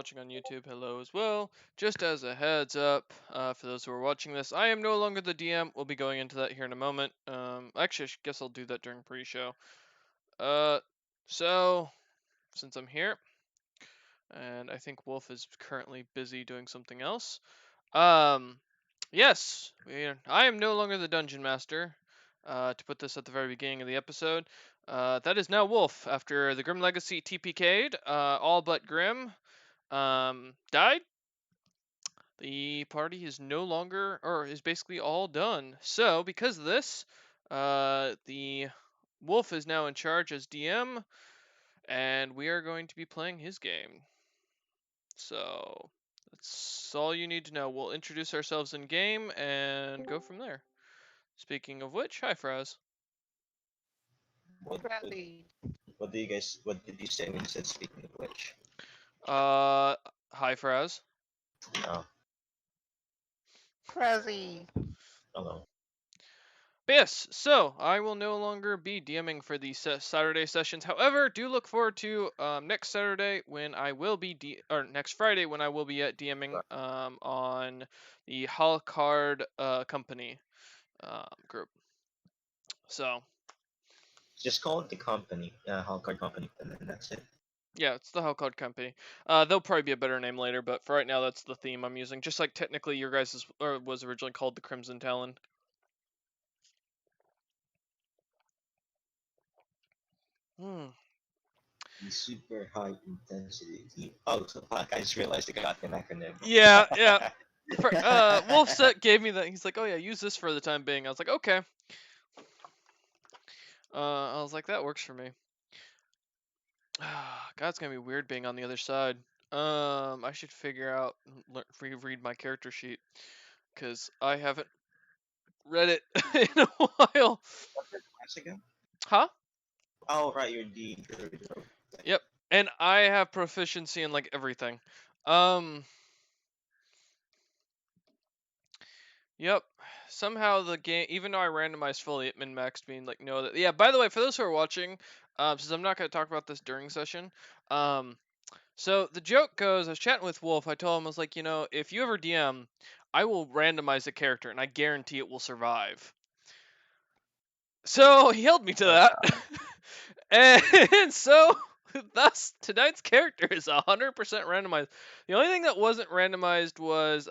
watching on YouTube, hello as well. Just as a heads up, for those who are watching this, I am no longer the DM. We'll be going into that here in a moment. Actually, I guess I'll do that during pre-show. So since I'm here, and I think Wolf is currently busy doing something else. Yes, I am no longer the dungeon master. To put this at the very beginning of the episode, that is now Wolf. After the Grim Legacy TPK'd, all but Grim died. The party is no longer, or is basically all done. So, because of this, the Wolf is now in charge as DM, and we are going to be playing his game. So, that's all you need to know. We'll introduce ourselves in game and go from there. Speaking of which, hi Fraz. What, what, Crowley. what did you say when you said speaking of which? Hi Fraz. Oh, Crowley. hello. But yes, so I will no longer be DMing for the Saturday sessions. However, do look forward to next Saturday when I will be or next Friday when I will be at DMing on the Halcard company group. So Just call it the company, Hallcard Company, and then that's it. yeah, it's the Halcard company. There'll probably be a better name later, but for right now, that's the theme I'm using. Just like technically your guys' was originally called the Crimson Talon. The super high intensity team. Oh, so fuck! I just realized the goddamn acronym. Yeah, yeah. Wolf gave me that. He's like, "Oh yeah, use this for the time being." I was like, "Okay." I was like, "That works for me." God, it's gonna be weird being on the other side. I should figure out reread my character sheet because I haven't read it in a while. What's your class again? Huh? Oh, right, you're the druid. Yep. And I have proficiency in like everything. Um. Yep. Somehow the game, even though I randomized fully, it min-maxed me and like no that. Yeah. By the way, for those who are watching, since I'm not gonna talk about this during session, so the joke goes, I was chatting with Wolf. I told him I was like, if you ever DM, I will randomize a character and I guarantee it will survive. So he held me to that, and so thus tonight's character is 100% randomized. The only thing that wasn't randomized was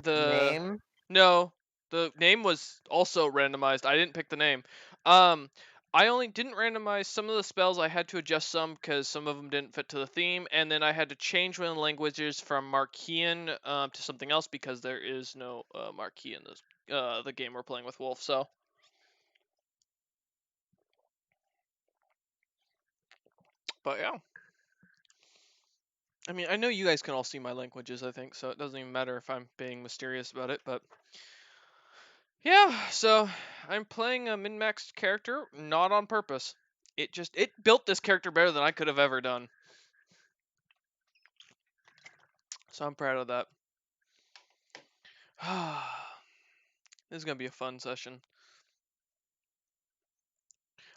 Name? no, the name was also randomized. I didn't pick the name. Um, I only didn't randomize some of the spells. I had to adjust some because some of them didn't fit to the theme, and then I had to change one of the languages from Marquian to something else because there is no Marquis in this the game we're playing with Wolf. So, but yeah. I mean, I know you guys can all see my languages, I think, so it doesn't even matter if I'm being mysterious about it, but yeah, so I'm playing a min-maxed character, not on purpose. It built this character better than I could have ever done. So I'm proud of that. This is gonna be a fun session.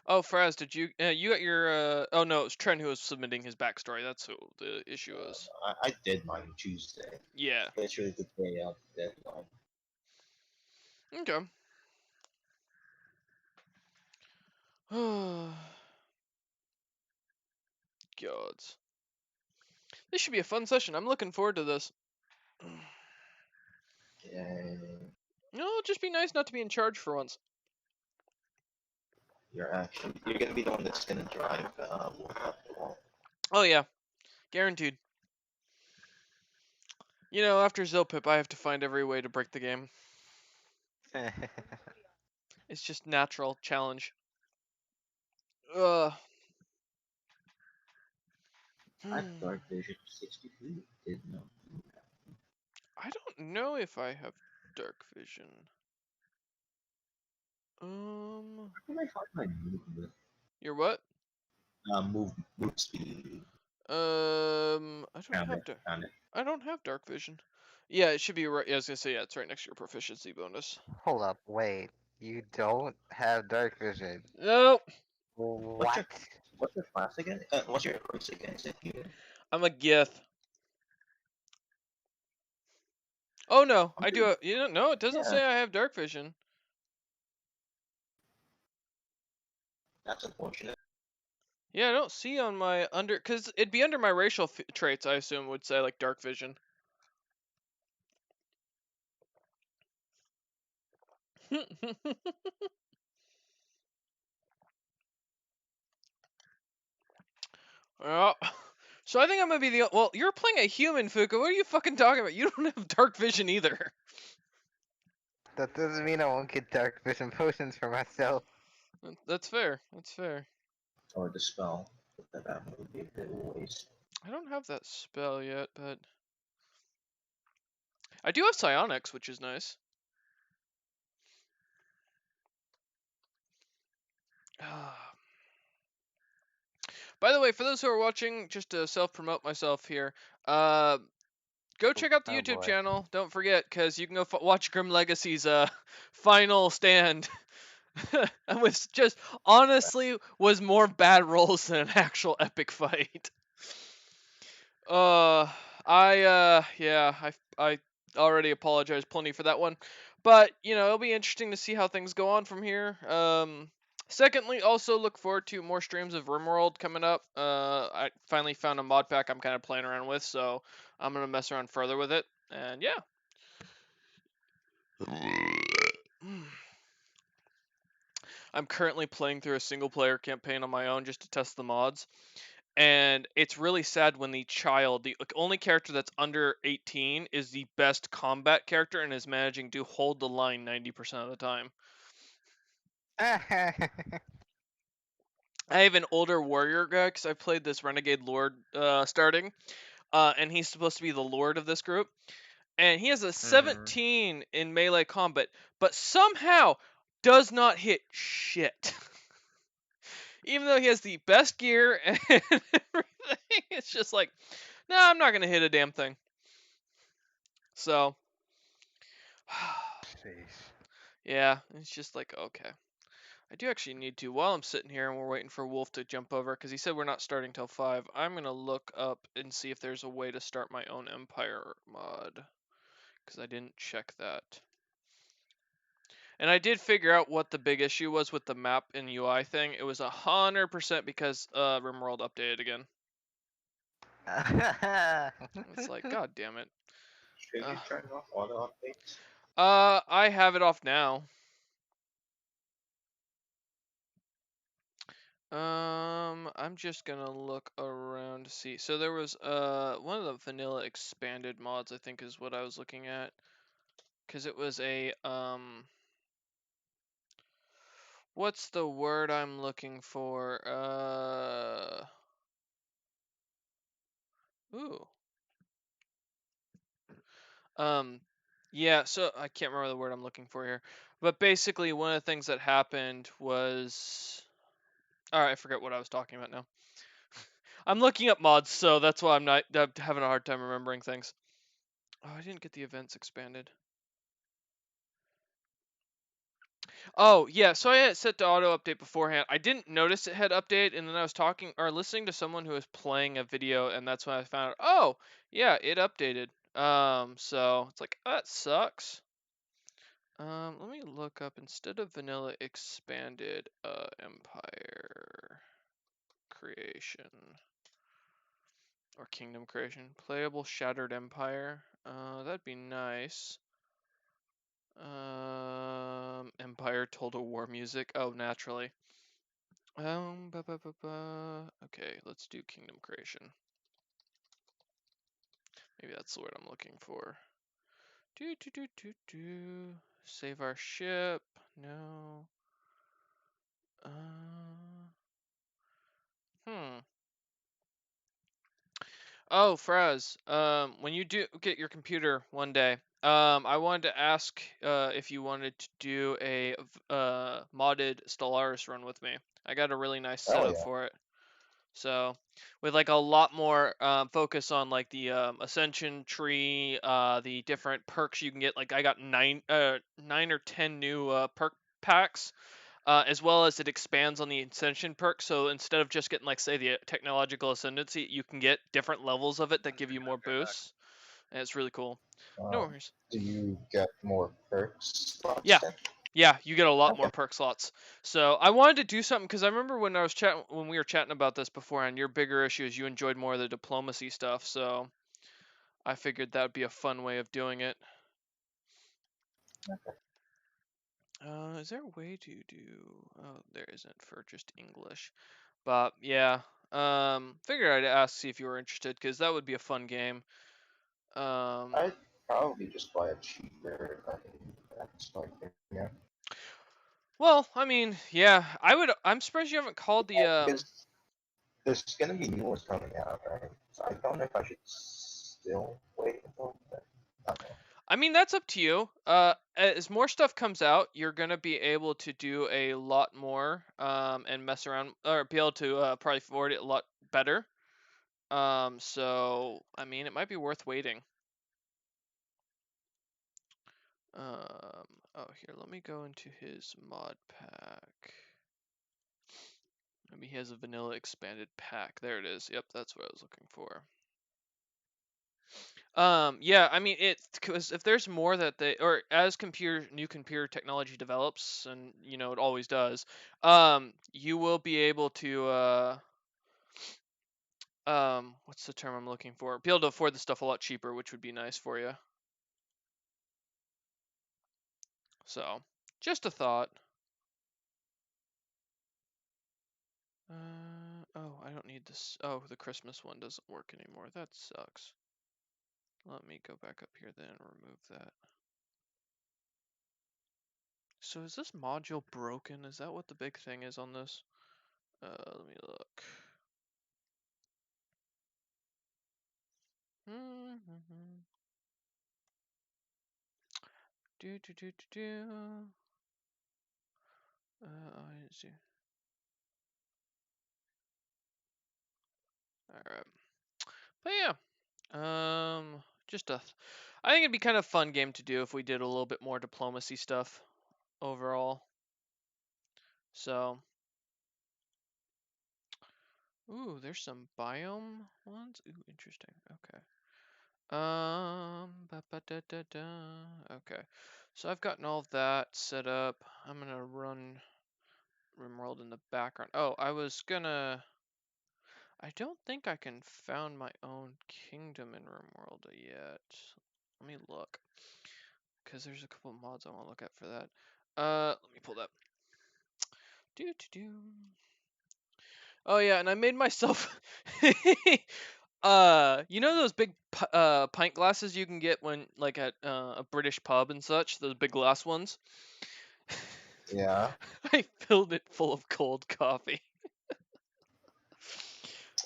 Oh, Fraz, did you you got your oh no, it was Trent who was submitting his backstory. That's who the issue is. I did mine Tuesday. Yeah. Literally the day of the deadline. Okay. Gods. This should be a fun session. I'm looking forward to this. Yeah, No, it'll just be nice not to be in charge for once. you're gonna be the one that's gonna drive Wolf up the wall. Oh yeah, guaranteed. After Zilpip, I have to find every way to break the game. It's just natural challenge. Ugh. I have dark vision 63. Did not. I don't know if I have dark vision. Where can I find my movement? You're what? Move speed. I don't Found have it. dark. Found it. I don't have dark vision. Yeah, it should be right. Yeah, I was gonna say yeah, it's right next to your proficiency bonus. Hold up, wait. You don't have dark vision. Nope. What? What's your class again? What's your race again? Is it human? I'm a Gith. Oh no, I do. Okay, You don't know. It doesn't yeah, say I have dark vision. that's unfortunate. Yeah, I don't see on my under, cause it'd be under my racial traits. I assume would say like dark vision. Well, so I think I'm gonna be the. Well, you're playing a human, Fuka. What are you fucking talking about? You don't have dark vision either. That doesn't mean I won't get dark vision potions for myself. That's fair. That's fair. Or the spell. That would be a bit of a waste. I don't have that spell yet, but I do have psionics, which is nice. By the way, for those who are watching, just to self-promote myself here, uh, go check out the Oh YouTube boy. channel. Don't forget, because you can go watch Grim Legacy's final stand. And was just honestly was more bad rolls than an actual epic fight. Uh, yeah, I already apologized plenty for that one, but you know it'll be interesting to see how things go on from here. Secondly, also look forward to more streams of RimWorld coming up. I finally found a mod pack I'm kind of playing around with, so I'm gonna mess around further with it, and yeah. I'm currently playing through a single player campaign on my own just to test the mods. And it's really sad when the child, the only character that's under 18, is the best combat character and is managing to hold the line 90% of the time. I have an older warrior guy because I played this Renegade Lord starting, and he's supposed to be the lord of this group. And he has a Mhm. 17 in melee combat, but somehow does not hit shit. Even though he has the best gear and everything, it's just like, nah, I'm not gonna hit a damn thing. So, Jeez. yeah, it's just like, okay. I do actually need to, while I'm sitting here and we're waiting for Wolf to jump over, because he said we're not starting till 5, I'm gonna look up and see if there's a way to start my own Empire mod, because I didn't check that. And I did figure out what the big issue was with the map and UI thing. It was 100% because RimWorld updated again. It's like, god damn it. Should Uh, you turn off auto updates? I have it off now. I'm just gonna look around to see. So there was one of the vanilla expanded mods, I think is what I was looking at, because it was a what's the word I'm looking for? Ooh. Um, yeah, so I can't remember the word I'm looking for here. But basically, one of the things that happened was. Alright, I forget what I was talking about now. I'm looking up mods, so that's why I'm having a hard time remembering things. Oh, I didn't get the events expanded. Oh, yeah, so I had it set to auto update beforehand. I didn't notice it had updated, and then I was talking or listening to someone who was playing a video, and that's when I found out, oh, yeah, it updated. So it's like, that sucks. Let me look up instead of vanilla expanded empire creation or kingdom creation. Playable shattered empire. That'd be nice. Empire total war music. Oh, naturally. Okay, let's do kingdom creation. Maybe that's the word I'm looking for. Save our ship. No. Hmm. Oh, Fraz. When you do get your computer one day, I wanted to ask if you wanted to do a modded Stellaris run with me. I got a really nice Oh setup yeah. for it. So, with like a lot more focus on like the ascension tree, the different perks you can get. Like I got nine or 10 new perk packs. as well as it expands on the ascension perk. So instead of just getting, like, say, the technological ascendancy, you can get different levels of it that give you more boosts, and it's really cool. No Um, worries. do you get more perks slots Yeah, then? yeah, you get a lot more Okay. perk slots. So I wanted to do something because I remember when we were chatting about this before, and your bigger issue is you enjoyed more of the diplomacy stuff. So I figured that would be a fun way of doing it. Okay. Is there a way to do? Oh, there isn't for just English. But yeah, figured I'd ask, see if you were interested, because that would be a fun game. I'd probably just buy a cheaper that's like yeah. Well, I mean, yeah, I would. I'm surprised you haven't called the Because there's gonna be new ones coming out, right? So I don't know if I should still wait until then. I don't know. I mean, that's up to you. As more stuff comes out, you're gonna be able to do a lot more, and mess around, or be able to probably forward it a lot better. So I mean, it might be worth waiting. Oh, here, let me go into his mod pack. Maybe he has a vanilla expanded pack. There it is. Yep, that's what I was looking for. Yeah, I mean, because if there's more that they, or as new computer technology develops, and it always does, you will be able to what's the term I'm looking for? Be able to afford the stuff a lot cheaper, which would be nice for you. So, just a thought. Oh, I don't need this. Oh, the Christmas one doesn't work anymore. That sucks. Let me go back up here then and remove that. So is this module broken? Is that what the big thing is on this? Let me look. Do do do do do. I see. All right. But yeah, just a. I think it'd be kind of fun game to do if we did a little bit more diplomacy stuff overall. So, ooh, there's some biome ones. Ooh, interesting. Okay. Ba-ba-da-da-da. Okay. So I've gotten all of that set up. I'm gonna run RimWorld in the background. Oh, I don't think I can found my own kingdom in RimWorld yet. Let me look, because there's a couple of mods I want to look at for that. Let me pull that. Do do do. Oh yeah, and I made myself. You know those big pint glasses you can get when, like, at a British pub and such, those big glass ones. Yeah. I filled it full of cold coffee,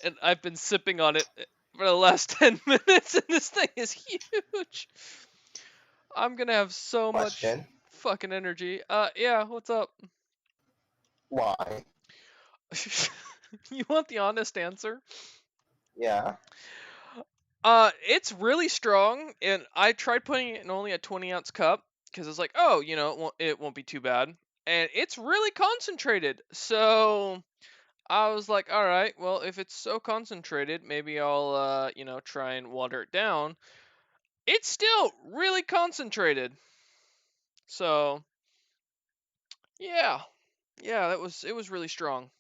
and I've been sipping on it for the last 10 minutes, and this thing is huge. I'm gonna have so much Question. fucking energy. Yeah, what's up? Why? You want the honest answer? Yeah. It's really strong, and I tried putting it in only a 20-ounce cup because it's like, oh, it won't be too bad, and it's really concentrated. So I was like, all right, well, if it's so concentrated, maybe I'll, try and water it down. It's still really concentrated. So yeah, yeah, it was really strong.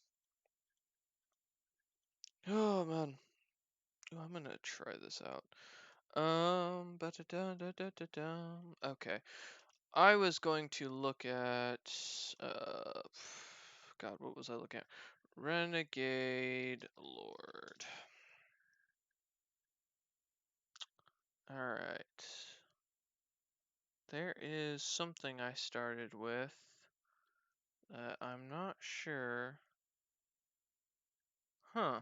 Oh man, oh, I'm gonna try this out. Ba-da-da-da-da-da-da. Okay, I was going to look at, uh, God, what was I looking at? Renegade Lord. All right. There is something I started with that I'm not sure. Huh.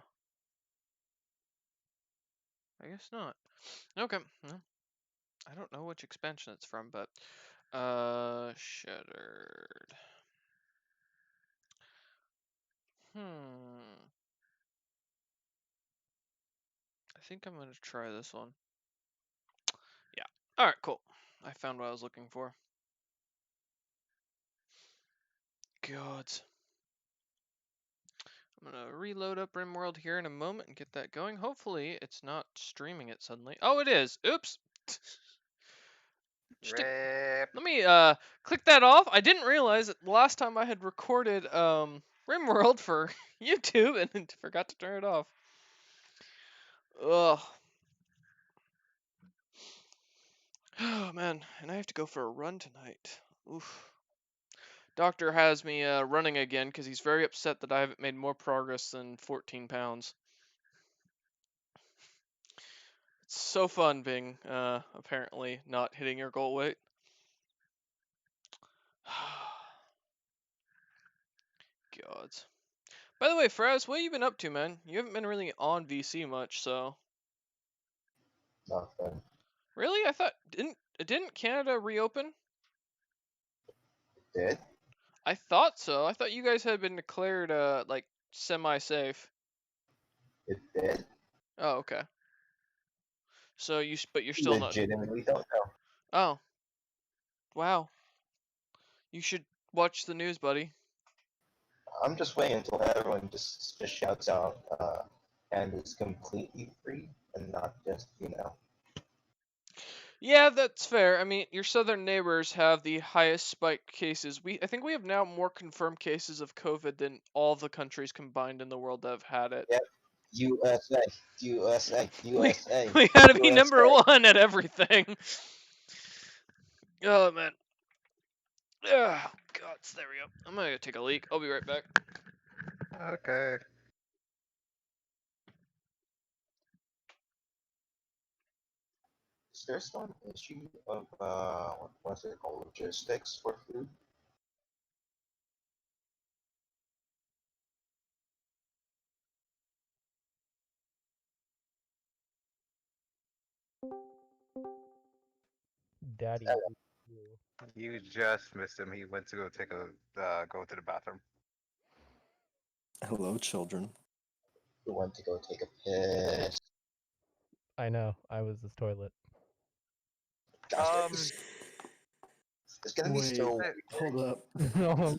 I guess not. Okay. Well, I don't know which expansion it's from, but Shattered. Hmm. I think I'm gonna try this one. Yeah. All right. Cool. I found what I was looking for. God. I'm gonna reload up RimWorld here in a moment and get that going. Hopefully it's not streaming it suddenly. Oh, it is. Oops. Rip. Let me click that off. I didn't realize that the last time I had recorded RimWorld for YouTube and forgot to turn it off. Ugh. Oh man, and I have to go for a run tonight. Oof. Doctor has me running again because he's very upset that I haven't made more progress than 14 pounds. It's so fun being apparently not hitting your goal weight. God. By the way, Fraz, what have you been up to, man? You haven't been really on VC much, so. Nothing. Really? I thought didn't Canada reopen? Did? I thought so. I thought you guys had been declared like semi-safe. It did? Oh, okay. So but you're still not. Legitimately don't know. Oh, wow. You should watch the news, buddy. I'm just waiting until everyone just shouts out and it's completely free and not just, Yeah, that's fair. I mean, your southern neighbors have the highest spike cases. I think we have now more confirmed cases of COVID than all the countries combined in the world that have had it. Yep. USA, USA, We USA, we gotta be USA. number one at everything. Oh man. Oh God, there we go. I'm gonna go take a leak. I'll be right back. Okay. Is there still an issue of what's it called, logistics for food? Daddy. You just missed him. He went to go take a go to the bathroom. Hello, children. Who went to go take a piss? I know. I was his toilet. Gosh, it's gonna be Wait, so. hold up. No.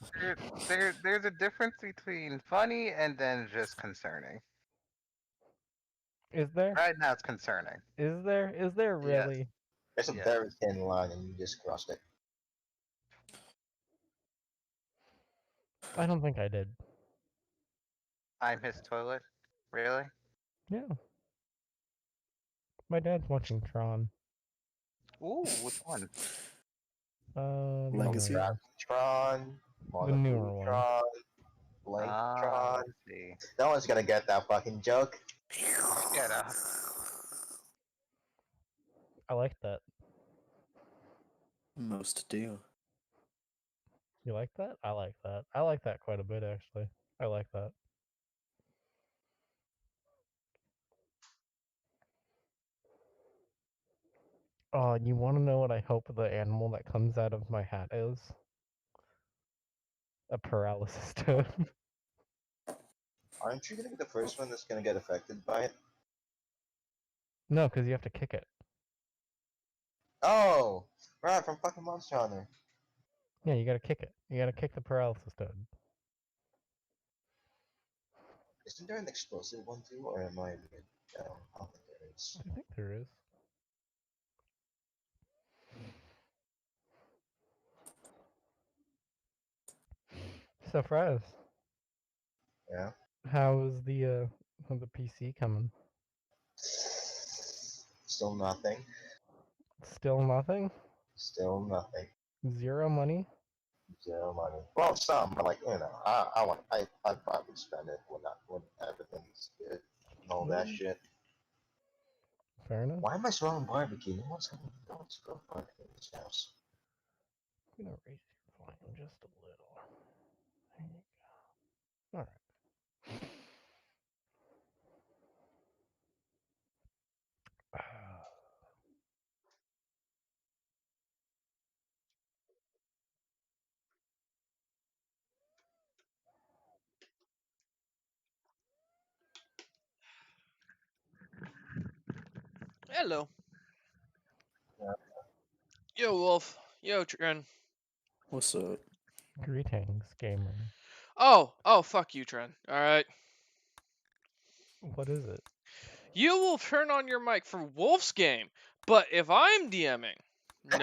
there's a difference between funny and then just concerning. Is there? Right now, it's concerning. Is there? Is there Yes. really? There's a Yeah. very thin line and you just crossed it. I don't think I did. I'm his toilet. Really? Yeah. My dad's watching Tron. Ooh, which one? The Legacy? newer one. Tron, The newer one. Tron, Blank Ah, Tron. I see. No one's gonna get that fucking joke. Get up. I like that. Most do. You like that? I like that. I like that quite a bit, actually. I like that. Oh, you want to know what I hope the animal that comes out of my hat is? A paralysis toad. Aren't you gonna be the first one that's gonna get affected by it? No, because you have to kick it. Oh, right, from fucking Monster Hunter. Yeah, you gotta kick it. You gotta kick the paralysis toad. Isn't there an explosive one too, or am I? No, I don't think there is. I think there is. So, Fraz, Yeah. how's the PC coming? Still nothing. Still nothing? Still nothing. Zero money? Zero money. Well, some, but like I'd probably spend it when everything's good and all that shit. Fair enough. Why am I smelling barbecue? No one's gonna barbecue in this house. I'm gonna raise your volume just a little. There you go. Alright. Hello. Yeah. Yo, Wolf. Yo, Tren. What's up? Greetings, gamer. Oh, fuck you, Trent. All right. What is it? You will turn on your mic for Wolf's game, but if I'm DMing, no.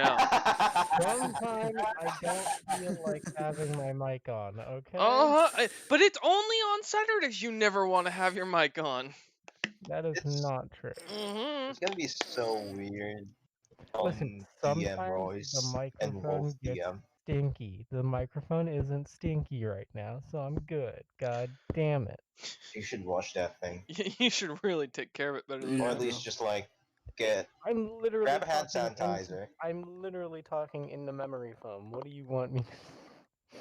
Sometimes I don't feel like having my mic on, okay? But it's only on Saturdays you never want to have your mic on. That is It's- not true. Mm-hmm. It's gonna be so weird. Listen, DM sometimes the Royce and Wolf microphone gets DM. stinky. The microphone isn't stinky right now, so I'm good. God damn it. You should watch that thing, You should really take care of it better than or that. at least just like get I'm literally grab a hand talking sanitizer. I'm literally talking in the memory foam. What do you want me to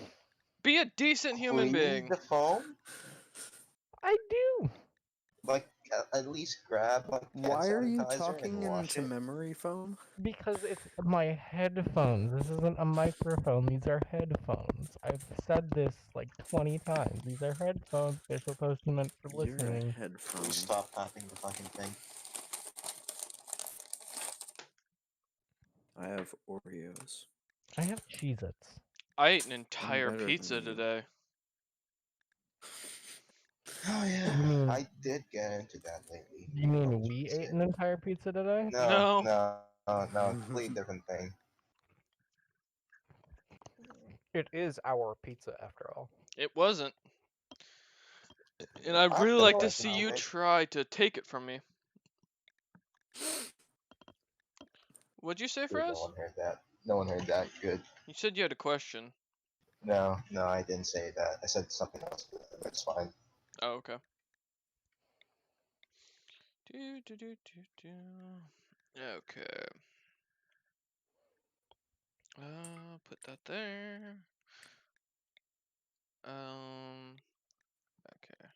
Be a decent human Clean being. the foam. I do. Like at least grab like hand Why are you sanitizer talking and wash into it. memory foam? Because it's my headphones. This isn't a microphone. These are headphones. I've said this like 20 times. These are headphones. They're supposed to be meant for You're a listening. headphone. Please stop tapping the fucking thing. I have Oreos. I have Cheez-Its. I ate an entire better than pizza you. today. Oh You yeah, mean, I did get into that lately. you mean we ate an entire pizza today? No, No. completely different thing. It is our pizza after all. It wasn't. And I'd I've really been like to working see on you it. try to take it from me. What'd you say, Good, no Fraz? one heard that. No one heard that. Good. You said you had a question. No, I didn't say that. I said something else. That's fine. Oh, okay. Okay. Put that there. Okay.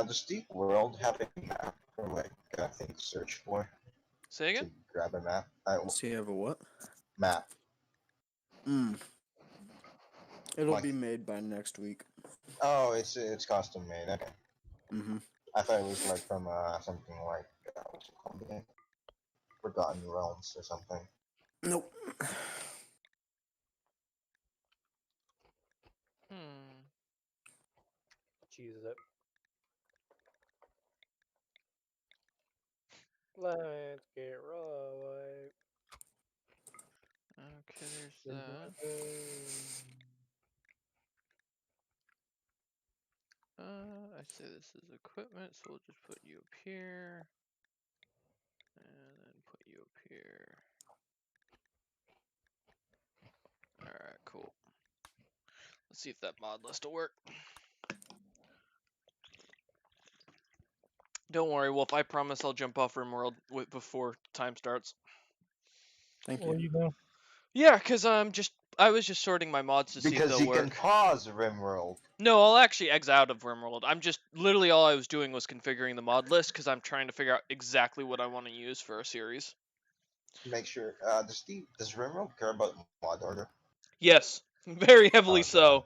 Does Deep World have a map or like thing to search for Say to again? grab a map? Does he have a what? Map. It'll Like- be made by next week. Oh, it's custom made. Okay. Mm-hmm. I thought it was like from something like what's it called again? Forgotten Realms or something. Nope. Hmm. Cheez-It. Let's get right. Okay, there's that. I say this is equipment, so we'll just put you up here. And then put you up here. Alright, cool. Let's see if that mod list will work. Don't worry, Wolf. I promise I'll jump off RimWorld before time starts. Thank What you. you doing? Yeah, cause I was just sorting my mods to see if Because they'll you work. can pause RimWorld. No, I'll actually exit out of RimWorld. I'm just literally all I was doing was configuring the mod list because I'm trying to figure out exactly what I want to use for a series. Make sure. Does RimWorld care about mod order? Yes, very heavily Oh, so.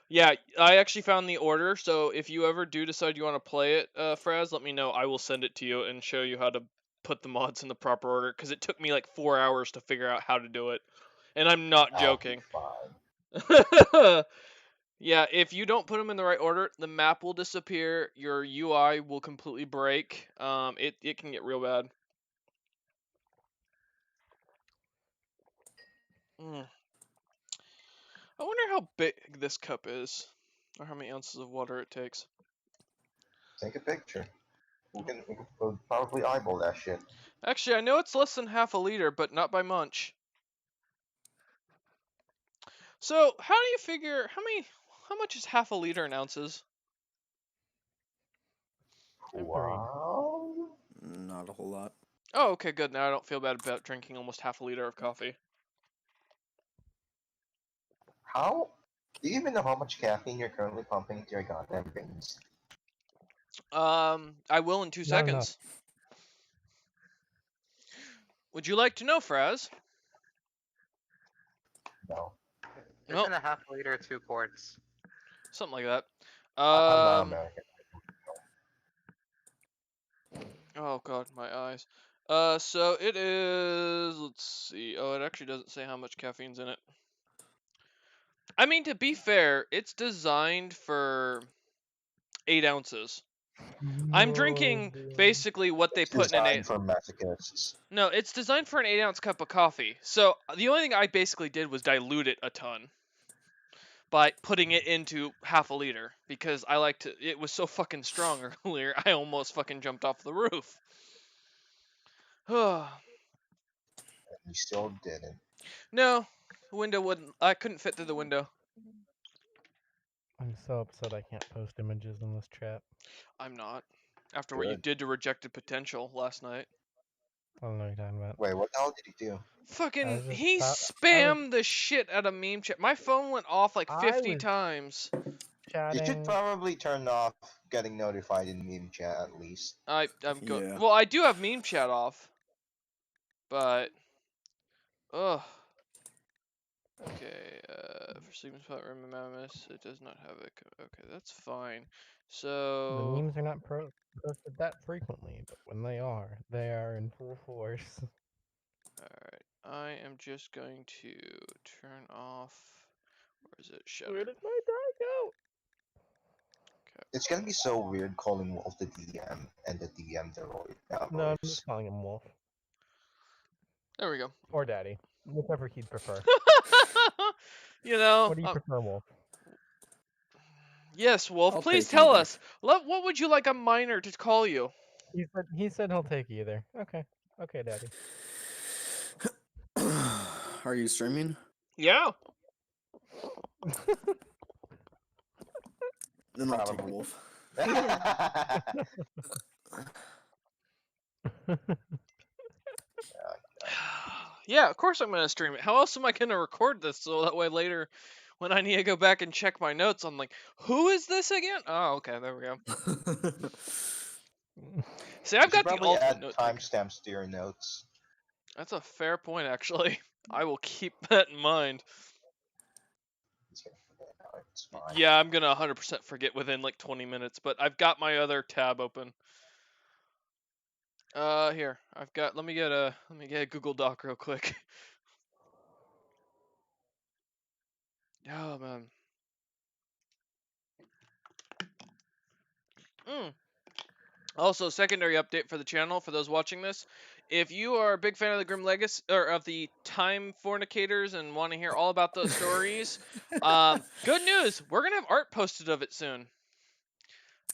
Yeah, I actually found the order, so if you ever do decide you want to play it, Fraz, let me know. I will send it to you and show you how to put the mods in the proper order, because it took me like 4 hours to figure out how to do it. And I'm not I'll be joking. fine. Yeah, if you don't put them in the right order, the map will disappear, your UI will completely break. It can get real bad. I wonder how big this cup is, or how many ounces of water it takes. Take a picture. We can probably eyeball that shit. Actually, I know it's less than half a liter, but not by much. So, how do you figure how much is half a liter in ounces? Wow. Not a whole lot. Oh, okay, good. Now I don't feel bad about drinking almost half a liter of coffee. How? Do you even know how much caffeine you're currently pumping into your goddamn veins? I will in 2 Not enough. seconds. Would you like to know, Fraz? No. Nope. Isn't a half liter 2 quarts? Something like that. I'm not American. Oh god, my eyes. So it is. Let's see. Oh, it actually doesn't say how much caffeine's in it. I mean, to be fair, it's designed for 8 ounces. I'm Oh, drinking dear. basically what they It's put in an 8. designed for masochists. No, it's designed for an 8-ounce cup of coffee. So the only thing I basically did was dilute it a ton by putting it into half a liter because I like to. It was so fucking strong earlier. I almost fucking jumped off the roof. You still didn't. No, the window wouldn't. I couldn't fit through the window. I'm so upset I can't post images in this chat. I'm not. After what you Good. did to Rejected Potential last night. I don't know what you're talking about. Wait, what the hell did he do? Fucking, just he I was spammed the shit out of meme chat. My phone went off like I 50 was times. You should chatting. probably turn off getting notified in meme chat at least. I'm going. Yeah. Well, I do have meme chat off, but ugh. Okay. For Sleeping Spot Room Mammoth, it does not have a. Okay, that's fine. The So. memes are not posted that frequently, but when they are in full force. Alright, I am just going to turn off. Where is it? Where Shutter. did my dog go? Okay. It's gonna be so weird calling Wolf the DM and the DM the Roy No, I'm Cowboys. just calling him Wolf. There we go. Or Daddy. Whichever he'd prefer. You know. What do you prefer, Wolf? Yes, Wolf. I'll Please take tell either. us. What would you like a minor to call you? He said he'll take either. Okay. Okay, Daddy. Are you streaming? Yeah. Then I'll take Probably. Wolf. Yeah, of course I'm gonna stream it. How else am I gonna record this so that way later, when I need to go back and check my notes, I'm like, who is this again? Oh, okay, there we go. See, I've You should got the probably ultimate add note taker. timestamps to your notes. That's a fair point, actually. I will keep that in mind. He's gonna forget now, it's fine. Yeah, I'm gonna 100% forget within like 20 minutes, but I've got my other tab open. Here, let me get a Google Doc real quick. Oh man. Also, secondary update for the channel for those watching this. If you are a big fan of the Grim Legacy or of the Time Fornicators and want to hear all about those stories, good news, we're gonna have art posted of it soon.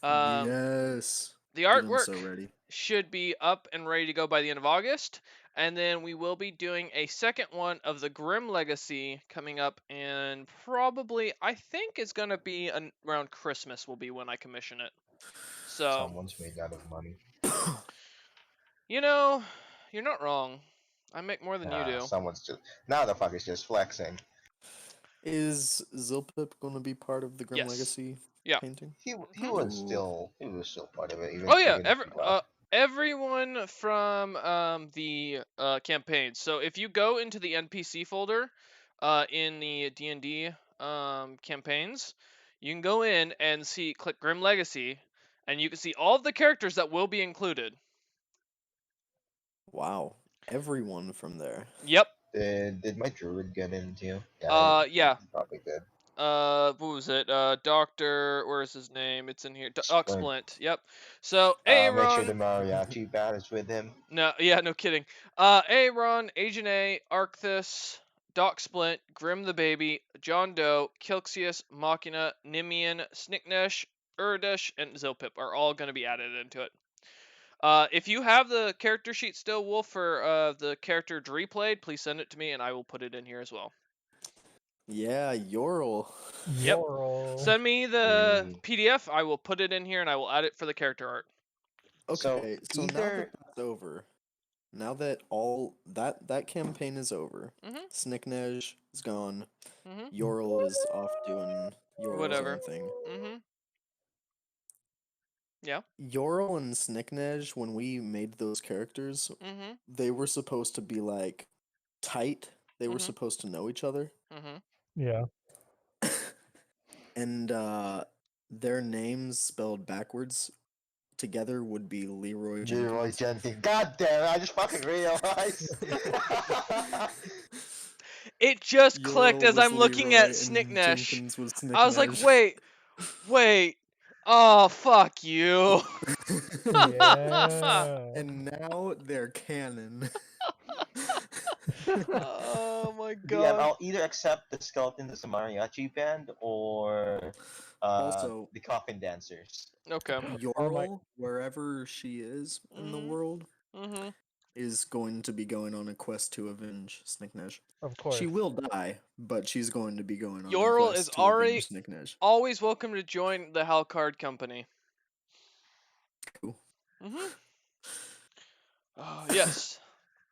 Yes. The I'm artwork so ready. should be up and ready to go by the end of August, and then we will be doing a second one of the Grim Legacy coming up, and probably I think it's gonna be around Christmas will be when I commission it. So Someone's made out of money. you know, you're not wrong. I make more than you do. Someone's just now the fuck is just flexing. Is Zilpip going to be part of the Grim Yes. Legacy Yeah. painting? He Mhm. was Ooh. still part of it. Even, Oh yeah, even if he left. everyone from the campaign. So if you go into the NPC folder in the D&D campaigns, you can go in and click Grim Legacy, and you can see all of the characters that will be included. Wow. Everyone from there. Yep. Did my druid get into? Yeah. He probably did. What was it? Doctor, where's his name? It's in here. Splint. Splint. Yep. So Make sure Aaron. the mariachi band is with him. No, yeah, no kidding. Aaron, Agent A, Arcthus, Doc Splint, Grim the Baby, John Doe, Kilxius, Machina, Nimian, Snicknesh, Urdush, and Zilpip are all going to be added into it. If you have the character sheet still, Wolf, for the character Dree played, please send it to me and I will put it in here as well. Yeah, Yorl. Yep. Yorl. Send me the Mm. PDF. I will put it in here and I will add it for the character art. Okay, so now either- that that's over, now that all that campaign is over, Mhm. Snicknej is gone, Mhm. Yorl is off doing Yorl's Whatever. own thing. Mhm. Yeah. Yorl and Snicknej, when we made those characters, Mhm. they were supposed to be like tight. They were Mhm. supposed to know each other, Mhm. Yeah. and their names spelled backwards together would be Leroy Jenkins. Leroy Jenkins. God damn it! I just fucking realized. It just clicked Yorl as was I'm looking at Leroy and Snicknash. Jenkins was I was like, Snicknash. wait. Oh, fuck you. Yeah. And now they're canon. Oh my DM, god. I'll either accept the skeleton as a mariachi band or Also, the coffin dancers. Okay. Or my Yorl, wherever she is in the Mhm. world, Mhm. is going to be going on a quest to avenge Snicknash. of course. She will die, but she's going to be going on a Yorl is quest to avenge already Snicknash. always welcome to join the Hal Card Company. Cool. Mhm. Oh, yes.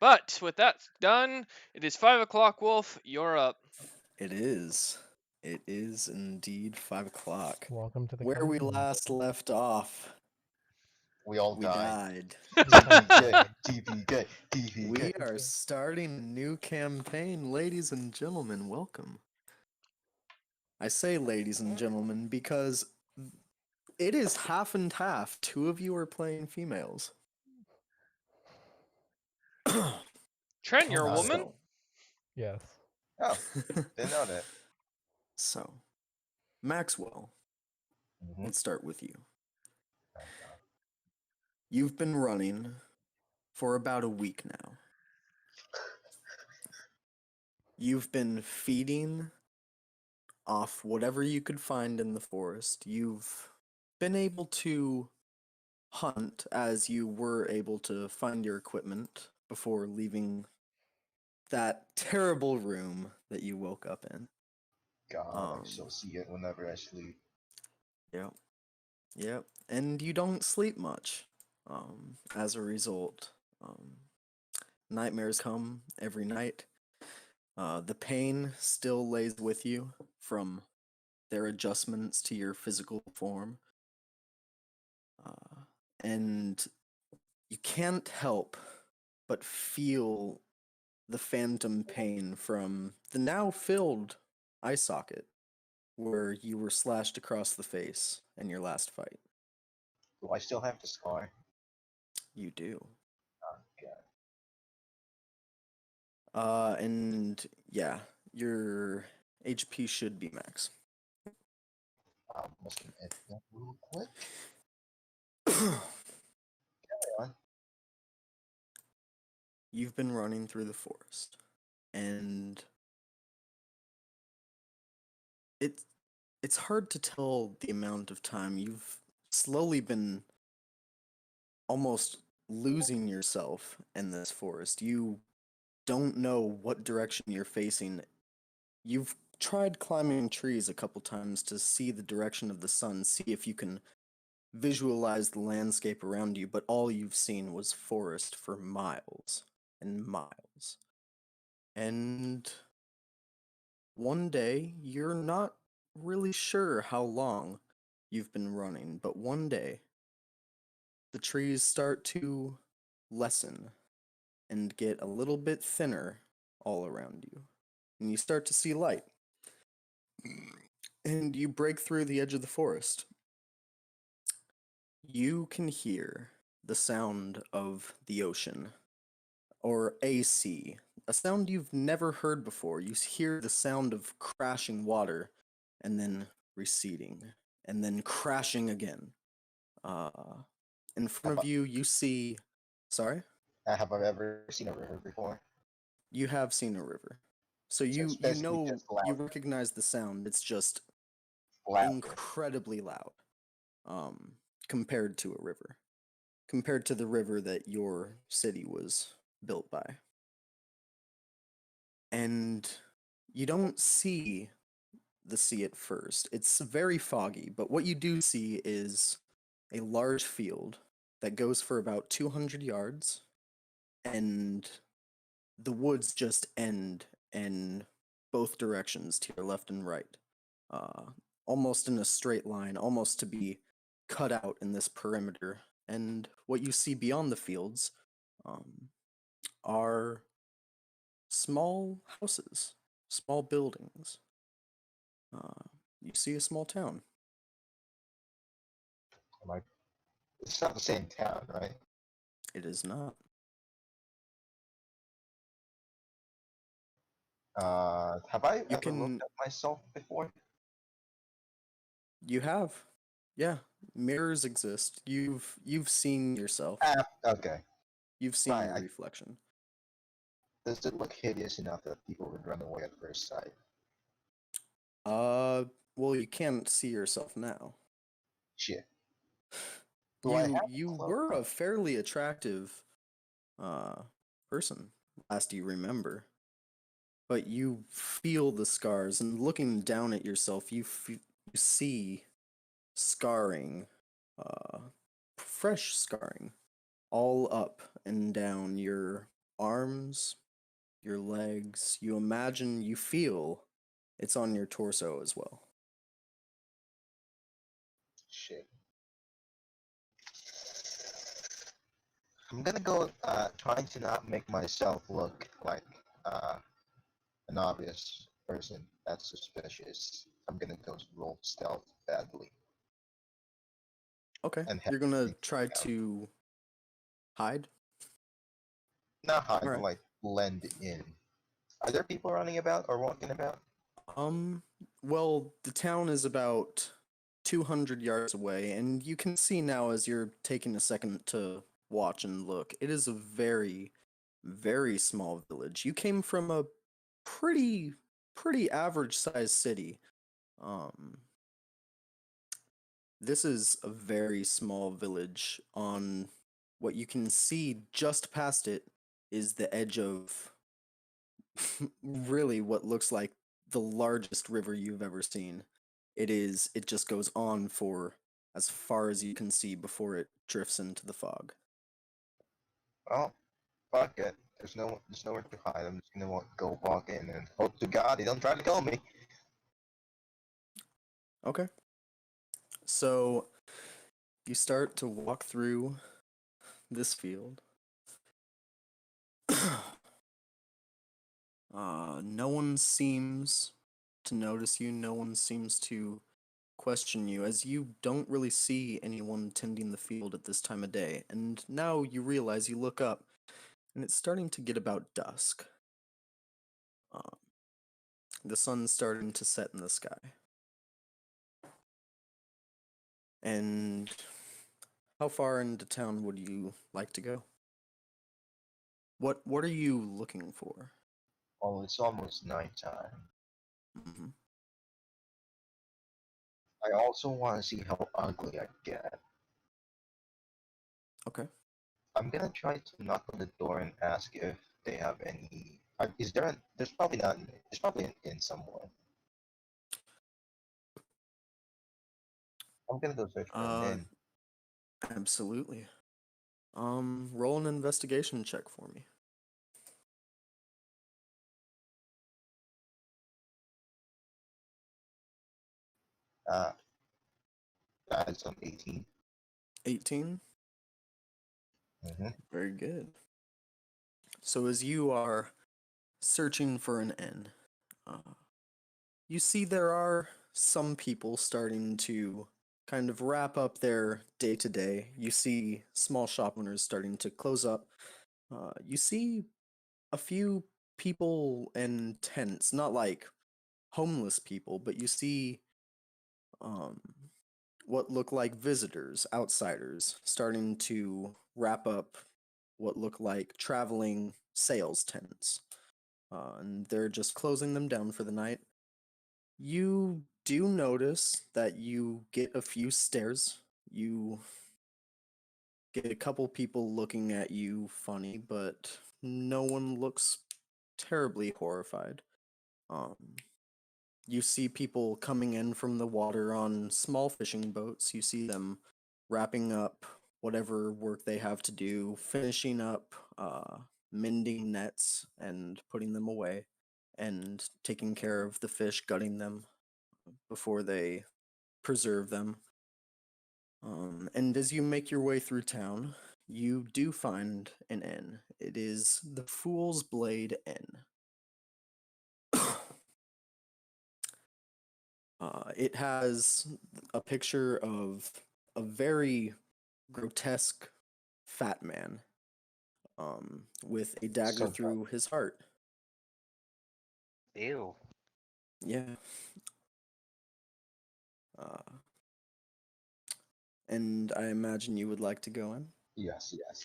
But with that done, it is 5 o'clock, Wolf. You're up. It is. It is indeed 5 o'clock. Welcome to the Where we company. last left off, We all we died. died. TPK, TPK, TPK. We are starting a new campaign, ladies and gentlemen. Welcome. I say ladies and gentlemen because it is half and half. Two of you are playing females. Trent, you're a Not woman? it. Yes. Oh, didn't know that. So, Maxwell, Mm-hmm. let's start with you. You've been running for about a week now. You've been feeding off whatever you could find in the forest. You've been able to hunt as you were able to find your equipment before leaving that terrible room that you woke up in. God, I still see it whenever I sleep. Yep. Yep. And you don't sleep much. As a result, nightmares come every night. The pain still lays with you from their adjustments to your physical form. And you can't help but feel the phantom pain from the now filled eye socket where you were slashed across the face in your last fight. Do I still have the scar? You do. Oh, God. And yeah, your HP should be max. Must admit that real quick. On. You've been running through the forest, and it it's hard to tell the amount of time you've slowly been almost losing yourself in this forest. You don't know what direction you're facing. You've tried climbing trees a couple times to see the direction of the sun, see if you can visualize the landscape around you, but all you've seen was forest for miles and miles. And one day, you're not really sure how long you've been running, but one day, the trees start to lessen and get a little bit thinner all around you. And you start to see light. And you break through the edge of the forest. You can hear the sound of the ocean, or a sea, a sound you've never heard before. You hear the sound of crashing water, and then receding, and then crashing again. Uh, in front of you, you see. Sorry? Have I ever seen a river before? You have seen a river. So So it's you basically know, just loud. you recognize the sound. It's just Loud. incredibly loud, compared to a river, compared to the river that your city was built by. And you don't see the sea at first. It's very foggy, but what you do see is a large field that goes for about 200 yards, and the woods just end in both directions to your left and right, uh, almost in a straight line, almost to be cut out in this perimeter. And what you see beyond the fields are small houses, small buildings. You see a small town. Am I... It's not the same town, right? It is not. Have I You ever can- looked at myself before? You have, yeah. Mirrors exist. You've seen yourself. Okay. You've seen Right, your I- reflection. Does it look hideous enough that people would run away at first sight? Well, you can't see yourself now. Shit. Do I have You clo- were a fairly attractive person, last you remember. But you feel the scars, and looking down at yourself, you see scarring, uh, fresh scarring, all up and down your arms, your legs. You imagine, you feel it's on your torso as well. Shit. I'm gonna go trying to not make myself look like an obvious person that's suspicious. I'm gonna go roll stealth badly. Okay, And have you're gonna things try work out. to hide? Not hide, but Alright. like blend in. Are there people running about or walking about? Well, the town is about 200 yards away, and you can see now as you're taking a second to watch and look, it is a very, very small village. You came from a pretty average sized city. Um, this is a very small village. On what you can see just past it is the edge of really what looks like the largest river you've ever seen. It just goes on for as far as you can see before it drifts into the fog. Well, fuck it. There's nowhere to hide. I'm just gonna go walk in and hope to God they don't try to kill me. Okay. So you start to walk through this field. No one seems to notice you. No one seems to question you, as you don't really see anyone tending the field at this time of day. And now you realize, you look up, and it's starting to get about dusk. The sun's starting to set in the sky. And how far into town would you like to go? What are you looking for? Well, it's almost nighttime. Hmm. I also want to see how ugly I get. Okay. I'm gonna try to knock on the door and ask if they have any. Is there? There's probably not. There's probably an inn somewhere. I'm gonna go search for an Uh, inn. Absolutely. Roll an investigation check for me. Uh, that's on 18. 18. Mm-hmm. Very good. So as you are searching for an inn, you see there are some people starting to kind of wrap up their day to day. You see small shop owners starting to close up. You see a few people in tents, not like homeless people, but you see um, what look like visitors, outsiders, starting to wrap up what look like traveling sales tents. And they're just closing them down for the night. You do notice that you get a few stares. You get a couple people looking at you funny, but no one looks terribly horrified. Um, you see people coming in from the water on small fishing boats. You see them wrapping up whatever work they have to do, finishing up mending nets and putting them away, and taking care of the fish, gutting them before they preserve them. And as you make your way through town, you do find an inn. It is the Fool's Blade Inn. It has a picture of a very grotesque fat man with a dagger So through his heart. Ew. Yeah. Uh, and I imagine you would like to go in. Yes, yes.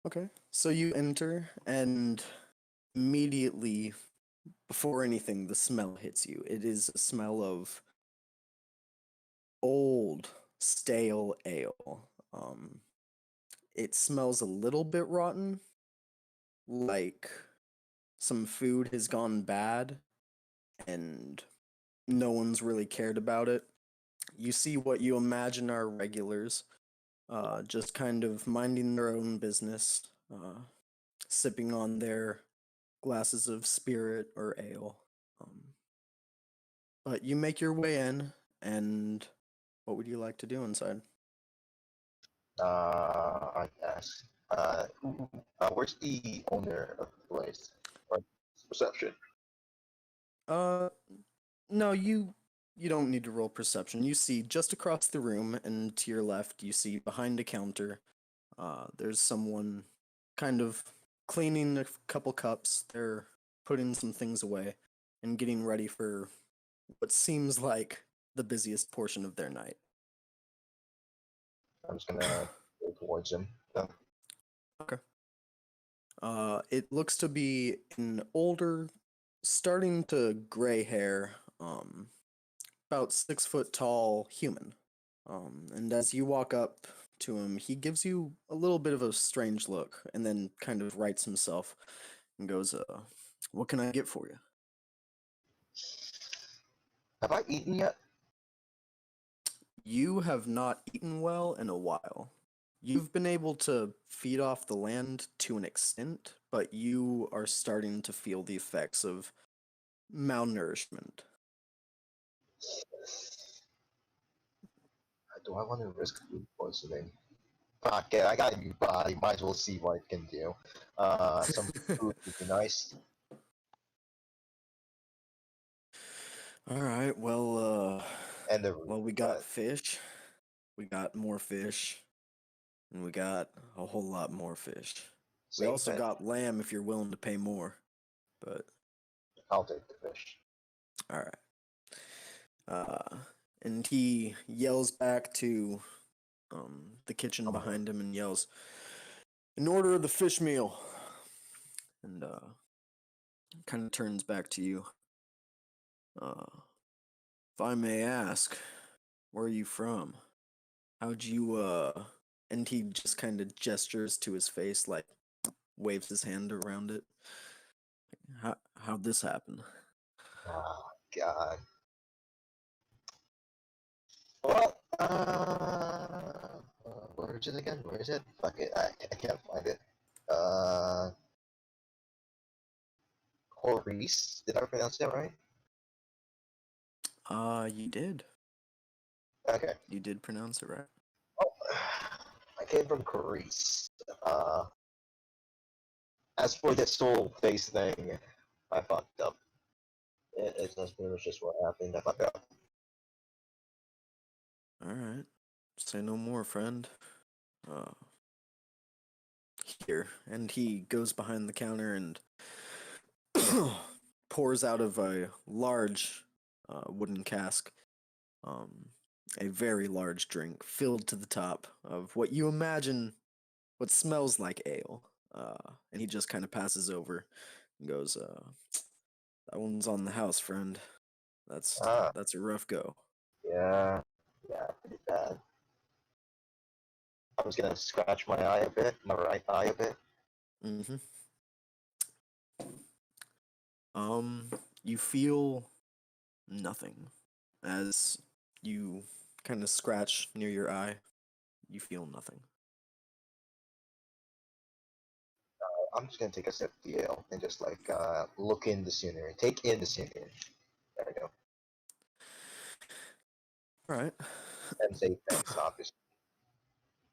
Okay. So you enter, and immediately, before anything, the smell hits you. It is a smell of old, stale ale. It smells a little bit rotten, like some food has gone bad and no one's really cared about it. You see what you imagine are regulars, just kind of minding their own business, sipping on their glasses of spirit or ale. Um, but you make your way in, and what would you like to do inside? I guess. Where's the owner of the place? Or reception? Uh, no, you don't need to roll perception. You see just across the room, and to your left, you see behind a counter. There's someone kind of cleaning a couple cups. They're putting some things away and getting ready for what seems like the busiest portion of their night. I'm just gonna go towards him. Okay. It looks to be an older, starting to gray hair, about 6 foot tall human. And as you walk up to him, he gives you a little bit of a strange look and then kind of rights himself and goes, what can I get for you? Have I eaten yet? You have not eaten well in a while. You've been able to feed off the land to an extent, but you are starting to feel the effects of malnourishment. Do I want to risk food poisoning? Fuck it, I got a new body. Might as well see what I can do. Some food would be nice. All right, And the well, we got fish. We got more fish. And we got a whole lot more fish. We same also thing. got lamb if you're willing to pay more. But I'll take the fish. all right. And he yells back to the kitchen behind him and yells, "In order of the fish meal." And kind of turns back to you. If I may ask, where are you from? How'd you And he just kind of gestures to his face, like waves his hand around it. How'd this happen? Oh, God. Well, where is it again? Where is it? Fuck it, I can't find it. Maurice? Did I pronounce that right? You did. Okay. You did pronounce it right. Oh, I came from Greece. As for this whole face thing, I fucked up. That's pretty much just what happened. I fucked up. All right. Say no more, friend. Uh, Here. And he goes behind the counter and pours out of a large wooden cask a very large drink filled to the top of what you imagine what smells like ale. And he just kind of passes over and goes, that one's on the house, friend. That's Ah, that's a rough go. yeah, yeah, pretty bad. I was gonna scratch my eye a bit, my right eye a bit. Mm-hmm. You feel nothing as you kind of scratch near your eye. You feel nothing. I'm just gonna take a sip of the ale and just like look in the scenery, take in the scenery. There we go, All right. and say thanks. Obviously,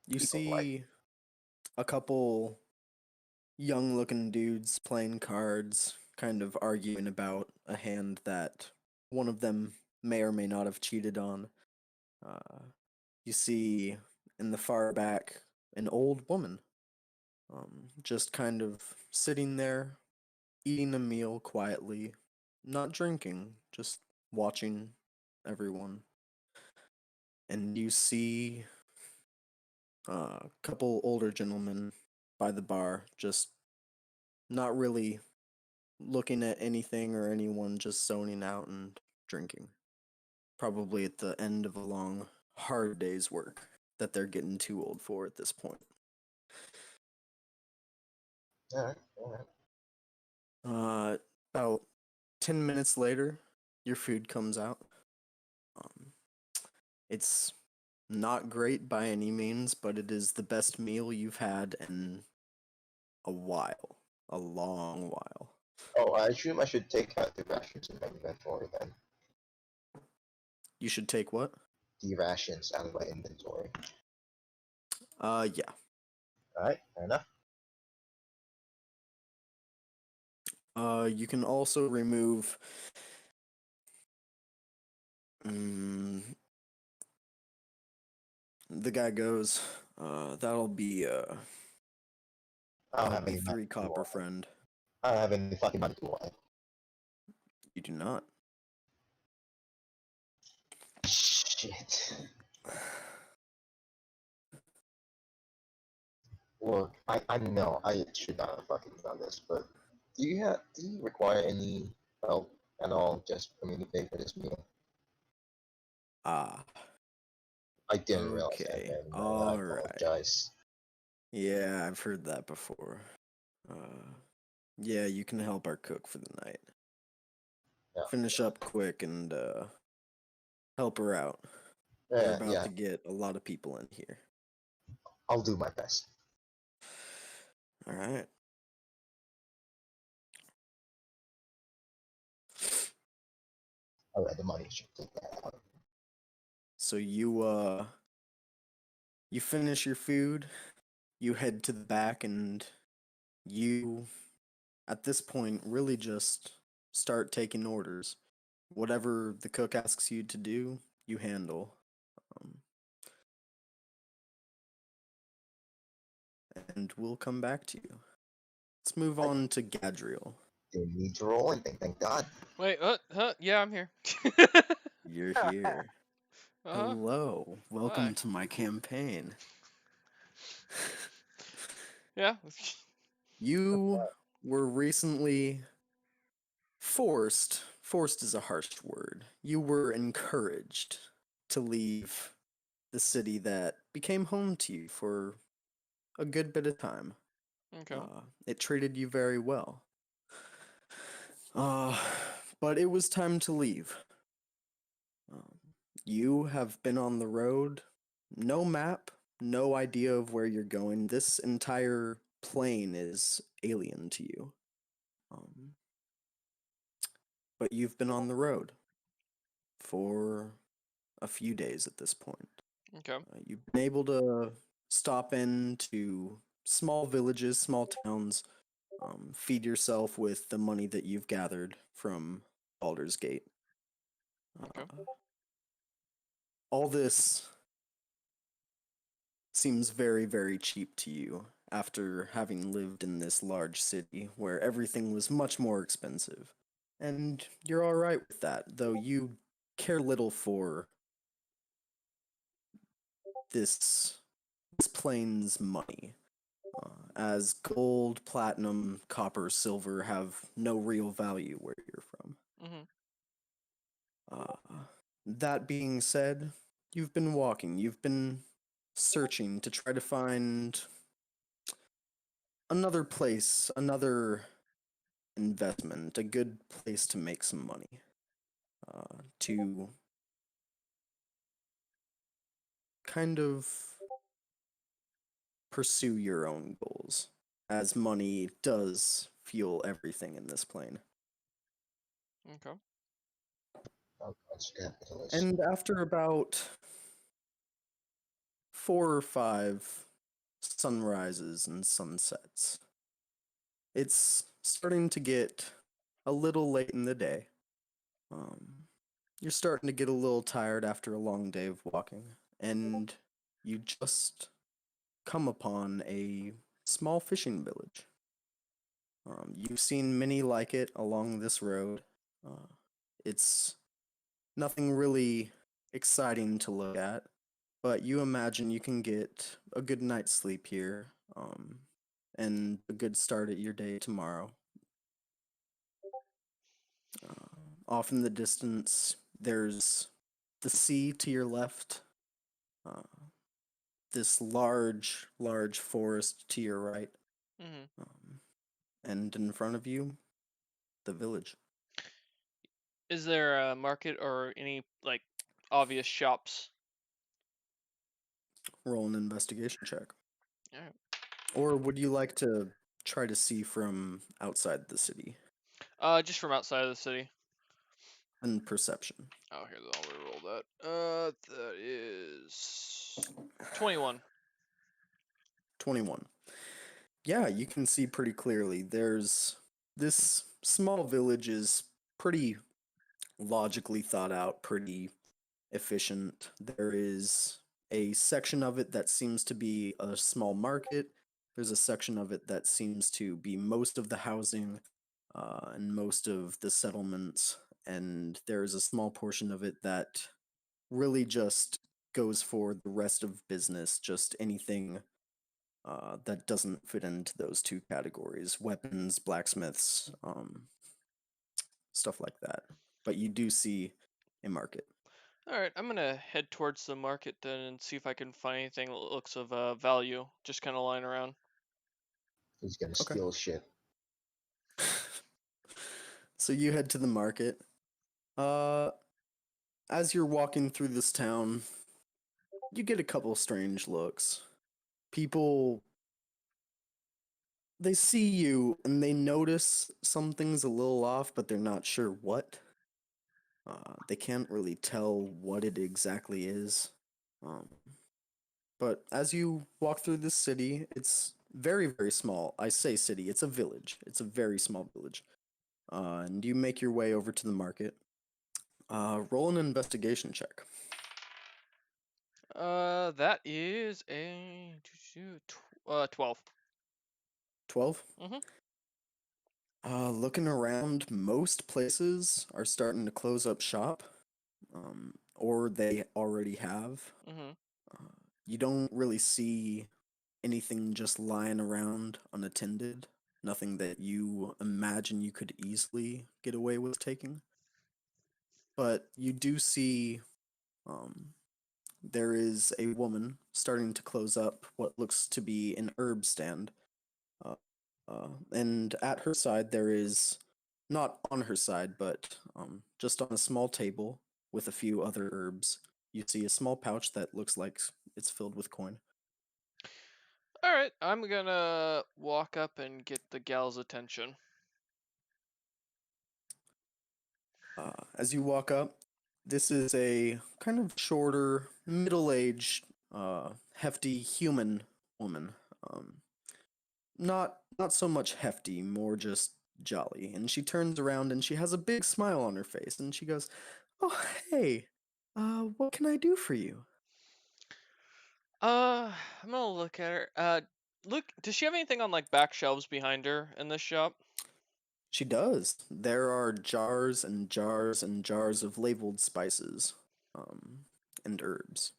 You people like. see a couple young-looking dudes playing cards, kind of arguing about a hand that one of them may or may not have cheated on. Uh, you see in the far back an old woman, just kind of sitting there, eating a meal quietly, not drinking, just watching everyone. And you see a couple older gentlemen by the bar, just not really looking at anything or anyone, just zoning out and drinking. Probably at the end of a long, hard day's work that they're getting too old for at this point. Alright, alright. About 10 minutes later, your food comes out. Um, it's not great by any means, but it is the best meal you've had in a while. A long while. Oh, I assume I should take out the rations in my inventory then. You should take what? The rations out of my inventory. Yeah. Alright, fair enough. You can also remove. Mm, the guy goes, that'll be, I don't that'll have be any money 3 to copper, friend. I don't have any fucking money to buy. You do not. Shit. Look, I know I should not have fucking done this, but do you require any help at all just for me to pay for this meal? Ah, I didn't realize that, okay. man. I Alright. apologize. Yeah, I've heard that before. Yeah, you can help our cook for the night. Yeah, Finish up quick and, help her out. We're about yeah, to get a lot of people in here. I'll do my best. Alright. Alright, the money should take that out. So you finish your food, you head to the back, and you, at this point, really just start taking orders. Whatever the cook asks you to do, you handle. Um, and we'll come back to you. Let's move on to Gadriel. Didn't need to roll anything, thank God. Wait, yeah, I'm here. You're here. Uh-huh. Hello. Hi. Welcome to my campaign. Yeah. You were recently forced is a harsh word. You were encouraged to leave the city that became home to you for a good bit of time. Okay. It treated you very well. Uh, but it was time to leave. Um, you have been on the road, no map, no idea of where you're going. This entire plane is alien to you. But you've been on the road for a few days at this point. Okay. You've been able to stop into small villages, small towns, feed yourself with the money that you've gathered from Baldur's Gate. Okay. All this seems very, very cheap to you after having lived in this large city where everything was much more expensive. And you're alright with that, though you care little for this plane's money. As gold, platinum, copper, silver have no real value where you're from. Mhm. That being said, you've been walking, you've been searching to try to find another place, another investment, a good place to make some money, to kind of pursue your own goals, as money does fuel everything in this plane. Okay. Oh, God's capitalist. And after about 4 or 5 sunrises and sunsets, it's starting to get a little late in the day. You're starting to get a little tired after a long day of walking, and you just come upon a small fishing village. You've seen many like it along this road. It's nothing really exciting to look at, but you imagine you can get a good night's sleep here, and a good start at your day tomorrow. Off in the distance, there's the sea to your left, uh, this large forest to your right, Hmm. and in front of you, the village. Is there a market or any like obvious shops? Roll an investigation check. Alright. Or would you like to try to see from outside the city? Just from outside of the city. And perception. Oh, here, I'll reroll that. That is 21. 21. Yeah, you can see pretty clearly. There's this small village is pretty logically thought out, pretty efficient. There is a section of it that seems to be a small market. There's a section of it that seems to be most of the housing and most of the settlements. And there is a small portion of it that really just goes for the rest of business, just anything that doesn't fit into those two categories: weapons, blacksmiths, stuff like that. But you do see a market. Alright, I'm gonna head towards the market then and see if I can find anything that looks of value. Just kind of lying around. He's gonna Okay. steal shit. So you head to the market. Uh, as you're walking through this town, you get a couple strange looks. People, they see you and they notice something's a little off, but they're not sure what. They can't really tell what it exactly is. Um, but as you walk through this city, it's very, very small. I say city, it's a village. It's a very small village. And you make your way over to the market. Roll an investigation check. That is a 12. 12? Mhm. Looking around, most places are starting to close up shop, or they already have. Mhm. You don't really see anything just lying around unattended. Nothing that you imagine you could easily get away with taking. But you do see um, there is a woman starting to close up what looks to be an herb stand. And at her side, there is, not on her side, but just on a small table with a few other herbs, you see a small pouch that looks like it's filled with coin. Alright, I'm gonna walk up and get the gal's attention. As you walk up, this is a kind of shorter, middle-aged, hefty human woman. Um, not so much hefty, more just jolly. And she turns around and she has a big smile on her face, and she goes, "Oh, hey, what can I do for you?" I'm gonna look at her. Look, does she have anything on like back shelves behind her in this shop? She does. There are jars and jars and jars of labeled spices, um, and herbs.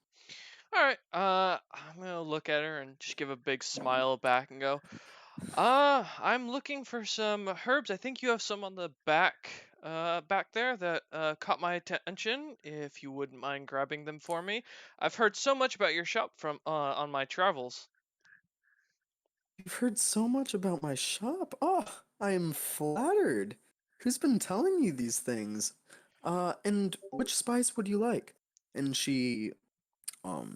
Alright, I'm gonna look at her and just give a big smile back and go, I'm looking for some herbs. I think you have some on the back there that caught my attention. If you wouldn't mind grabbing them for me, I've heard so much about your shop from on my travels. You've heard so much about my shop. Oh, I am flattered. Who's been telling you these things? And which spice would you like? And she,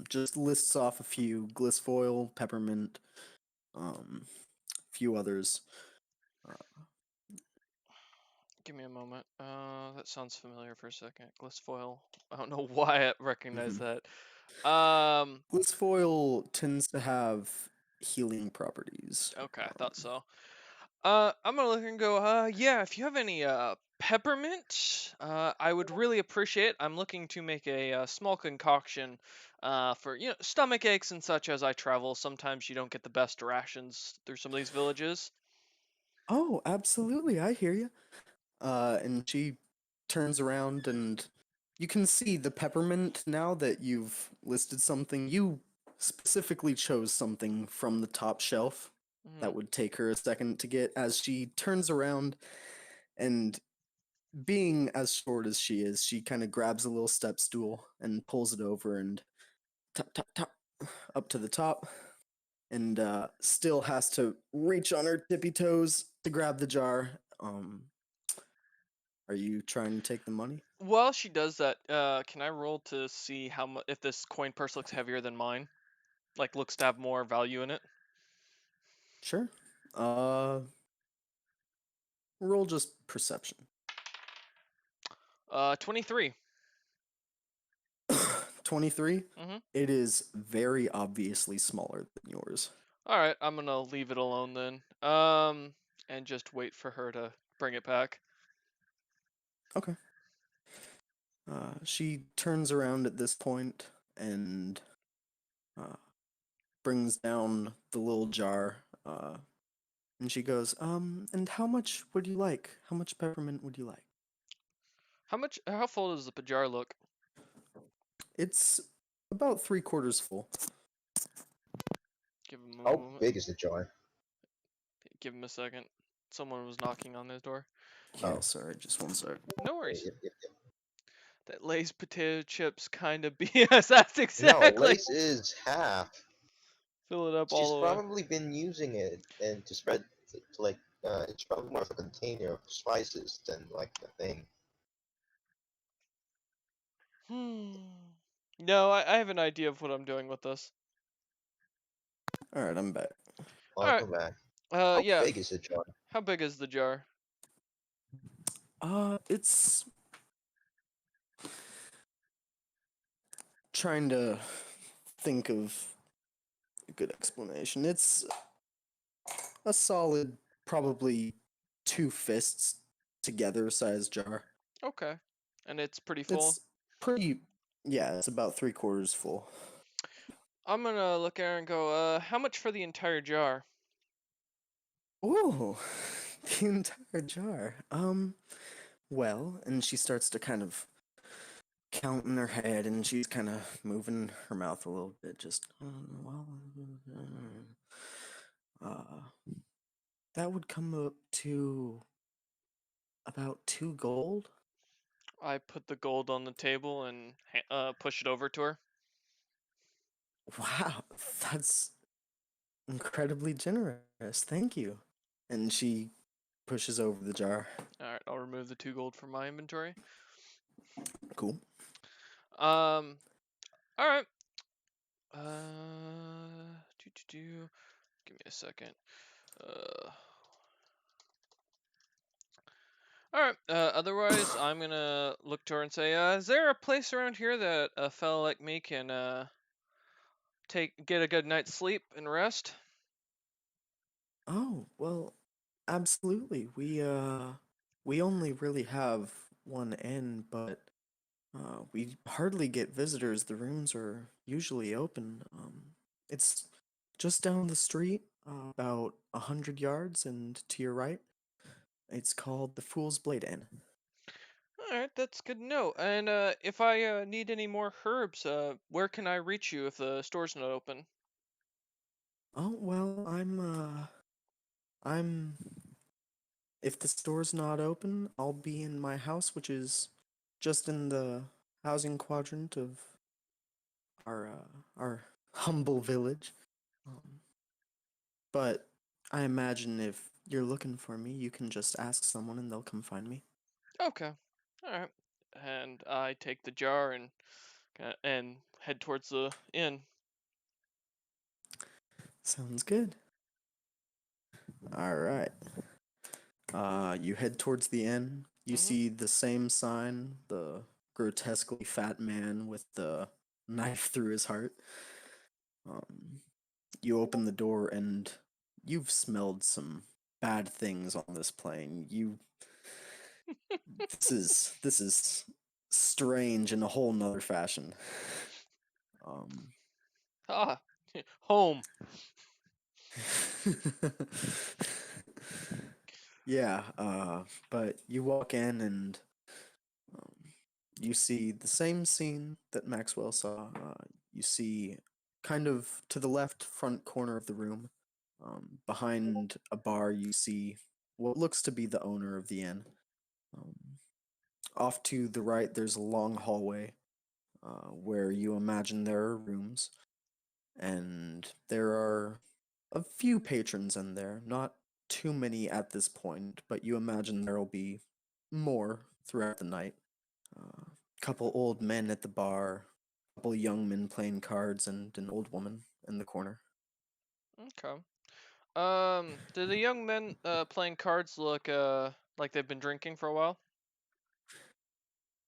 just lists off a few: glycefoil, peppermint, a few others. Give me a moment. That sounds familiar for a second. Glycefoil. I don't know why I recognize Mhm. that. Um, Glycefoil tends to have healing properties. okay, I thought so. I'm gonna look and go, yeah, if you have any, peppermint, I would really appreciate it. I'm looking to make a, small concoction, for, stomach aches and such as I travel. Sometimes you don't get the best rations through some of these villages. Oh, absolutely. I hear you. And she turns around and you can see the peppermint now that you've listed something. You specifically chose something from the top shelf Hmm. that would take her a second to get as she turns around and being as short as she kind of grabs a little step stool and pulls it over and tap tap tap up to the top and still has to reach on her tippy toes to grab the jar. Are you trying to take the money? While she does that, can I roll to see how much if this coin purse looks heavier than mine? Like looks to have more value in it? Sure. Uh, roll just perception. 23. 23. Mm-hmm. It is very obviously smaller than yours. All right, I'm gonna leave it alone then. And just wait for her to bring it back. Okay. She turns around at this point and uh, brings down the little jar. And she goes, and how much would you like? How much peppermint would you like? How much? How full does the jar look? It's about 3/4 full. Give him a How moment. big is the jar? Give him a second. Someone was knocking on his door. Yeah, Oh, sorry, just one sec. No worries. yep. That Lay's potato chips kind of BS. That's No, exactly. lace is half. Fill it up She's all the way. probably been using it and to spread like it's probably more of a container of spices than like a thing. No, I have an idea of what I'm doing with this. All right, I'm back. All I'll right. come back. How Yeah. big is the jar? How big is the jar? It's trying to think of a good explanation. It's a solid, probably 2 fists together size jar. Okay. And it's pretty full. It's pretty, yeah, it's about 3/4 full. I'm gonna look at her and go, how much for the entire jar? Whoa, the entire jar. Well, and she starts to kind of count in her head, and she's kind of moving her mouth a little bit, just, well, that would come up to about 2 gold. I put the gold on the table and push it over to her. Wow, that's incredibly generous. Thank you. And she pushes over the jar. All right, I'll remove the 2 gold from my inventory. Cool. All right. Give me a second. All right. Otherwise, I'm gonna look to her and say, is there a place around here that a fellow like me can get a good night's sleep and rest? Oh, well, absolutely. We only really have one inn, but we hardly get visitors. The rooms are usually open. It's just down the street, about 100 yards, and to your right. It's called the Fool's Blade Inn. All right, that's good to know. And if I need any more herbs, where can I reach you if the store's not open? Oh, well, I'm if the store's not open, I'll be in my house, which is just in the housing quadrant of our humble village. Um, but I imagine if you're looking for me, you can just ask someone and they'll come find me. Okay. All right. And I take the jar and head towards the inn. Sounds good. All right. You head towards the inn. You Mhm. see the same sign, the grotesquely fat man with the knife through his heart. Um, you open the door and you've smelled some bad things on this plane. This is strange in a whole nother fashion. Um, Ah, home. Yeah, but you walk in and um, you see the same scene that Maxwell saw. You see, kind of to the left front corner of the room, behind a bar, you see what looks to be the owner of the inn. Um, Off to the right, there's a long hallway where you imagine there are rooms, and there are a few patrons in there, not too many at this point, but you imagine there'll be more throughout the night. Couple old men at the bar, couple young men playing cards, and an old woman in the corner. Okay. Do the young men playing cards look like they've been drinking for a while?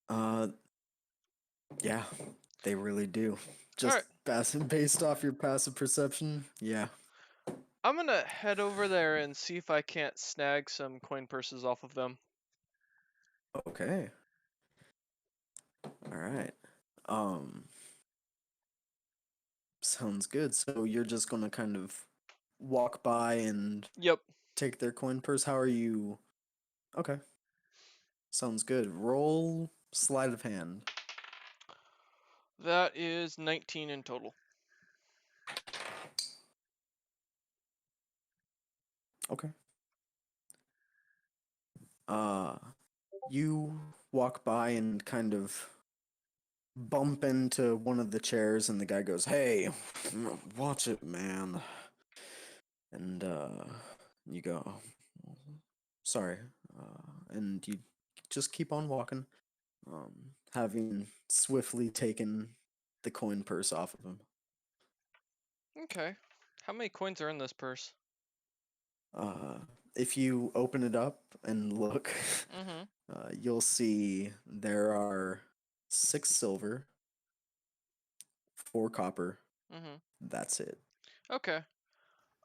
Uh, yeah, they really do. All Just right. based off your passive perception, yeah. I'm gonna head over there and see if I can't snag some coin purses off of them. Okay. All right. Um, Sounds good. So you're just gonna kind of walk by and Yep. take their coin purse. How are you? Okay. Sounds good. Roll sleight of hand. That is 19 in total. Okay. Uh, you walk by and kind of bump into one of the chairs, and the guy goes, "Hey, watch it, man." And you go, "Sorry," and you just keep on walking, having swiftly taken the coin purse off of him. Okay. How many coins are in this purse? Uh, if you open it up and look, Mm-hmm. you'll see there are 6 silver, 4 copper. Mm-hmm. That's it. Okay. And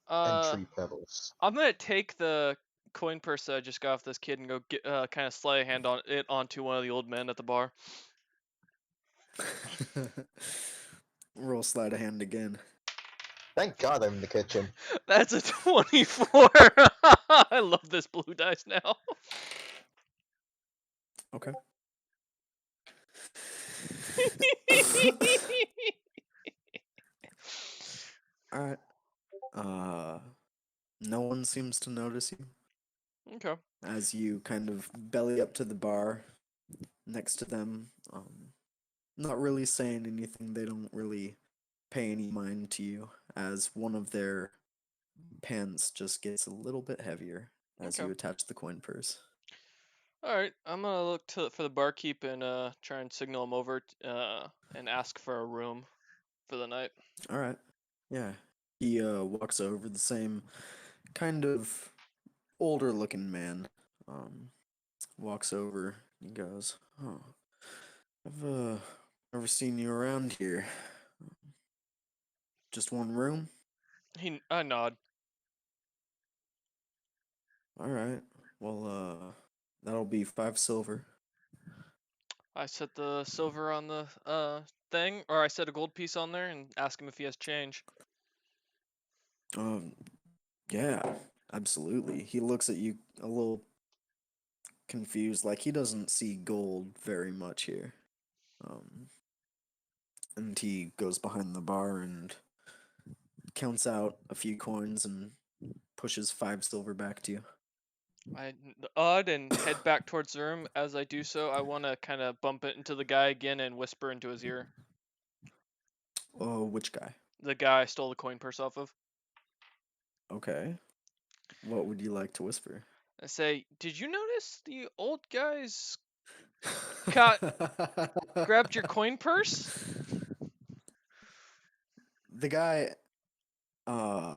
Uh, tree pebbles. I'm gonna take the coin purse that I just got off this kid and go get kind of slay a hand on it onto one of the old men at the bar. Roll sleight of hand again. Thank God I'm in the kitchen. That's a 24. I love this blue dice now. Okay. All right. Uh, no one seems to notice you Okay. as you kind of belly up to the bar next to them. Not really saying anything. They don't really pay any mind to you as one of their pants just gets a little bit heavier as Okay. you attach the coin purse. All right. I'm gonna look for the barkeep and try and signal him over and ask for a room for the night. All right. Yeah. He walks over, the same kind of older looking man. Um Walks over. He goes, "Oh, I've never seen you around here. Just one room? I nod. All right. Well, that'll be 5 silver." I set the silver on the thing, or I set a gold piece on there and ask him if he has change. Um, yeah, absolutely. He looks at you a little confused, like he doesn't see gold very much here. Um, and he goes behind the bar and counts out a few coins and pushes 5 silver back to you. I nod and head back towards the room. As I do so, I want to kind of bump it into the guy again and whisper into his ear. Oh, which guy? The guy I stole the coin purse off of. Okay. What would you like to whisper? I say, "Did you notice the old guys Got- grabbed your coin purse?" The guy, uh,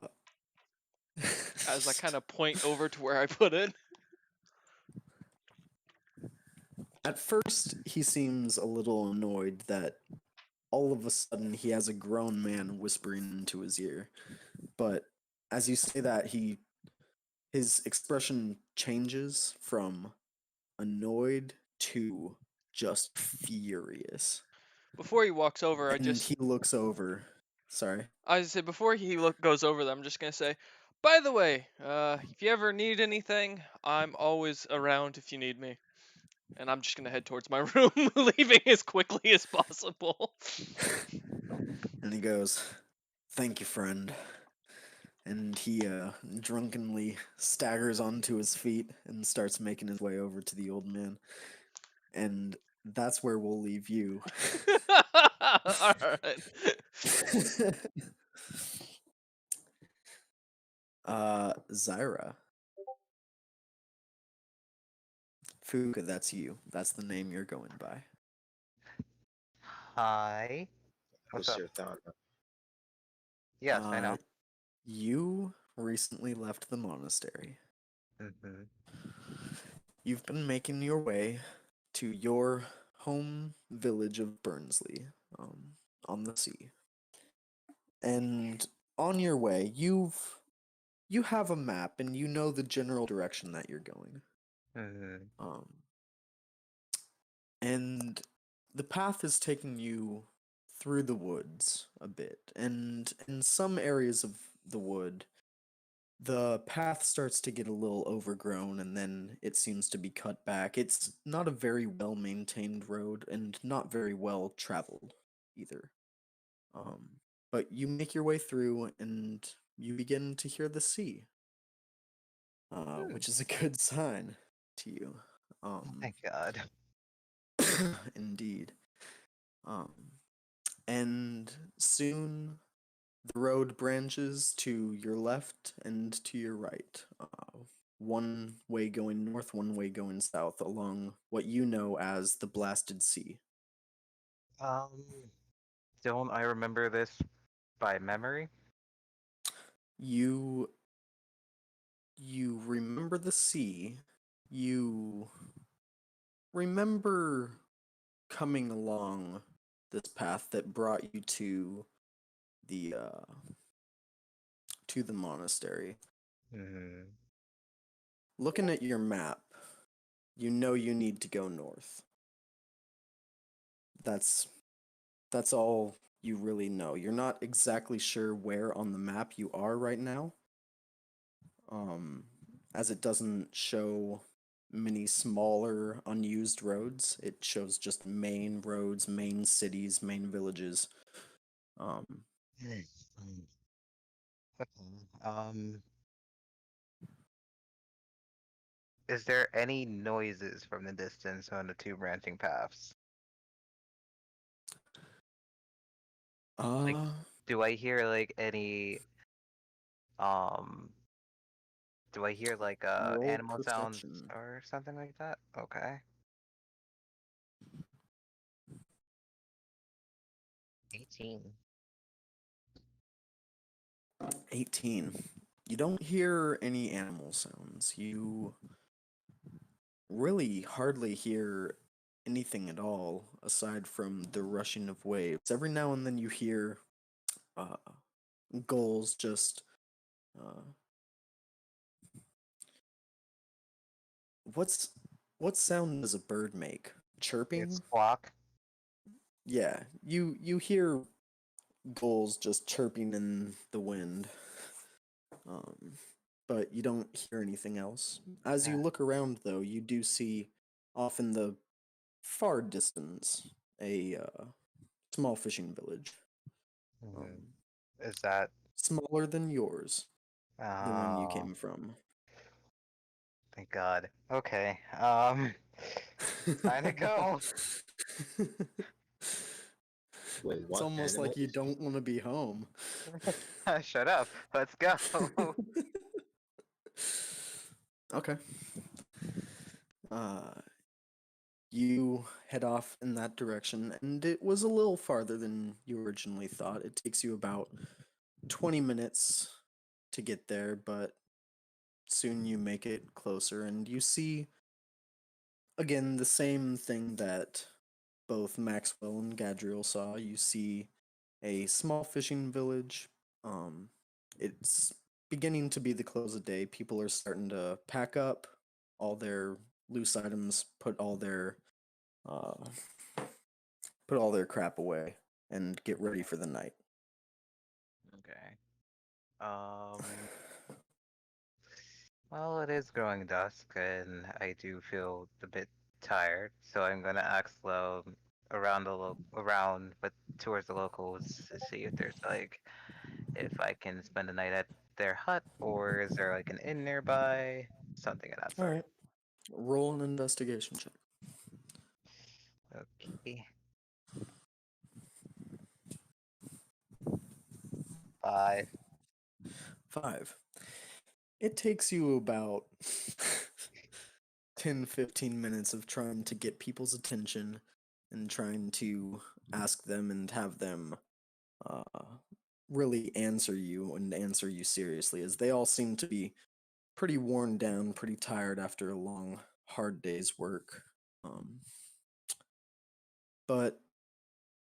As I kind of point over to where I put it. at first he seems a little annoyed that all of a sudden he has a grown man whispering into his ear. But as you say that, his expression changes from annoyed to just furious. Before he walks over, And he looks over. Sorry. I say before he goes over there, I'm just gonna say, By the way, if you ever need anything, I'm always around if you need me. And I'm just gonna head towards my room, leaving as quickly as possible. And he goes, "Thank you, friend." And he drunkenly staggers onto his feet and starts making his way over to the old man. And that's where we'll leave you. Alright. Zyra. Fuka, that's you. That's the name you're going by. Hi. What's up? Mr. Thana. Yes, I know. You recently left the monastery. Mm-hmm. You've been making your way to your home village of Burnsley, on the sea. And on your way, you have a map and you know the general direction that you're going. Mm-hmm. Um, and the path is taking you through the woods a bit, and in some areas of the wood, the path starts to get a little overgrown and then it seems to be cut back. It's not a very well maintained road and not very well traveled either. Um, but you make your way through and you begin to hear the sea, which is a good sign to you. Thank God. Indeed. Um, and soon the road branches to your left and to your right. One way going north, one way going south, along what you know as the Blasted Sea. Um, don't I remember this by memory? You remember the sea. You remember coming along this path that brought you the to the monastery. Mm-hmm. Looking at your map, you know you need to go north. That's that's all you really know. You're not exactly sure where on the map you are right now. As it doesn't show many smaller unused roads. It shows just main roads, main cities, main villages. Um, Um, is there any noises from the distance on the two branching paths? Like, uh, do I hear like any um do I hear like roll animal sounds perception. or something like that? Okay. 18. 18. You don't hear any animal sounds. You really hardly hear anything at all aside from the rushing of waves. Every now and then you hear uh, gulls just uh, what's what sound does a bird make? It's Chirping? squawk. Yeah, you hear gulls just chirping in the wind. Um, but you don't hear anything else. As you look around, though, you do see off in the far distance a small fishing village. Mhm. Um, Is that smaller than yours, the one you oh came from. thank God. Okay. Time to go. Wait, It's what almost like you animals? don't want to be home. Shut up. Let's go. Okay. Uh, you head off in that direction, and it was a little farther than you originally thought. It takes you about 20 minutes to get there, but soon you make it closer, and you see again the same thing that both Maxwell and Gadriel saw. You see a small fishing village. Um, it's beginning to be the close of day. People are starting to pack up all their loose items, uh, put all their crap away, and get ready for the night. Okay. Um Well, it is growing dusk, and I do feel a bit tired, so I'm gonna ask around around, but towards the locals to see if there's like if I can spend the night at their hut, or is there like an inn nearby, something of that All sort. right. Roll an investigation check. Okay. 5. 5. It takes you about 10-15 minutes of trying to get people's attention and trying to ask them and have them uh, really answer you and answer you seriously, as they all seem to be pretty worn down, pretty tired after a long, hard day's work. But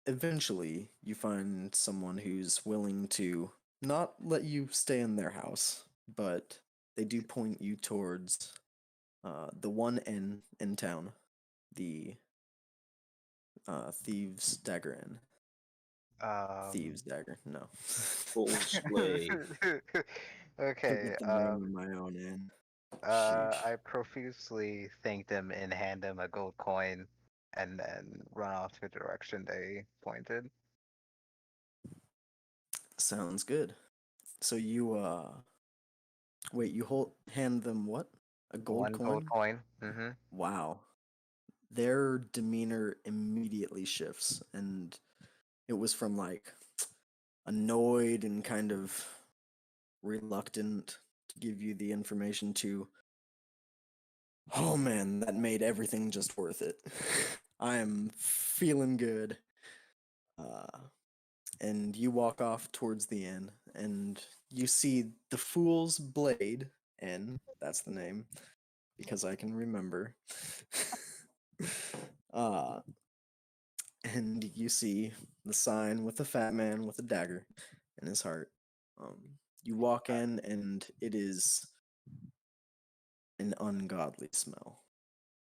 eventually, you find someone who's willing to not let you stay in their house, but they do point you towards the one inn in town, the Thieves' Dagger Inn. Um. Thieves' Dagger, no. False way. Okay. Forget the name of my own inn. I profusely thank them and hand them a gold coin, and then run off to the direction they pointed. Sounds good. So you wait, you hand them what? A gold One gold coin? coin. Mm-hmm. Wow. Their demeanor immediately shifts, and it was from like annoyed and kind of reluctant to give you the information to, oh man, that made everything just worth it. I am feeling good. Uh, and you walk off towards the inn, and you see the Fool's Blade Inn. That's the name, because I can remember. uh, and you see the sign with the fat man with a dagger in his heart. Um, you walk in, and it is an ungodly smell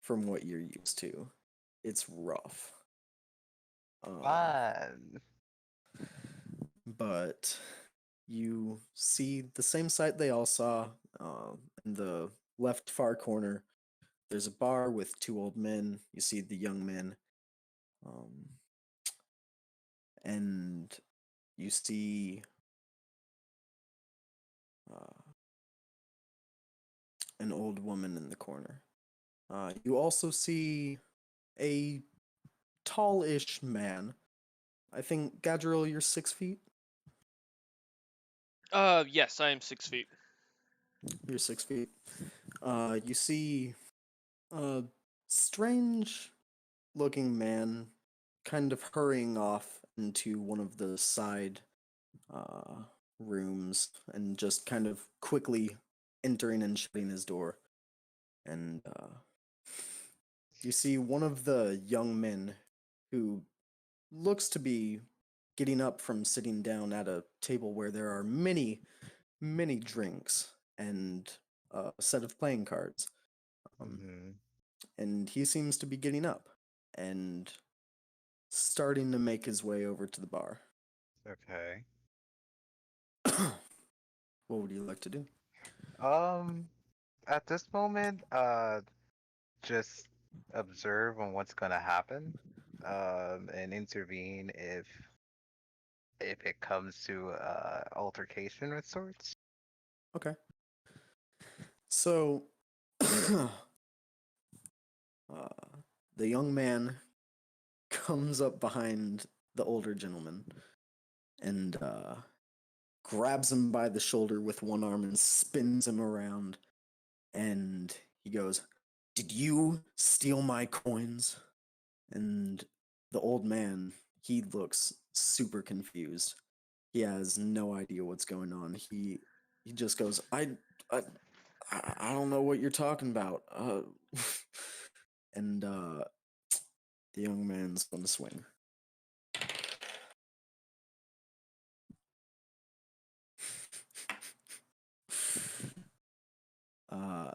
from what you're used to. It's rough. Fun. But you see the same sight they all saw. In the left far corner, there's a bar with two old men. You see the young men. Um, and you see uh, an old woman in the corner. You also see a tall-ish man. I think, Gadriel, you're 6 feet? Yes, I am 6 feet. You're 6 feet. You see a strange looking man kind of hurrying off into one of the side uh, rooms and just kind of quickly entering and shutting his door. And you see one of the young men who looks to be getting up from sitting down at a table where there are many, many drinks and a set of playing cards. Um, Mm-hmm. and he seems to be getting up and starting to make his way over to the bar. Okay. What would you like to do? Um. At this moment, just observe on what's gonna happen. And intervene if it comes to altercation of sorts. Okay. So, uh, the young man comes up behind the older gentleman and grabs him by the shoulder with one arm and spins him around. And he goes, "Did you steal my coins?" And the old man, he looks super confused. He has no idea what's going on. He just goes, I, I don't know what you're talking about. And the young man's gonna swing. Uh,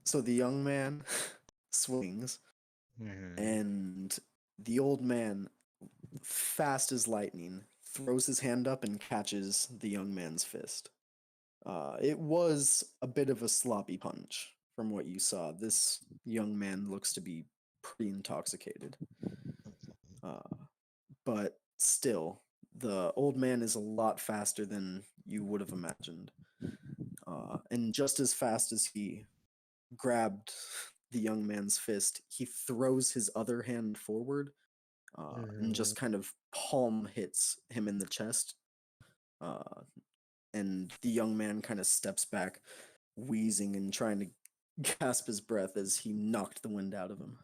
so the young man swings, Mm-hmm. and the old man, fast as lightning, throws his hand up and catches the young man's fist. It was a bit of a sloppy punch from what you saw. This young man looks to be pretty intoxicated. But still, the old man is a lot faster than you would have imagined. And just as fast as he grabbed the young man's fist, he throws his other hand forward and just kind of palm hits him in the chest. Uh, and the young man kind of steps back, wheezing and trying to gasp his breath as he knocked the wind out of him.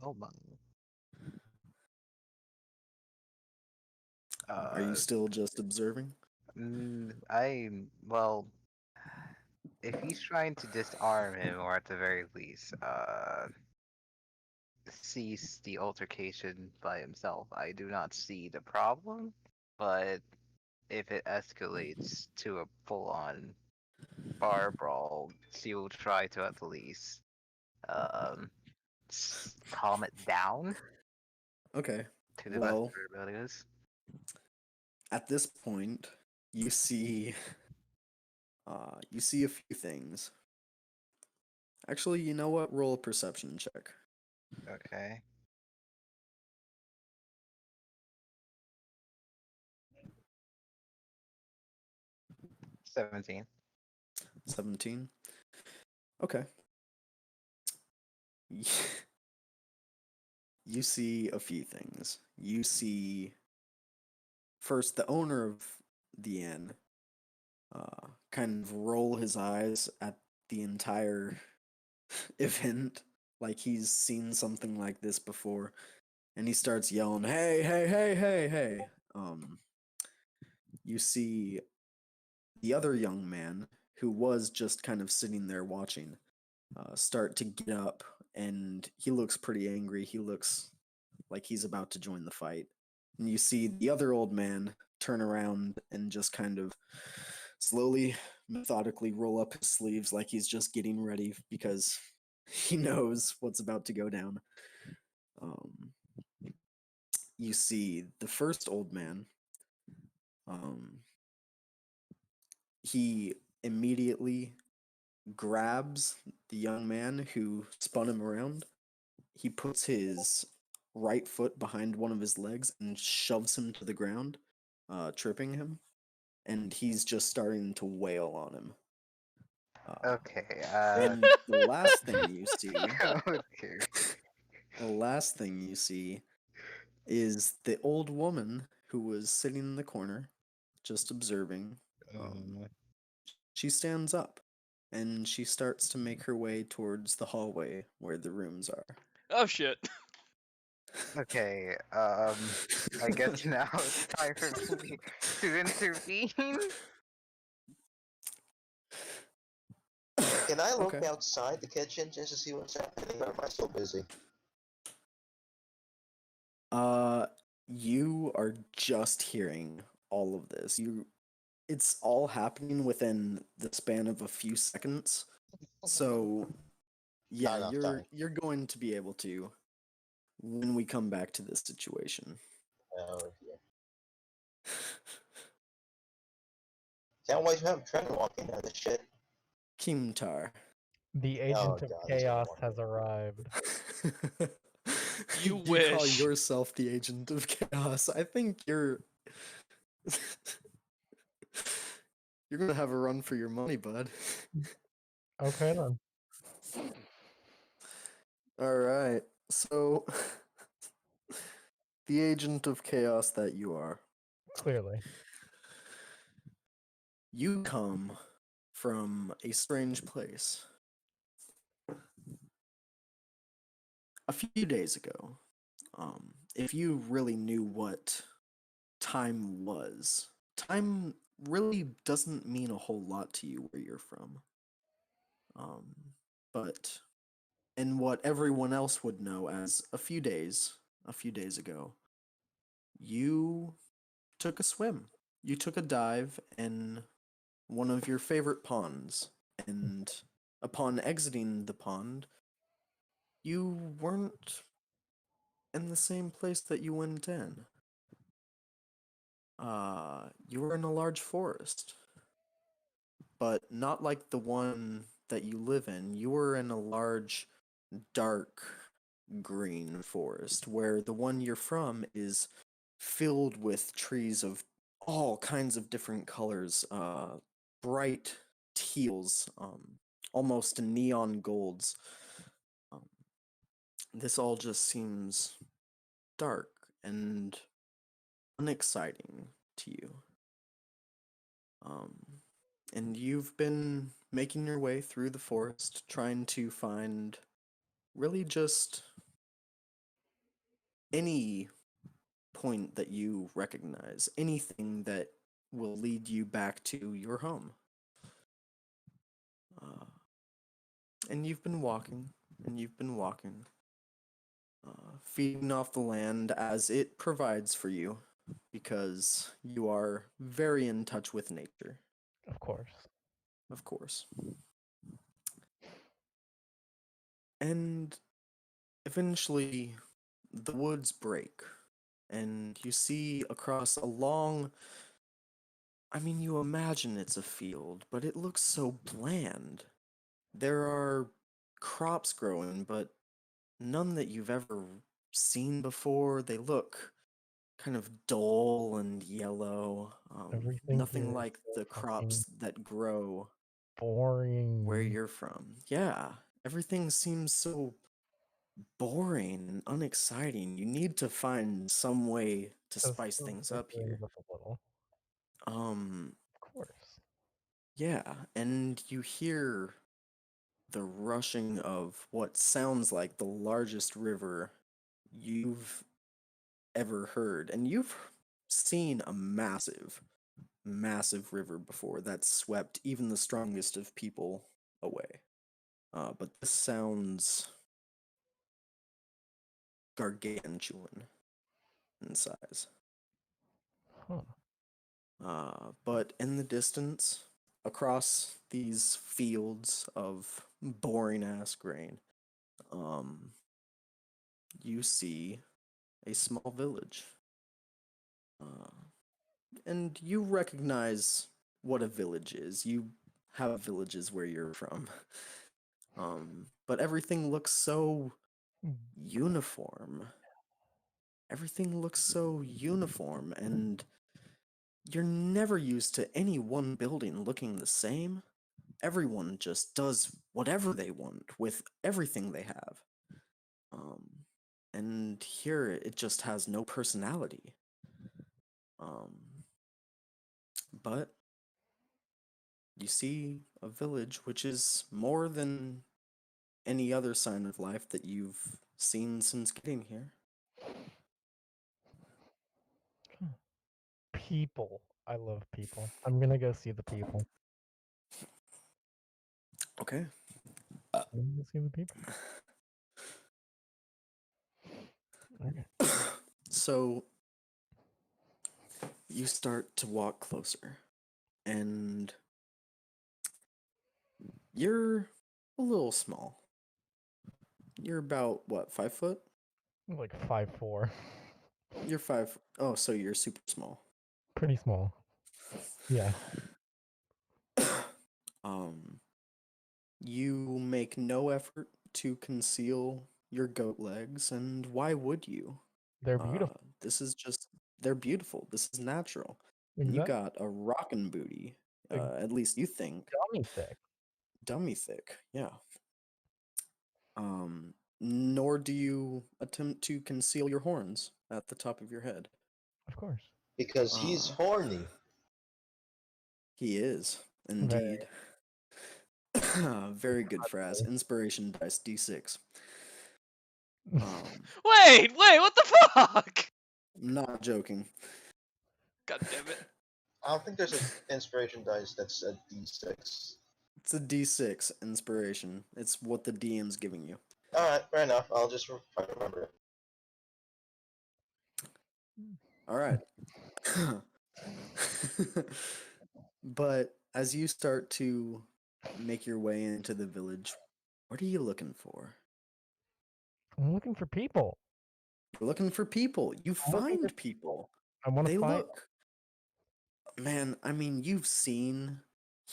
Oh my. Are you still just observing? Well, if he's trying to disarm him, or at the very least, cease the altercation by himself, I do not see the problem. But if it escalates to a full-on bar brawl, she will try to at least um calm it down Okay. to the best of Well, her abilities. at this point, you see a few things. Actually, you know what? Roll a perception check. Okay. 17. 17. Okay. You see a few things. You see first the owner of the inn kind of roll his eyes at the entire event like he's seen something like this before, and he starts yelling, "Hey, hey, hey, hey, hey!" You see the other young man who was just kind of sitting there watching start to get up, and he looks pretty angry. He looks like he's about to join the fight. And you see the other old man turn around and just kind of slowly, methodically roll up his sleeves like he's just getting ready because he knows what's about to go down. Um, you see the first old man. Um, he immediately grabs the young man who spun him around. He puts his right foot behind one of his legs and shoves him to the ground, tripping him. And he's just starting to wail on him. Okay. And the last thing you see, Okay. the last thing you see is the old woman who was sitting in the corner, just observing. She stands up and she starts to make her way towards the hallway where the rooms are. Oh shit. Okay. I guess now it's time for me to intervene. Can I look Okay. outside the kitchen just to see what's happening, or am I so busy? You are just hearing all of this. It's all happening within the span of a few seconds. So, yeah, Not enough time. you're going to be able to when we come back to this situation. Oh dear. Can't wait to have Trent walking down this shit. Kimtar. The Oh agent of god, he's gonna chaos walk has arrived. You You call wish. yourself the agent of chaos. I think you're you're gonna have a run for your money, bud. Okay then. All right. So, the agent of chaos that you are, Clearly. you come from a strange place. A few days ago, if you really knew what time was, time really doesn't mean a whole lot to you where you're from. Um, but in what everyone else would know as a few days ago, you took a swim. You took a dive in one of your favorite ponds, and upon exiting the pond, you weren't in the same place that you went in. You were in a large forest. but not like the one that you live in. You are in a large, dark green forest, where the one you're from is filled with trees of all kinds of different colors, bright teals, almost neon golds. Um, this all just seems dark and unexciting to you. Um, and you've been making your way through the forest, trying to find really just any point that you recognize, anything that will lead you back to your home. Uh, and you've been walking, and you've been walking, feeding off the land as it provides for you, because you are very in touch with nature, Of course. of course. And eventually, the woods break, and you see across a long. I mean, you imagine it's a field, but it looks so bland. There are crops growing, but none that you've ever seen before. They look kind of dull and yellow. Everything Nothing here is like so the fucking crops that grow where boring. you're from. Yeah, everything seems so boring and unexciting. You need to find some way to To spice things spice up things here. up a little. Um, Of course. yeah, and you hear the rushing of what sounds like the largest river you've ever heard. And you've seen a massive, massive river before that swept even the strongest of people away. But this sounds gargantuan in size. Huh. But in the distance, across these fields of boring ass grain, um, you see a small village. Uh, and you recognize what a village is. You have villages where you're from. But everything looks so uniform. Everything looks so uniform, and you're never used to any one building looking the same. Everyone just does whatever they want with everything they have. Um, and here it just has no personality. Um, but you see a village which is more than any other sign of life that you've seen since getting here. People. I love people. I'm gonna go see the people. Okay. I'm gonna go see the people. Okay. So you start to walk closer, and you're a little small. You're about what, 5 foot? Like 5'4". You're five. Oh, so you're super small. Pretty small. Yeah. Um, you make no effort to conceal your goat legs, and why would you? They're beautiful. This is just, they're beautiful. This is natural. And you Exactly. got a rockin' booty, Like at least you think. dummy thick. Dummy thick, yeah. Nor do you attempt to conceal your horns at the top of your head. Of course. Because he's Uh, horny. he is, Very. indeed. Very good, Fraz. Inspiration dice D6. Um, Wait, what the fuck? I'm not joking. God damn it. I don't think there's an inspiration dice that's a D6. It's a D6 inspiration. It's what the DM's giving you. Alright, fair enough. I'll just try to remember it. All right. But as you start to make your way into the village, what are you looking for? I'm looking for people. You're looking for people. You I'm looking for find people. I want They to find look. Man, I mean, you've seen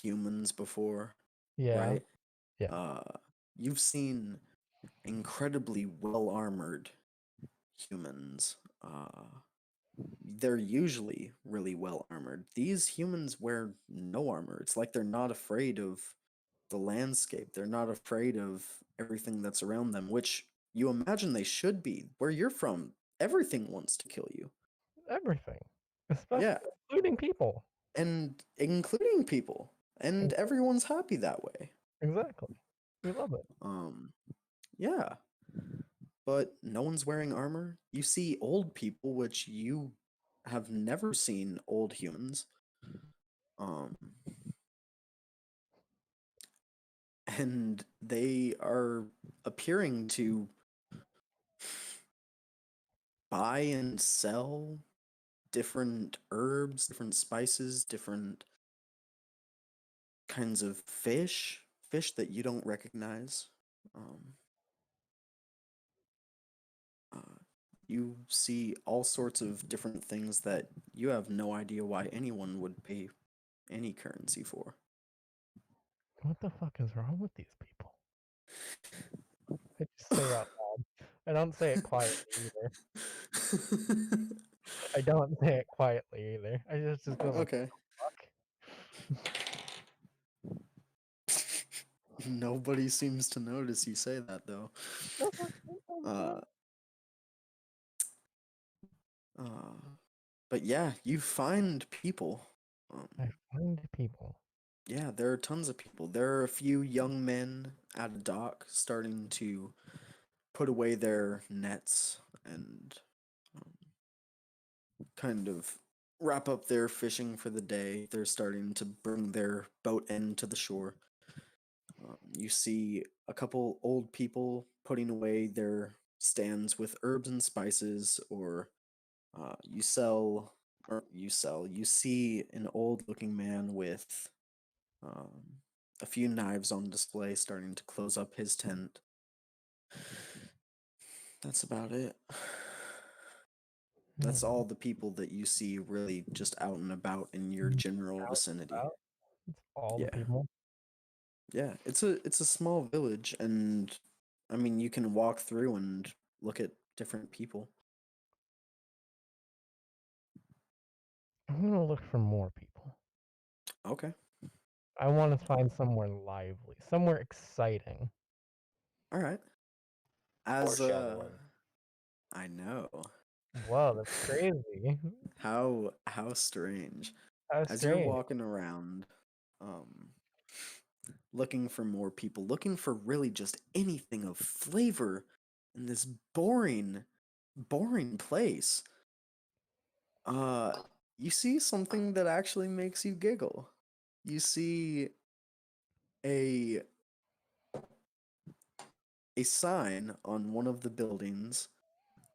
humans before, Yeah. right? Yeah. You've seen incredibly well armored humans. They're usually really well armored. These humans wear no armor. It's like they're not afraid of the landscape. They're not afraid of everything that's around them, which you imagine they should be. Where you're from, everything wants to kill you. Everything, especially Yeah, including people. and including people. And everyone's happy that way. Exactly. We love it. Um, yeah, but no one's wearing armor. You see old people, which you have never seen old humans. Um, and they are appearing to buy and sell different herbs, different spices, different kinds of fish that you don't recognize. Um, uh, you see all sorts of different things that you have no idea why anyone would pay any currency for. What the fuck is wrong with these people? I just say it out loud. I don't say it quietly either. I don't say it quietly either. I just go like, Okay. fuck. Nobody seems to notice you say that though. Uh, uh, but yeah, you find people. I find people. Yeah, there are tons of people. There are a few young men at a dock starting to put away their nets and um, kind of wrap up their fishing for the day. They're starting to bring their boat end to the shore. You see a couple old people putting away their stands with herbs and spices, or you see an old looking man with um, a few knives on display starting to close up his tent. That's about it. That's all the people that you see really just out and about in your general Out vicinity. about. It's all the Yeah. people. Yeah, it's a small village, and I mean you can walk through and look at different people. I'm gonna look for more people. Okay. I want to find somewhere lively, somewhere exciting. All right. As Foreshadowing. I know. Whoa, that's crazy. How strange. How As you're strange. walking around um looking for more people, looking for really just anything of flavor in this boring place. Uh you see something that actually makes you giggle. You see a a sign on one of the buildings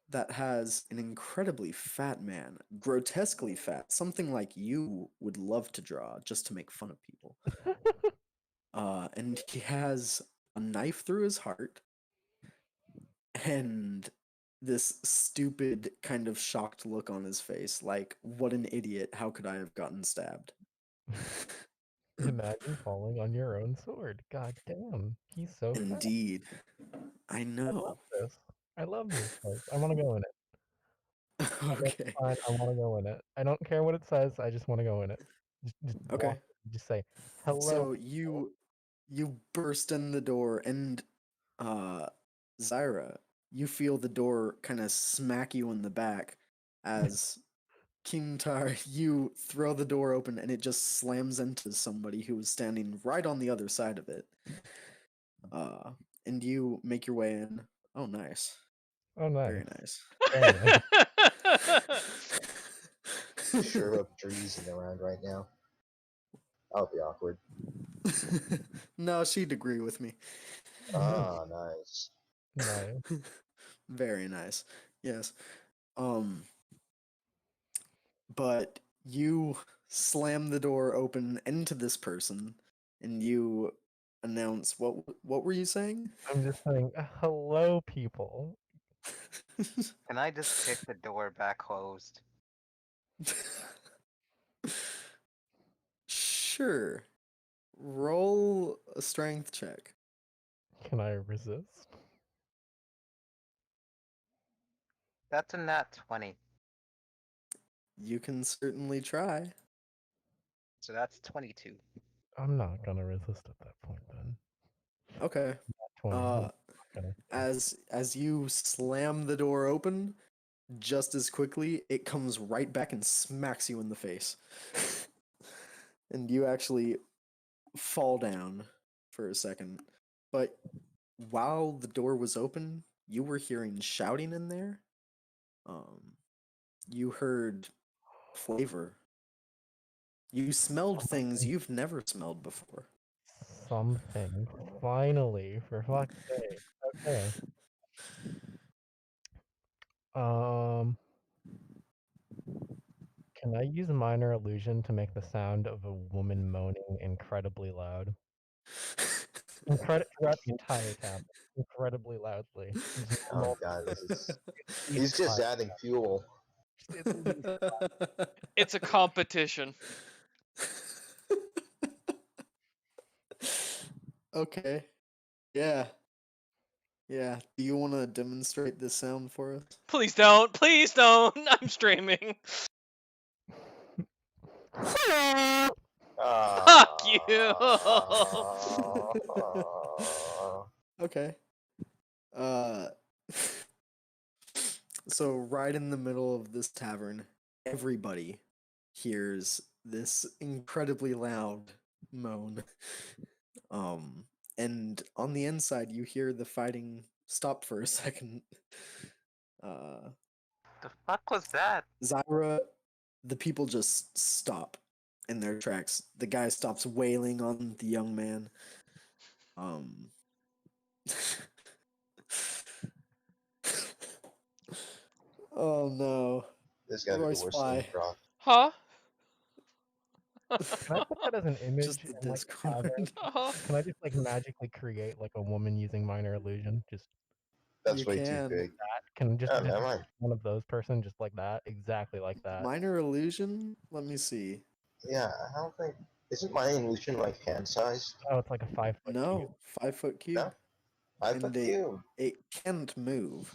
that has an incredibly fat man, grotesquely fat, something like you would love to draw just to make fun of people. And he has a knife through his heart and this stupid kind of shocked look on his face, like, what an idiot, how could I have gotten stabbed? Imagine falling on your own sword. God damn, he's so fat. Indeed. I I love know. this. I love this place. I want to go in it. Okay. Fine, I want to go in it. I don't care what it says. I just want to go in it. Just Okay. walk. Just say hello. So you burst in the door and uh Zyra, you feel the door kind of smack you in the back as Kintar, you throw the door open and it just slams into somebody who is standing right on the other side of it. Uh, and you make your way in. Oh, nice. Oh, Very nice. nice. Very nice. Sure hope Dree's in around right now. That would be awkward. No, she'd agree with me. Ah, nice. Nice. Very nice. Yes. Um, but you slam the door open into this person and you announce what were you saying? I'm just saying hello, people. Can I just kick the door back closed? Sure. Roll a strength check. Can I resist? That's a nat 20. You can certainly try. So that's 22. I'm not gonna resist at that point then. Okay. Nat 20. Uh, not gonna. as you slam the door open, just as quickly, it comes right back and smacks you in the face. And you actually fall down for a second. But while the door was open, you were hearing shouting in there. You heard flavor. You smelled things you've never smelled before. Something. Finally, for fuck's sake. Okay. Can I use minor illusion to make the sound of a woman moaning incredibly loud? Throughout the entire cabin, incredibly loudly. Just Oh normal, god, this is. at least He's just 5. adding fuel. Just at least It's a competition. Okay. Yeah. Yeah. Do you want to demonstrate this sound for us? Please don't. Please don't. I'm streaming. Fuck you. Okay. Uh so right in the middle of this tavern, everybody hears this incredibly loud moan. And on the inside you hear the fighting stop for a second. The fuck was that? Zyra, the people just stop in their tracks. The guy stops wailing on the young man. Um Oh no. This gotta be Royce the worst Fly. improv. Huh? Can I put that as an image Just the in like the tavern? Discord. Uh-huh. Can I just like magically create like a woman using minor illusion? Just That's You way too can. big. that? Can just Oh, never mind. one of those person just like that, exactly like that. Minor illusion? Let me see. Yeah, I don't think. Isn't my illusion like hand sized? Oh, it's like a 5-foot cube. No, 5-foot cube. No. I And put it, you. it can't move.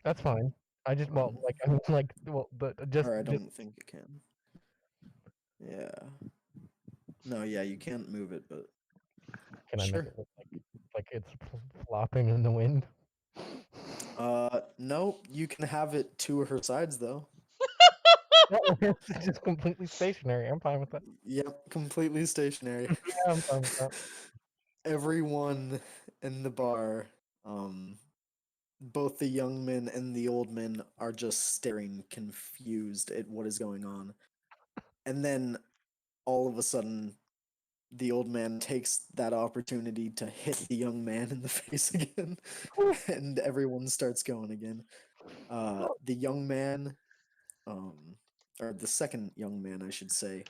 That's fine. I just well, Um, like I mean, like well, but just Or I just don't think it can. Yeah. No, yeah, you can't move it, but can I make sure. it look like it's flopping in the wind? No, you can have it to her sides though. No, it's just completely stationary. I'm fine with that. Yep, completely stationary. Yeah, I'm fine with that. Everyone in the bar, both the young men and the old men are just staring confused at what is going on. And then all of a sudden, the old man takes that opportunity to hit the young man in the face again, and everyone starts going again. The young man, or the second young man, I should say,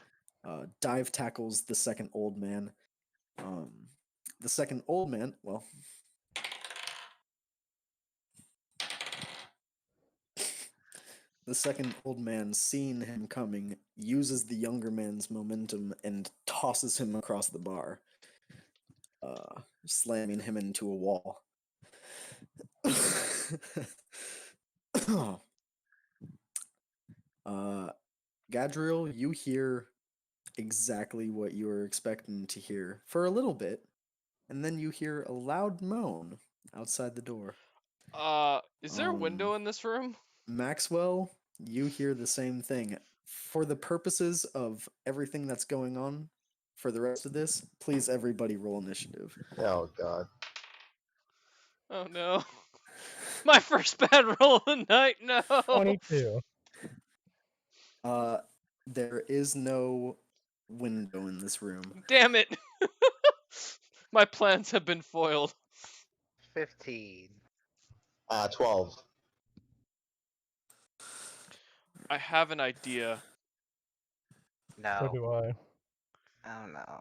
dive tackles the second old man. Um, the second old man, well, the second old man, seeing him coming, uses the younger man's momentum and tosses him across the bar, slamming him into a wall. Gadriel, you hear exactly what you were expecting to hear for a little bit, and then you hear a loud moan outside the door. Is there a window in this room? Maxwell, you hear the same thing. For the purposes of everything that's going on for the rest of this, please everybody roll initiative. Oh god. Oh no. My first bad roll of the night, no. 22. There is no window in this room. Damn it. My plans have been foiled. 15. 12. I have an idea. So No. do I. I don't know.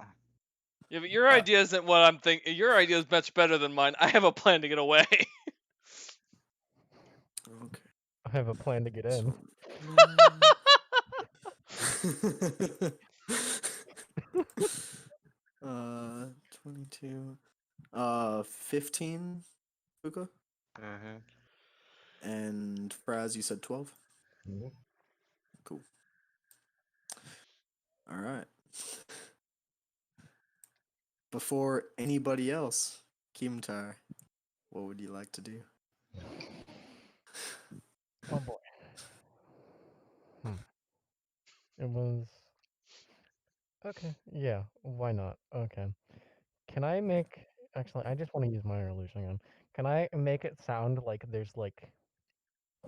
Yeah, but your idea isn't what I'm thinking. Your idea is much better than mine. I have a plan to get away. Okay. I have a plan to get in. 22. 15, Puka? Mm-hmm. And Fraz, you said 12? Mhm. Cool. Alright. Before anybody else, Kimtar, what would you like to do? Oh boy. It was okay. Yeah, why not? Okay. Can I make actually I just want to use minor illusion again. Can I make it sound like there's like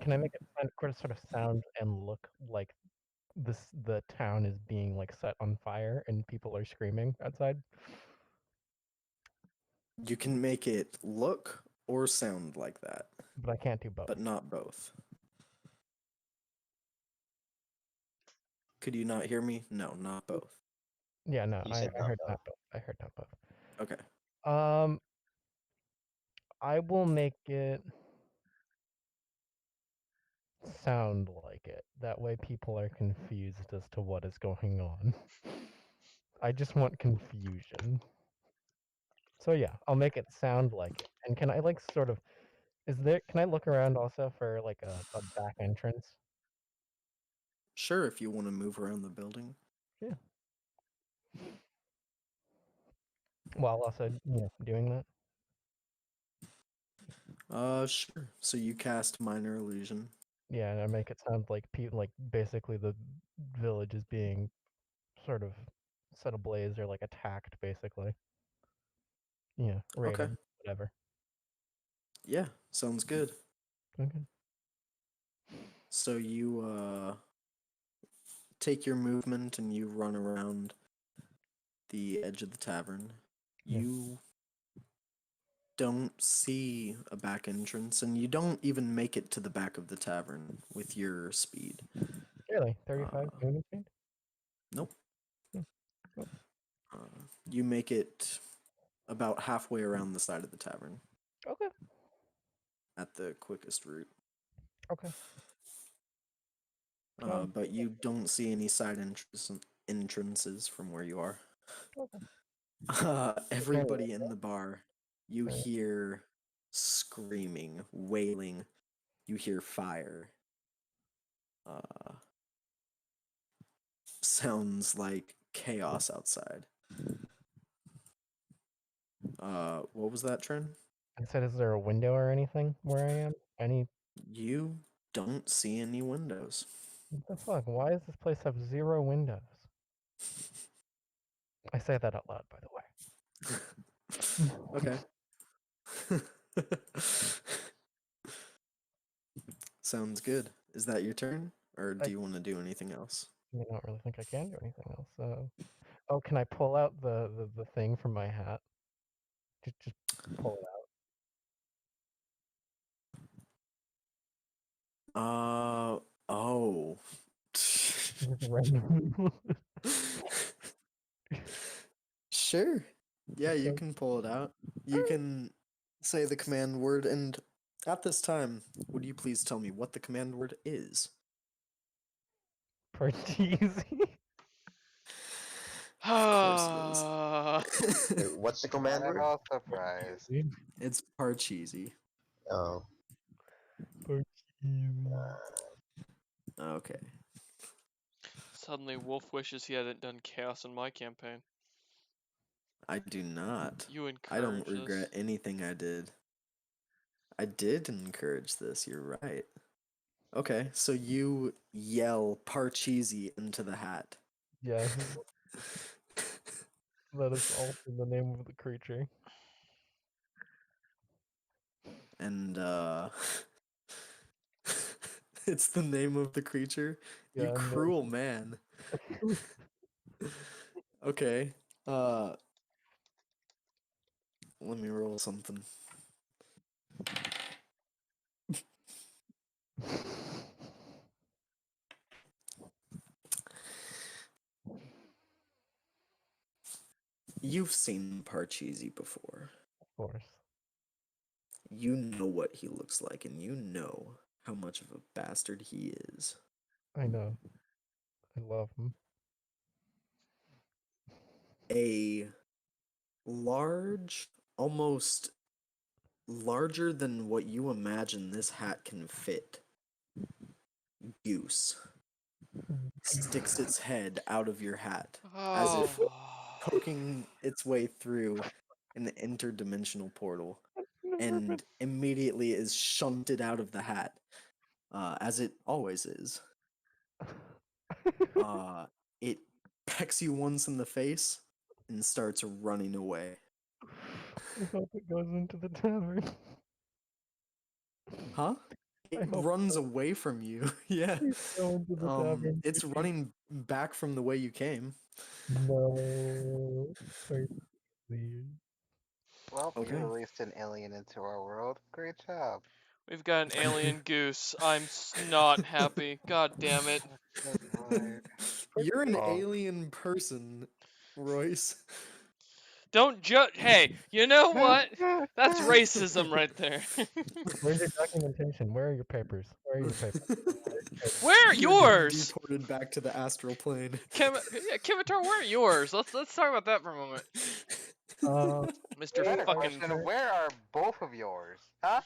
can I make it sort of sound and look like the town is being like set on fire and people are screaming outside? You can make it look or sound like that, But I can't do both. but not both. Could you not hear me? No, not both. Yeah, no, He I said not heard both. not both. I heard not both. Okay. I will make it sound like it. That way people are confused as to what is going on. I just want confusion. So yeah, I'll make it sound like it. And can I like sort of can I look around also for like a back entrance? Sure, if you want to move around the building. Yeah. While also, doing that. Sure. So you cast minor illusion. Yeah, and I make it sound like like basically the village is being sort of set ablaze or like attacked basically. Yeah, Okay. raided, whatever. Yeah, sounds good. Okay. So you take your movement and you run around the edge of the tavern. Yeah. You don't see a back entrance, and you don't even make it to the back of the tavern with your speed. Really? 35 Uh, movement speed? nope. Hmm. Oh, Uh, you make it about halfway around the side of the tavern okay. at the quickest route. Okay. Um, But you don't see any side entrances from where you are. okay. Everybody in the bar, you Right. hear screaming, wailing. You hear fire. Sounds like chaos outside. What was that, Tren? I said, is there a window or anything where I am? Any? You don't see any windows. What the fuck? Why does this place have 0 windows? I say that out loud, by the way. Okay. Sounds good. Is that your turn? Or I, do you want to do anything else? I don't really think I can do anything else. So, oh, can I pull out the thing from my hat? Just pull it out. Oh. Just random. Sure. Yeah, you Okay. can pull it out. You can say the command word, and at this time, would you please tell me what the command word is? Pretty easy. Of course it is. Wait, what's the command Not at word? all surprised. It's Parcheesi. Oh, Pretty easy. Okay. Suddenly, Wolf wishes he hadn't done chaos in my campaign. I do not. You I don't encourage regret this. anything I did. I did encourage this, you're right. Okay, so you yell Parcheesi into the hat. Yes, that is also the name of the creature. And it's the name of the creature. You Yeah, cruel man. Okay. Let me roll something. You've seen Parcheesi before. Of course, You know what he looks like, and you know how much of a bastard he is. I know. I love him. A large, almost larger than what you imagine this hat can fit. Goose sticks its head out of your hat as if Oh. poking its way through an interdimensional portal, and immediately is shunted out of the hat, as it always is. It pecks you once in the face and starts running away. I hope it goes into the tavern. Huh? I It hope runs away from you. Yeah. please go into the tavern. It's running back from the way you came. No. Please. Well, you Okay. released an alien into our world. Great job. We've got an alien goose. I'm not happy. God damn it. Good lord. You're an Oh. alien person, Royce. Don't judge. Hey, you know what? That's racism right there. Where's your documentation? Where are your papers? Where are your papers? Where are You're getting yours? deported back to the astral plane. Kimitar, where are yours? Let's talk about that for a moment. Mr. I had a fucking. question. Where are both of yours? Huh?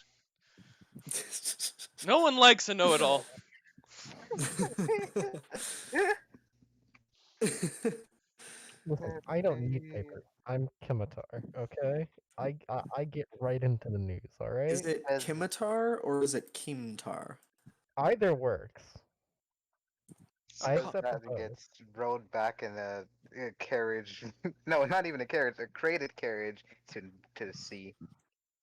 No one likes a know-it-all. Listen, I don't need papers. I'm Kimitar, okay? I get right into the news, Is alright? it As- Kimitar or is it Kimtar? Either works. I As accept that both. gets rode back in a carriage. No, not even a carriage. A crated carriage to the sea.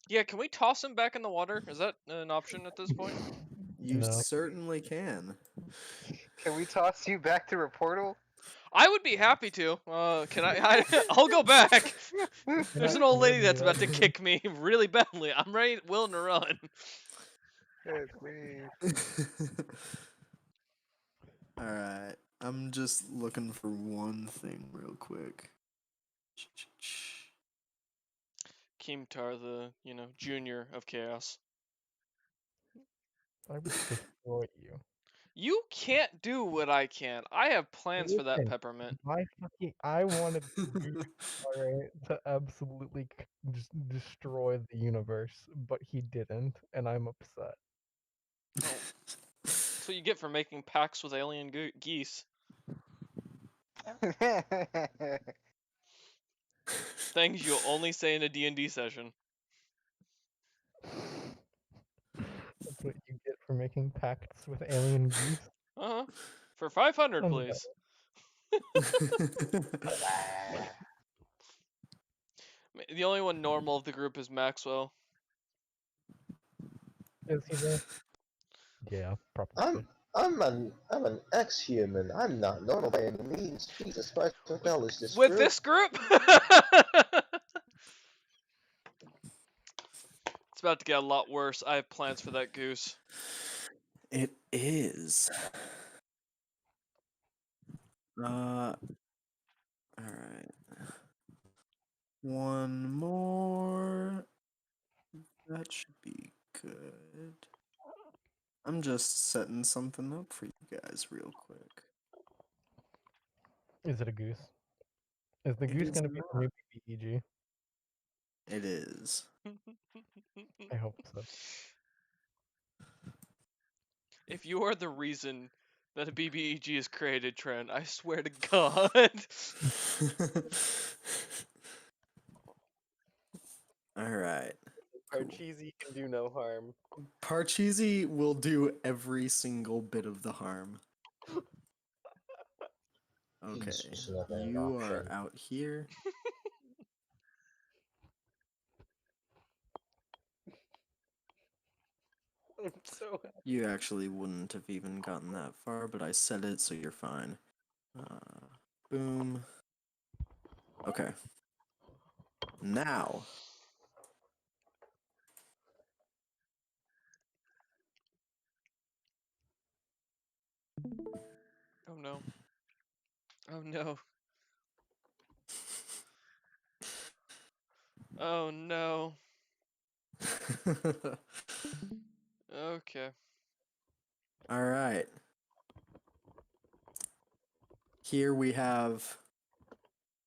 Yeah, can we toss him back in the water? Is that an option at this point? You No. certainly can. Can we toss you back through a portal? I would be happy to. Can I? I'll go back. There's an old lady that's about to kick me really badly. I'm ready, willing to run. Yes, please. Alright. I'm just looking for one thing real quick. Keemtar, the junior of chaos. I would destroy you. You can't do what I can. I have plans for that Listen, peppermint. I wanted alright, to absolutely just destroy the universe, but he didn't, and I'm upset. Oh, that's what you get for making pacts with alien geese. Things you'll only say in a D&D session. That's what you get for making pacts with alien geese. Uh-huh. For 500, I'm please. The only one normal of the group is Maxwell. Is he though? Yeah, probably. I'm an ex-human. I'm not normal by any means. Jesus Christ, what the hell is this With group? this group? It's about to get a lot worse. I have plans for that goose. It is. Alright. One more. That should be good. I'm just setting something up for you guys real quick. Is it a goose? Is the It goose is gonna be the new BBEG? It is. I hope so. If you are the reason that a BBEG is created, Trent, I swear to God. Alright. Cool. Parcheesi can do no harm. Parcheesi will do every single bit of the harm. Okay. He's just another You are option. out here. I'm so happy. You actually wouldn't have even gotten that far, but I said it, so you're fine. Boom. Okay. Now. Oh no. Oh no. Oh no. Okay. Alright. Here we have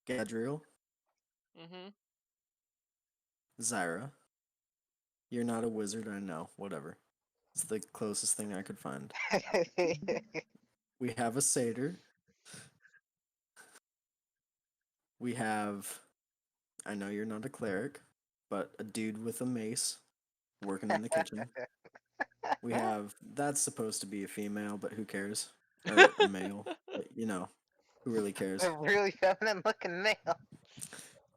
Gadriel. Mm-hmm. Zyra, you're not a wizard, I know. Whatever. It's the closest thing I could find. We have a satyr. We have. I know you're not a cleric, but a dude with a mace working in the kitchen. We have. That's supposed to be a female, but who cares? Or a male, but who really cares? A really feminine looking male.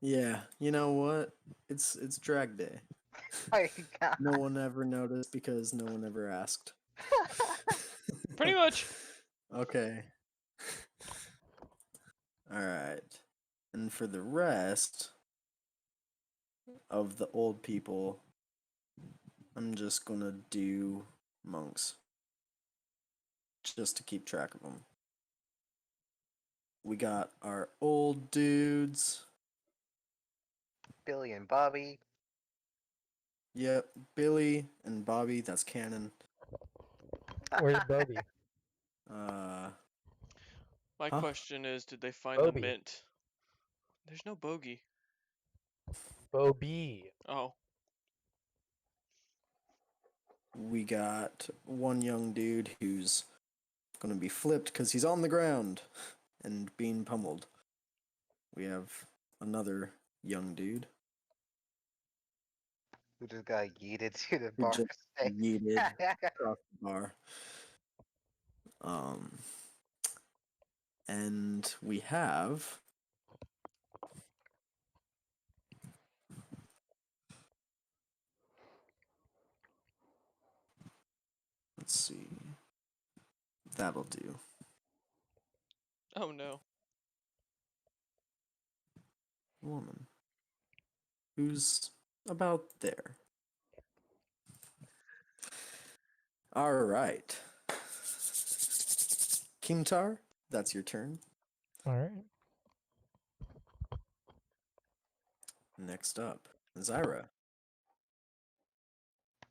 Yeah, you know what? It's drag day. My god. No one ever noticed because no one ever asked. Pretty much. Okay. Alright. And for the rest of the old people, I'm just gonna do monks. Just to keep track of them. We got our old dudes. Billy and Bobby. Yep, Billy and Bobby, that's canon. Where's Bobby? My Huh? question is, did they find the Bobby. mint? There's no bogey. Bobby. Oh. We got one young dude who's gonna be flipped because he's on the ground and being pummeled. We have another young dude Who just got yeeted to the who bar just stairs. yeeted across the bar. Um, and we have let's see, that'll do. Oh no. Woman who's about there. All right, Kimtar, that's your turn. All right. Next up, Zyra.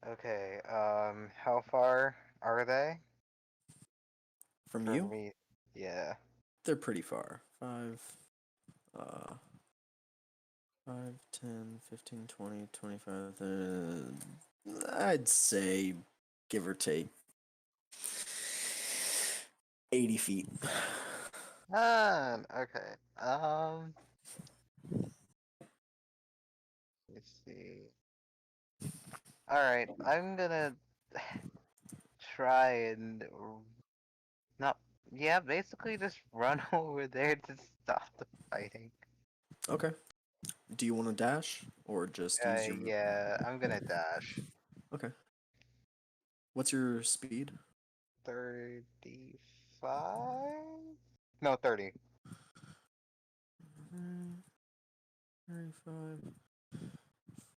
Okay, how far are they From for you, me? Yeah. they're pretty far. 5, 5, 10, 15, 20, 25, 30, I'd say, give or take, 80 feet. Okay. Let's see. Alright, I'm gonna try and not, yeah, basically just run over there to stop the fighting. Okay. Do you want to dash or just use your movement? Yeah, I'm gonna dash. Okay. What's your speed? 35? No, 30. 35,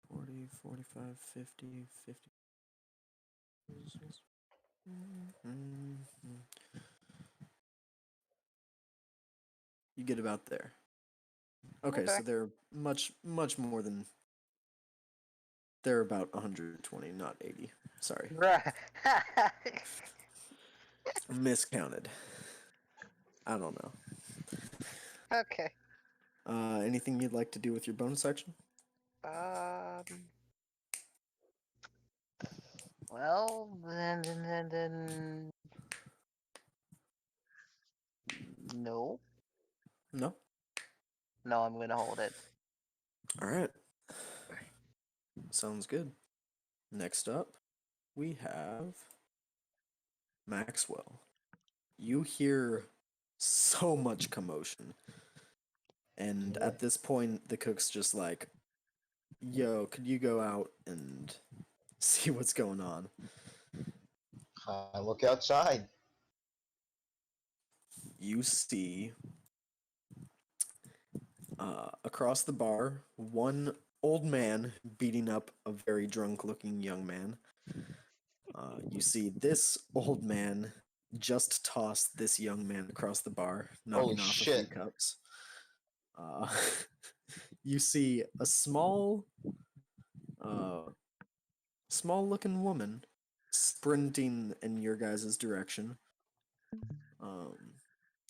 40, 45, 50, 50. You get about there. Okay, Okay. so they're much more than. They're about 120, not 80. Sorry. Right. Miscounted. I don't know. Okay. Anything you'd like to do with your bonus action? Um. Well, then, no, No? no, I'm gonna hold it. Alright. Sounds good. Next up, we have Maxwell. You hear so much commotion. And at this point, the cook's just like, yo, could you go out and see what's going on? I look outside. You see across the bar one old man beating up a very drunk looking young man. You see this old man just toss this young man across the bar, knocking Holy off a few shit. cups. Uh, you see a uh, small looking woman sprinting in your guys' direction.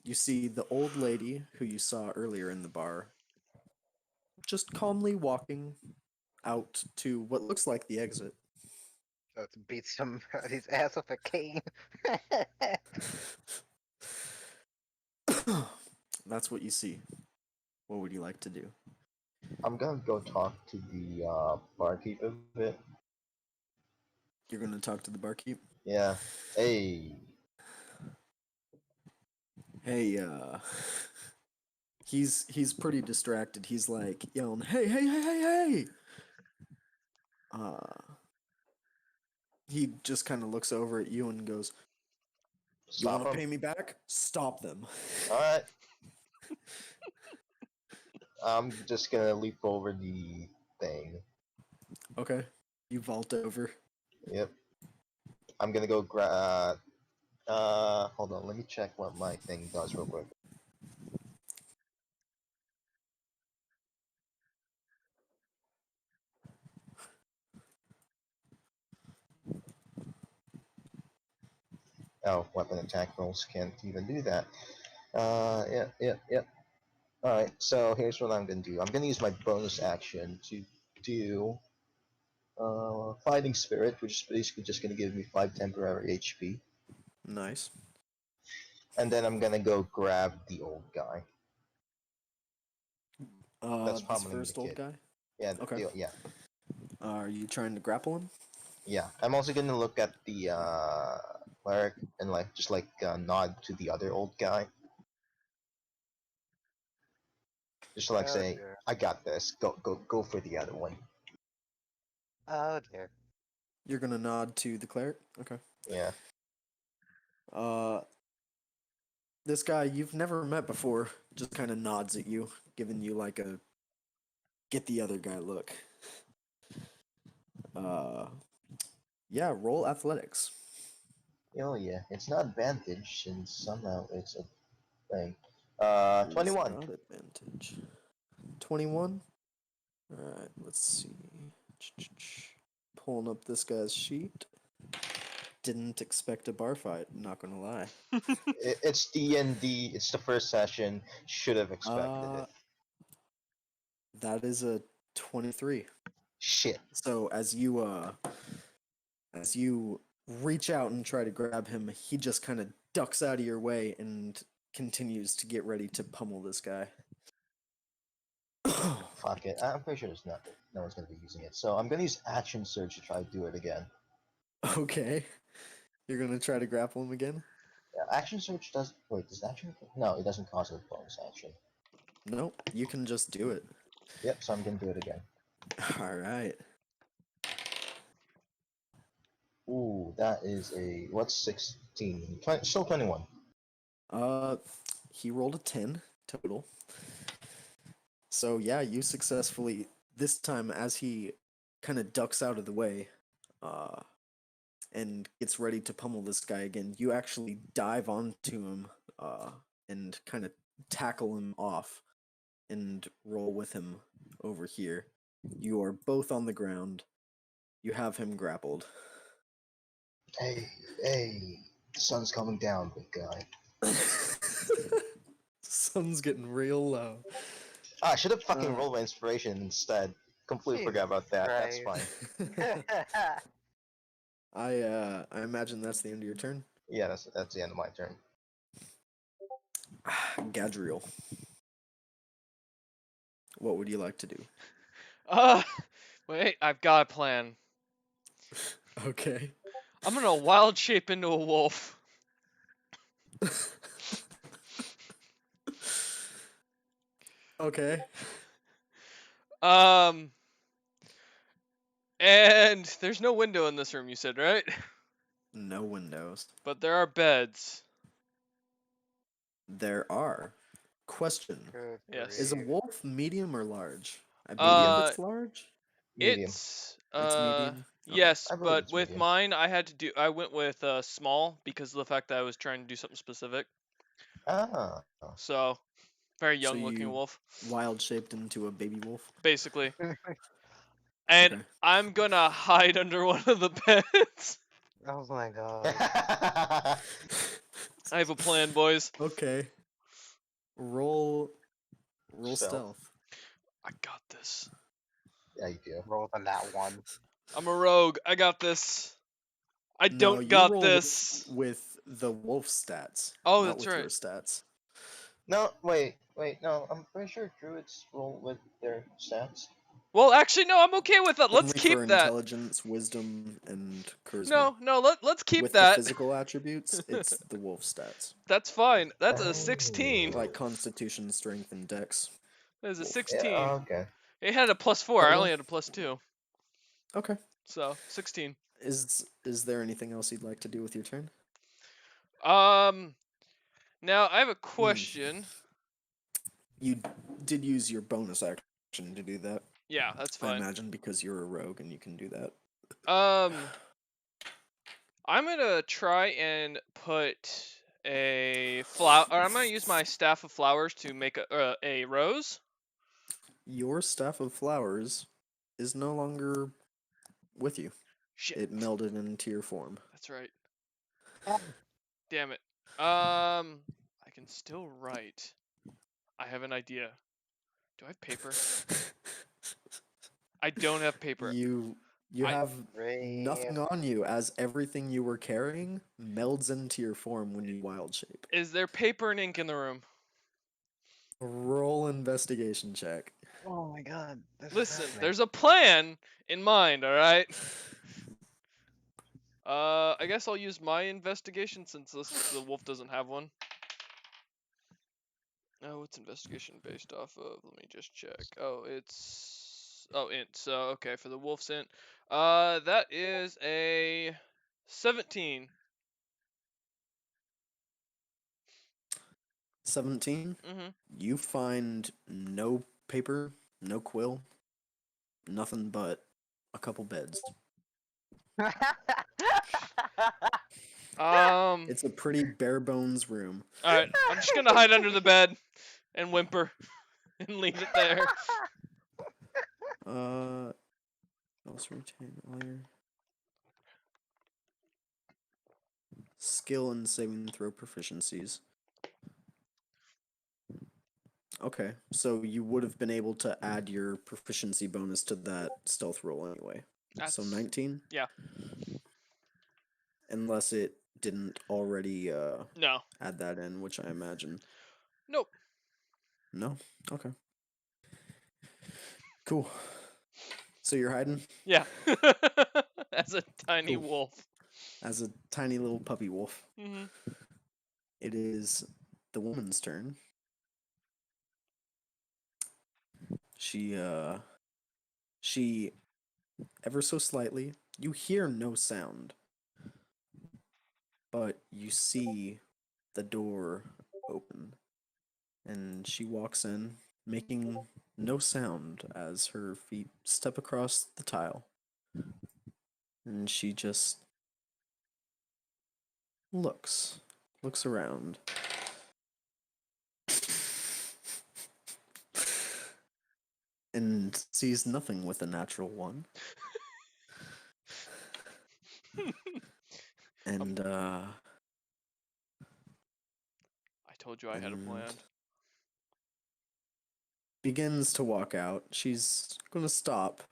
You see the old lady who you saw earlier in the bar just calmly walking out to what looks like the exit. So to beat somebody's ass with a cane. That's what you see. What would you like to do? I'm gonna go talk to the barkeep a bit. You're gonna talk to the barkeep. Yeah. Hey. Hey, he's pretty distracted. He's like yelling, "Hey, hey, hey, hey, hey!" He just kind of looks over at you and goes, "You want Stop to pay him. me back? Stop them." All right. I'm just gonna leap over the thing. Okay. You vault over. Yep. I'm gonna go hold on. Let me check what my thing does real quick. Oh, weapon attack rolls can't even do that. Yeah. Alright, so here's what I'm gonna do. I'm gonna use my bonus action to do Fighting Spirit, which is basically just gonna give me 5 temporary HP. Nice. And then I'm gonna go grab the old guy. That's This probably the first old kid. guy. Yeah, Okay. yeah. Are you trying to grapple him? Yeah. I'm also gonna look at the cleric and just nod to the other old guy. Just to Oh say, dear. I got this. Go for the other one. Oh dear. You're gonna nod to the cleric. Okay. Yeah. Uh, this guy you've never met before just kind of nods at you, giving you like a get the other guy look. Uh, yeah. Roll athletics. Oh yeah. It's not advantage since somehow it's a thing. It is 21. not advantage. 21. All right. Let's see. Pulling up this guy's sheet. Didn't expect a bar fight. Not gonna lie. It's D&D. It's the first session. Should have expected Uh, it. that is a 23. Shit. So as you reach out and try to grab him, he just kind of ducks out of your way and continues to get ready to pummel this guy. Fuck it. I'm pretty sure there's no one's gonna be using it. So I'm gonna use action surge to try to do it again. Okay. You're gonna try to grapple him again? Yeah, action surge does. Wait, does action? No, it doesn't cost a bonus action. Nope. You can just do it. Yep. So I'm gonna do it again. Alright. Ooh, that is a what's 16? Still 21. Uh he rolled a 10 total. So yeah, you successfully this time as he kind of ducks out of the way, and gets ready to pummel this guy again, you actually dive onto him, and kind of tackle him off and roll with him over here. You are both on the ground. You have him grappled. Hey, the sun's coming down, big guy. Sun's getting real low. Ah, I should have fucking Uh, rolled my inspiration instead. Completely Jesus forgot about that. That's Christ. fine. I imagine that's the end of your turn. Yeah, that's the end of my turn. Gadriel. What would you like to do? Wait, I've got a plan. Okay. I'm gonna wild shape into a wolf. Okay. Um, and there's no window in this room, you said, right? No windows. But there are beds. There are. Question. Good Yes. Is a grief. wolf medium or large? I believe Uh, it's large. Medium. it's It's medium. Okay. yes, I believe but it's with medium. mine, I went with small because of the fact that I was trying to do something specific. Ah. So, very So young looking you wolf, wild shaped into a baby wolf. basically. And Okay. I'm gonna hide under one of the beds. Oh my god. I have a plan, boys. Okay. Roll Stealth. stealth. I got this. Yeah, you do. Roll on that one. I'm a rogue. I got this. I No, don't you got roll this. with the wolf stats, Oh, not that's with your right. stats. No, wait, no. I'm pretty sure druids roll with their stats. Well, actually, no. I'm okay with that. Let's Only keep for that. intelligence, wisdom, and charisma. No. Let's keep With the that. physical attributes, it's the wolf stats. That's fine. That's a Oh. 16. Like constitution, strength, and dex. There's a Wolf. 16. Okay. It had a +4. I Total? only had a +2. Okay. So 16. Is there anything else you'd like to do with your turn? Now I have a question. You did use your bonus action to do that. Yeah, that's I fine. imagine because you're a rogue and you can do that. I'm gonna try and put a flower, or I'm gonna use my staff of flowers to make a rose. Your staff of flowers is no longer with you. Shit, It melded into your form. that's right. Damn it. I can still write. I have an idea. Do I have paper? I don't have paper. You I- have Ray. nothing on you, as everything you were carrying melds into your form when you wild shape. Is there paper and ink in the room? Roll investigation check. Oh my god. This is Listen, happening. there's a plan in mind, alright? I guess I'll use my investigation since the wolf doesn't have one. Oh, what's investigation based off of? Let me just check. Oh, it's int. So okay, for the wolf's int, that is a 17. 17. Mm-hmm. You find no paper, no quill, nothing but a couple beds. It's a pretty bare bones room. All right, I'm just gonna hide under the bed and whimper and leave it there. Also retain all your skill and saving throw proficiencies. Okay, so you would have been able to add your proficiency bonus to that stealth roll anyway. So That's 19? yeah. Unless it didn't already No. add that in, which I imagine. Nope. No? Okay. Cool. So you're hiding Yeah. As a tiny Cool. wolf. as a tiny little puppy wolf. Mm-hmm. It is the woman's turn. She ever so slightly, you hear no sound, but you see the door open, and she walks in, making no sound as her feet step across the tile. And she just looks around. And sees nothing with a natural one. And I told you I had a and plan. begins to walk out. She's gonna stop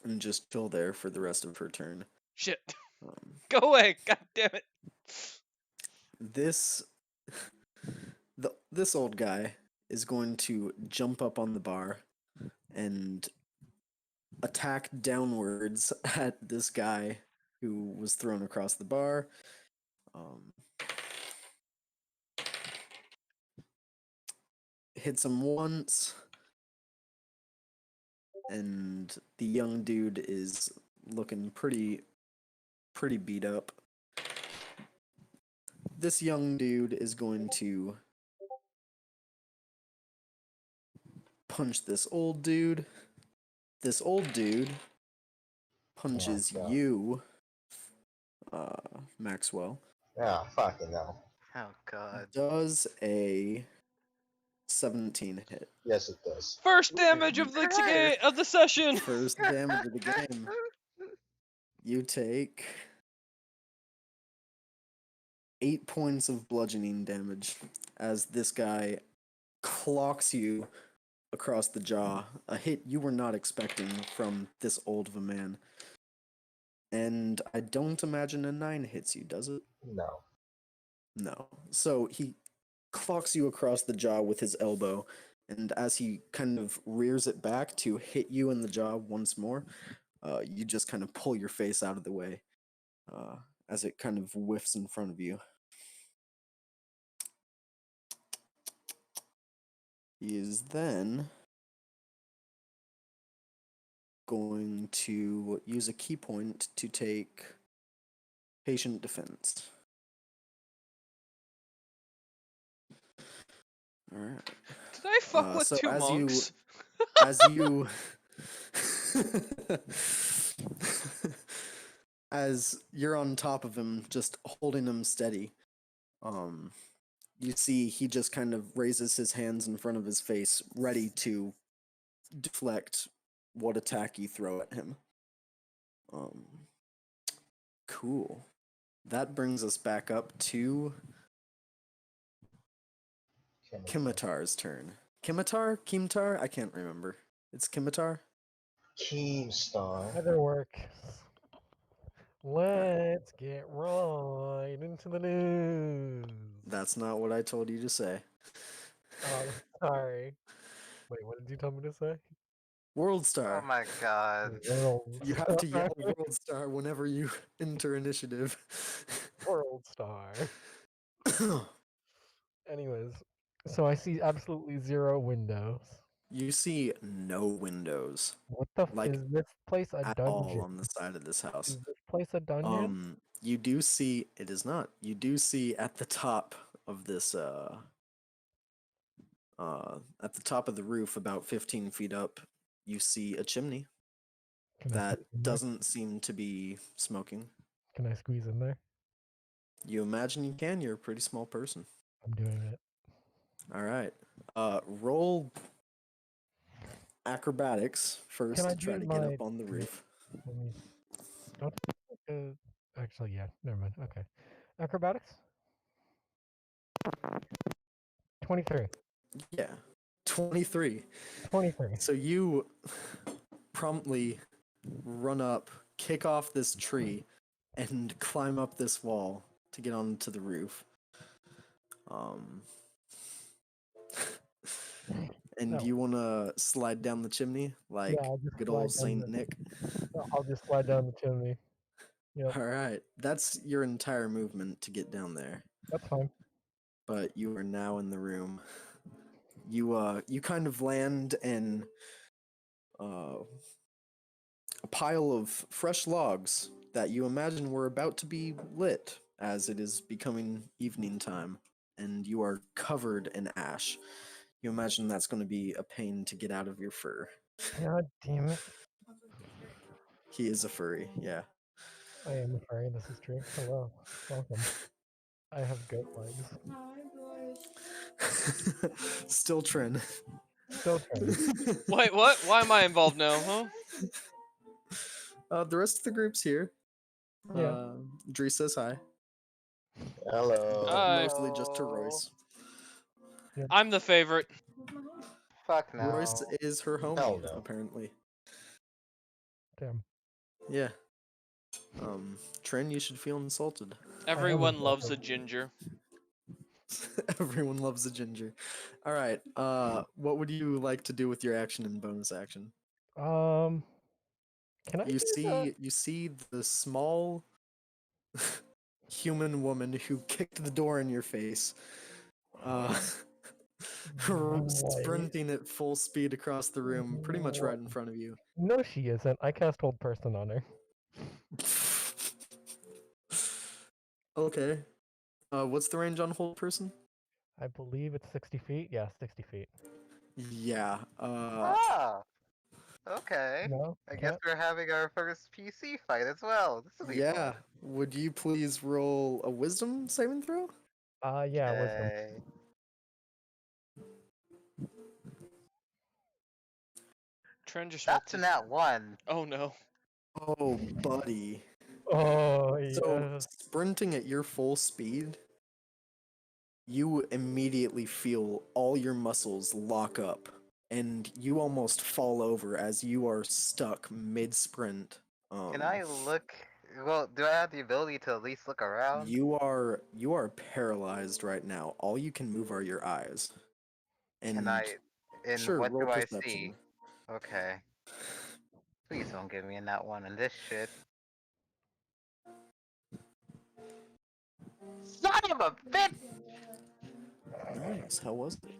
and just chill there for the rest of her turn. Shit. Um, Go away. God damn it. this this old guy is going to jump up on the bar and attack downwards at this guy who was thrown across the bar. Hits him once, and the young dude is looking pretty beat up. This young dude is going to punch this old dude. This old dude punches God. you, Maxwell. Ah, fucking hell. Oh god. Does a 17 hit. Yes, it does. First damage of the Christ. of the session. First damage of the game. You take 8 points of bludgeoning damage as this guy clocks you across the jaw, a hit you were not expecting from this old of a man. And I don't imagine a 9 hits you, does it? No. No. So he clocks you across the jaw with his elbow, and as he kind of rears it back to hit you in the jaw once more, you just kind of pull your face out of the way uh, as it kind of whiffs in front of you. He is then going to use a key point to take patient defense. All right. Did I fuck with So two as monks? as you as you're on top of him, just holding him steady, you see he just kind of raises his hands in front of his face, ready to deflect what attack you throw at him. Um, cool. That brings us back up to Kimitar's turn. Kimtar? I can't remember. It's Kimitar? Keemstar. Either works. Let's get right into the news. That's not what I told you to say. Oh, sorry. Wait, what did you tell me to say? World Oh Star. my god. World You have to Star. yell World Star whenever you enter initiative. World Star. Anyways, so I see absolutely 0 windows. You see no windows, What the like, is this place a at all dungeon? on the side of this house. Is this place a dungeon? You do see, it is not. You do see at the top of this at the top of the roof, about 15 feet up, you see a chimney Can I that squeeze in there? doesn't seem to be smoking. Can I squeeze in there? You imagine you can, you're a pretty small person. I'm doing it. All right. Roll acrobatics first Can I to try use to get my? up on the Wait, roof. let me. Don't. Actually, yeah. Never mind. Okay. Acrobatics. 23. Yeah. 23. 23. So you promptly run up, kick off this tree, and climb up this wall to get onto the roof. And No. you want to slide down the chimney like Yeah, I'll just good slide old down Saint the. Nick? No, I'll just slide down the chimney. Yep, All right, that's your entire movement to get down there. that's fine. But you are now in the room. You kind of land in a pile of fresh logs that you imagine were about to be lit as it is becoming evening time, and you are covered in ash. You imagine that's going to be a pain to get out of your fur. God damn it! He is a furry, yeah. I am a furry. This is true. Hello, welcome. I have goat legs. Still Trin. Still trim. Wait, what? Why am I involved now, huh? The rest of the group's here. Yeah. Dree says hi. Hello. Mostly just to Hello. Royce. I'm the favorite. Fuck no. Royce is her homie, Hell no. apparently. Damn. Yeah. Trin, you should feel insulted. Everyone insulted. loves a ginger. Everyone loves a ginger. All right. What would you like to do with your action and bonus action? Can I You use see the small human woman who kicked the door in your face. Wait. Sprinting at full speed across the room, pretty much right in front of you. No, she isn't. I cast Hold Person on her. Okay. What's the range on hold person? I believe it's 60 feet. Yeah, 60 feet. Yeah. Ah, okay. No, I guess can't. we're having our first PC fight as well. This will be Yeah. fun. Would you please roll a wisdom saving throw? Yeah, wisdom. Okay. Trent just wants That's a to. nat 1. Oh no. Oh, buddy. Oh, So, yeah. sprinting at your full speed, you immediately feel all your muscles lock up and you almost fall over as you are stuck mid-sprint. Can I look? Well, do I have the ability to at least look around? You are paralyzed right now. All you can move are your eyes. And Can I? And sure, what roll do I perception. see? Okay. Please don't give me in that one and this shit. Son of a bitch! Nice. How was it?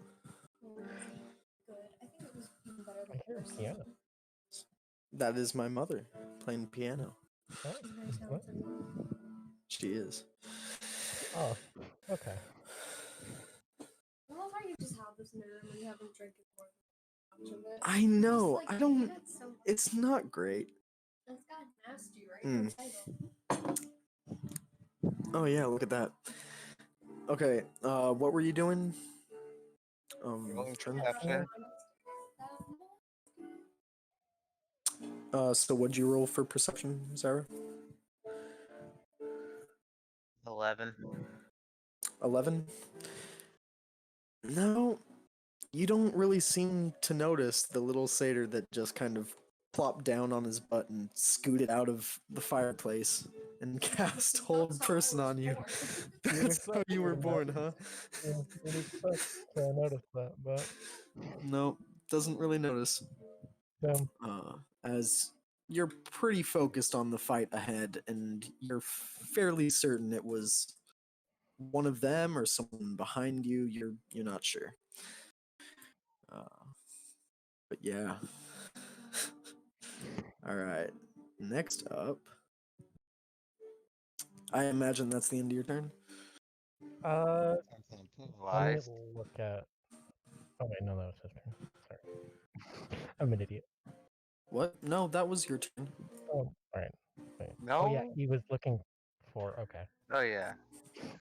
I hear a piano. That is my mother playing piano. Oh, what? She is. Oh, okay. I know. I don't. It's not great. Mm. Oh yeah, look at that. Okay. What were you doing? Rolling Trim? perception. So what'd you roll for perception, Zara? 11. 11? No, you don't really seem to notice the little satyr that just kind of plopped down on his butt and scooted out of the fireplace and cast hold person on you. That's how you were born, huh? Yeah, you'd expect to notice that, but No, doesn't really notice. damn. As you're pretty focused on the fight ahead, and you're fairly certain it was one of them or someone behind you. You're not sure. But yeah. All right. Next up, I imagine that's the end of your turn. Uh, Something let me improvised. look at. Oh wait, no, that was his turn. Sorry, I'm an idiot. What? No, that was your turn. Oh, all right. Wait. No? Oh yeah, he was looking for. Okay. Oh yeah.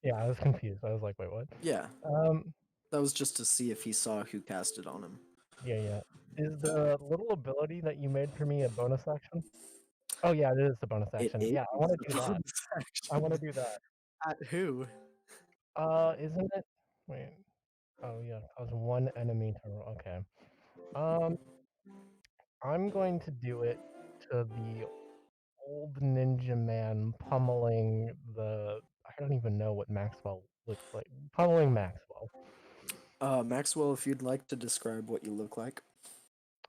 Yeah, I was confused. I was like, wait, what? Yeah, Um, that was just to see if he saw who cast it on him. yeah. Is the little ability that you made for me a bonus action? Oh yeah, it is the bonus It action. is Yeah, I want a to do that. bonus I want to action. do that. At who? Isn't it? Wait. Oh yeah, cause one enemy to roll. Okay. Um, I'm going to do it to the old ninja man pummeling the. I don't even know what Maxwell looks like. Pummeling Maxwell. Maxwell, if you'd like to describe what you look like.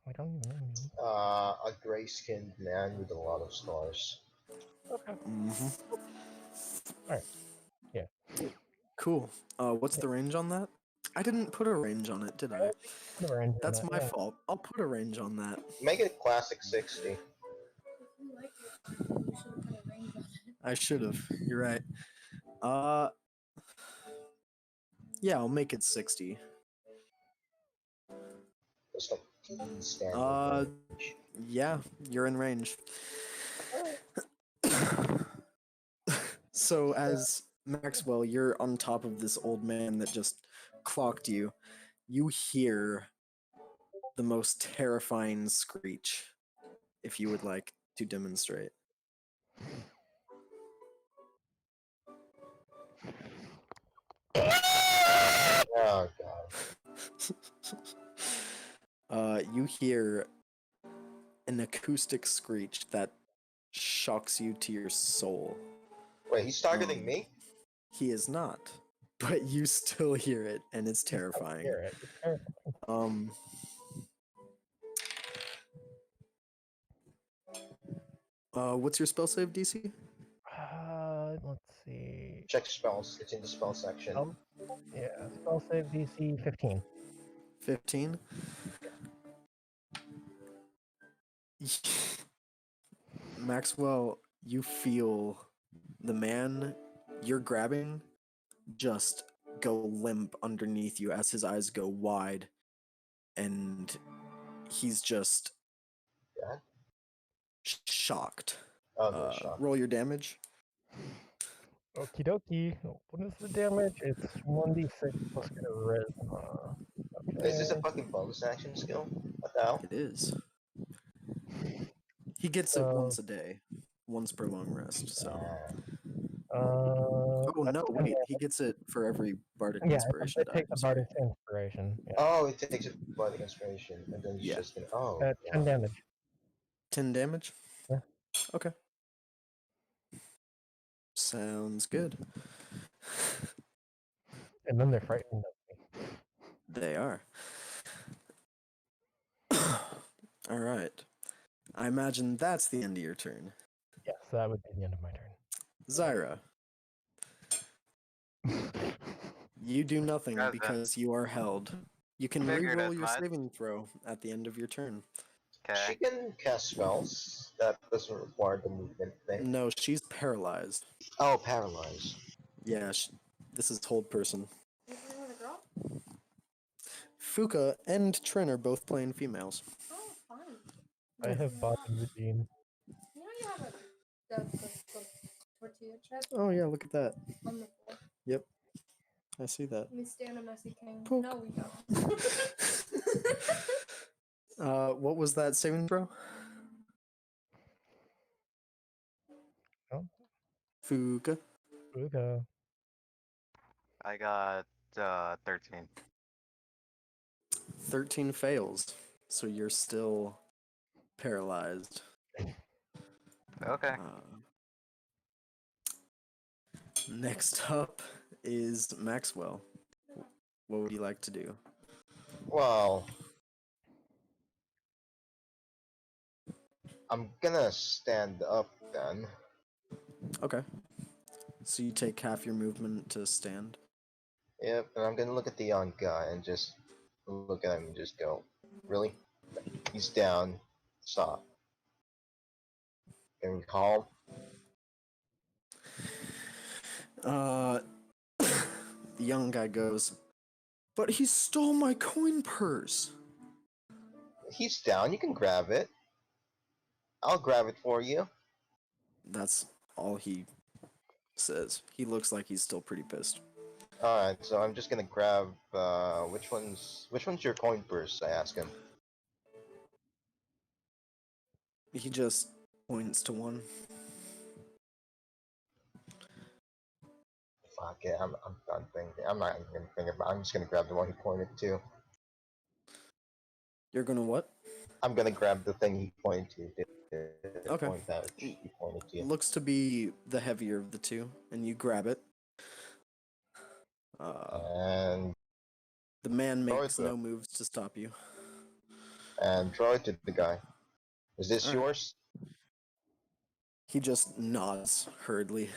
I don't even know. What he looks A gray-skinned man with a lot of scars. like. Okay. Mm-hmm. All right. Yeah. Cool. What's Yeah. the range on that? I didn't put a range on it, did I I? don't think you put a range on That's that. my Yeah. fault. I'll put a range on that. Make it a classic 60. I should have. You're right. Uh, yeah, I'll make it 60. Just like standard Uh, range. yeah, you're in range. All So as Maxwell, you're on top of this old man that just clocked you. You hear the most terrifying screech. If you would like to demonstrate. Oh god. You hear an acoustic screech that shocks you to your soul. Wait, he's targeting Um, me? He is not, but you still hear it, and it's terrifying. Hear it. It's terrifying. What's your spell save DC? Let's see. Check spells. It's in the spell section. Oh, yeah. Spell save DC 15. 15. Maxwell, you feel the man you're grabbing just go limp underneath you as his eyes go wide, and he's just Yeah? shocked. Oh, no shot. Roll your damage. Okie dokie. What is the damage? It's 1d6 plus charisma. Is this a Okay. fucking bonus action skill? What the hell? It is. He gets it So, once a day, once per long rest. So Ah. Oh That's no, 10 wait. damage. He gets it for every bardic Yeah, inspiration it die. takes a Sorry. bardic inspiration. Yeah. Oh, it takes a body inspiration, and then it's Yeah. just gonna. Oh, 10 wow. damage. 10 damage? Yeah. Okay. Sounds good. And then they're frightened of me. They are. All right. I imagine that's the end of your turn. Yes, that would be the end of my Zyra, turn. you do nothing Present. because you are held. You can Figured re-roll as your much. saving throw at the end of your turn. She Okay. can cast spells. That doesn't require the movement thing. No, she's paralyzed. Oh, paralyzed. Yeah, this is hold person. Fuka and Trin are both playing females. I have bought the gene. Oh yeah, look at that. Yep, I see that. We stand a messy king. Poke. No, we don't. What was that saving throw? Oh, Fuka. Uga. I got 13. 13 fails, so you're still paralyzed. Okay. Next up is Maxwell. What would you like to do? Well, I'm gonna stand up then. Okay. So you take half your movement to stand. Yep, and I'm gonna look at the young guy and just look at him and just go, really? He's down. Stop. Can we calm? The young guy goes, "But he stole my coin purse." He's down. You can grab it. I'll grab it for you. That's all he says. He looks like he's still pretty pissed. Alright, so I'm just gonna grab, which one's your coin purse? I ask him. He just points to one. Fuck it, I'm done thinking. I'm not even gonna think about it. I'm just gonna grab the one he pointed to. You're gonna what? I'm gonna grab the thing he pointed to. The Okay. point that he pointed to. Looks to be the heavier of the two, and you grab it. And The man throw makes it no up. moves to stop you. And throw it to the guy. Is this Alright. yours? He just nods hurriedly.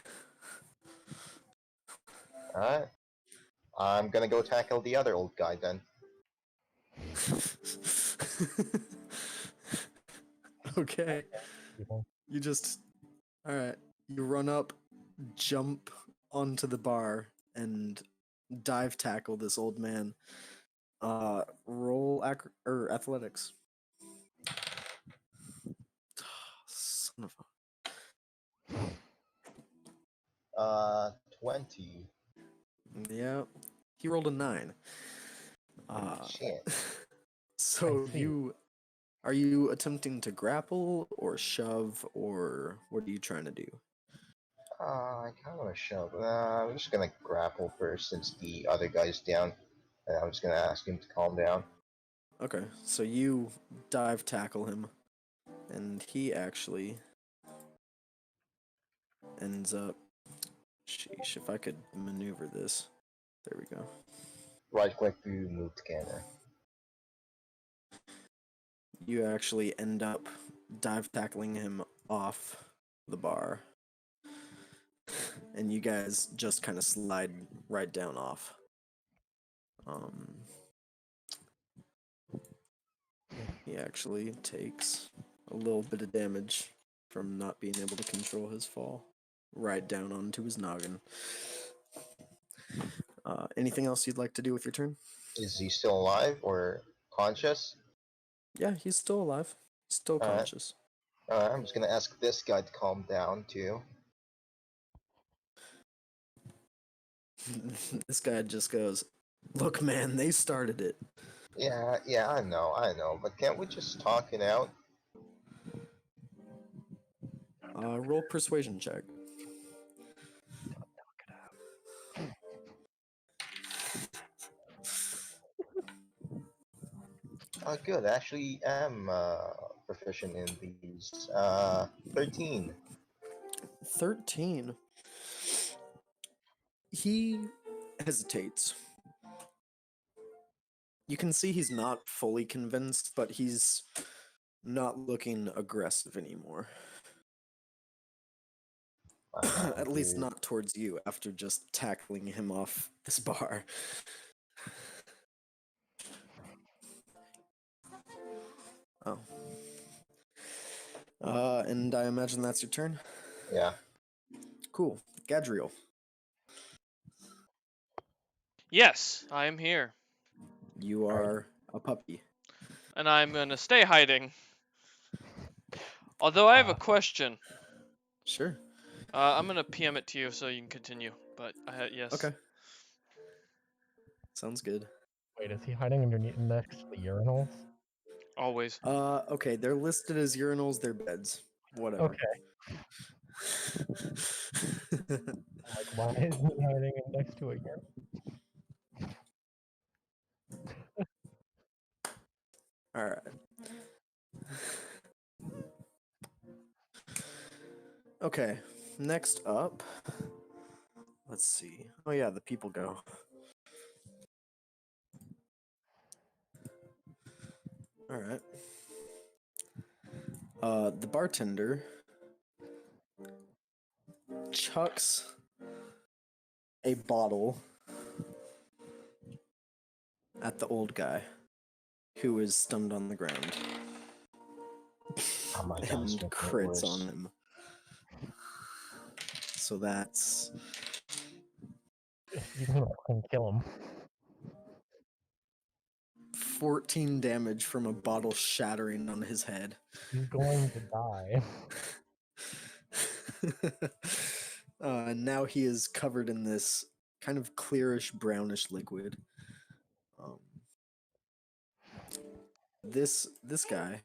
Alright. I'm gonna go tackle the other old guy then. Okay. People. You just. Alright. You run up, jump onto the bar, and dive tackle this old man. Roll athletics. Son of 20. a. Yeah. He rolled a 9. Shit. So I see. you. Are you attempting to grapple or shove, or what are you trying to do? I kind of want to shove. I'm just gonna grapple first since the other guy's down. And I'm just gonna ask him to calm down. Okay, so you dive tackle him, and he actually ends up. Sheesh, if I could maneuver this. There we go. Right click to move to canter. You actually end up dive tackling him off the bar. And you guys just kind of slide right down off. He actually takes a little bit of damage from not being able to control his fall. Right down onto his noggin. Anything else you'd like to do with your turn? Is he still alive or conscious? Yeah, he's still alive. Still Alright. conscious. I'm just gonna ask this guy to calm down too. This guy just goes, "Look, man, they started it." Yeah, I know, but can't we just talk it out? Roll persuasion check. Good. Actually, am proficient in these. 13. 13. He hesitates. You can see he's not fully convinced, but he's not looking aggressive anymore. At least Dude. not towards you after just tackling him off this bar. Oh. And I imagine that's your turn? Yeah. Cool. Gadriel. Yes, I am here, You are a puppy. and I'm gonna stay hiding. Although I have a question. Sure. I'm gonna PM it to you so you can continue. But yes. Okay. Sounds good. Wait, is he hiding underneath next to the urinals? Always. Okay, they're listed as urinals, they're beds. Whatever. Okay. Like, why is he hiding next to a urinal? Alright. Okay, next up. Let's see. Oh, yeah, the people go. Alright. The bartender chucks a bottle at the old guy who is stunned on the ground Oh my god, it's and making it crits worse. on him. So that's You're gonna fucking kill him. 14 damage from a bottle shattering on his head. He's going to die. Now he is covered in this kind of clearish brownish liquid. Um, this guy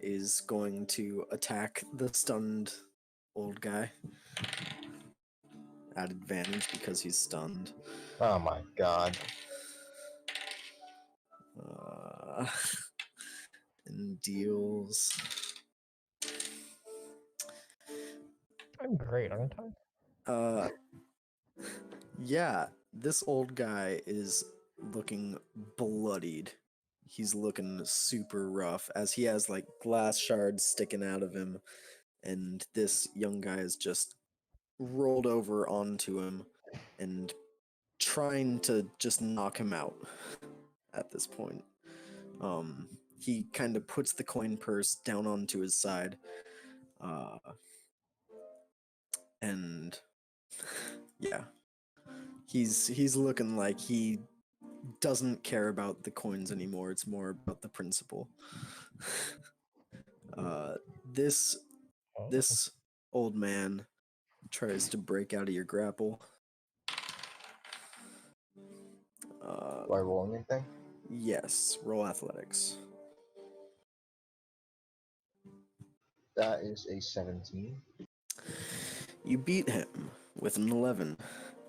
is going to attack the stunned old guy at advantage because he's stunned. Oh my god. And deals. I'm great, aren't I? Yeah, this old guy is looking bloodied. He's looking super rough as he has like glass shards sticking out of him, and this young guy is just rolled over onto him and trying to just knock him out at this point. He kind of puts the coin purse down onto his side, and yeah, he's looking like he doesn't care about the coins anymore. It's more about the principle. This Oh. this old man tries to break out of your grapple. Do I roll anything? Yes, roll athletics. That is a 17. You beat him with an 11.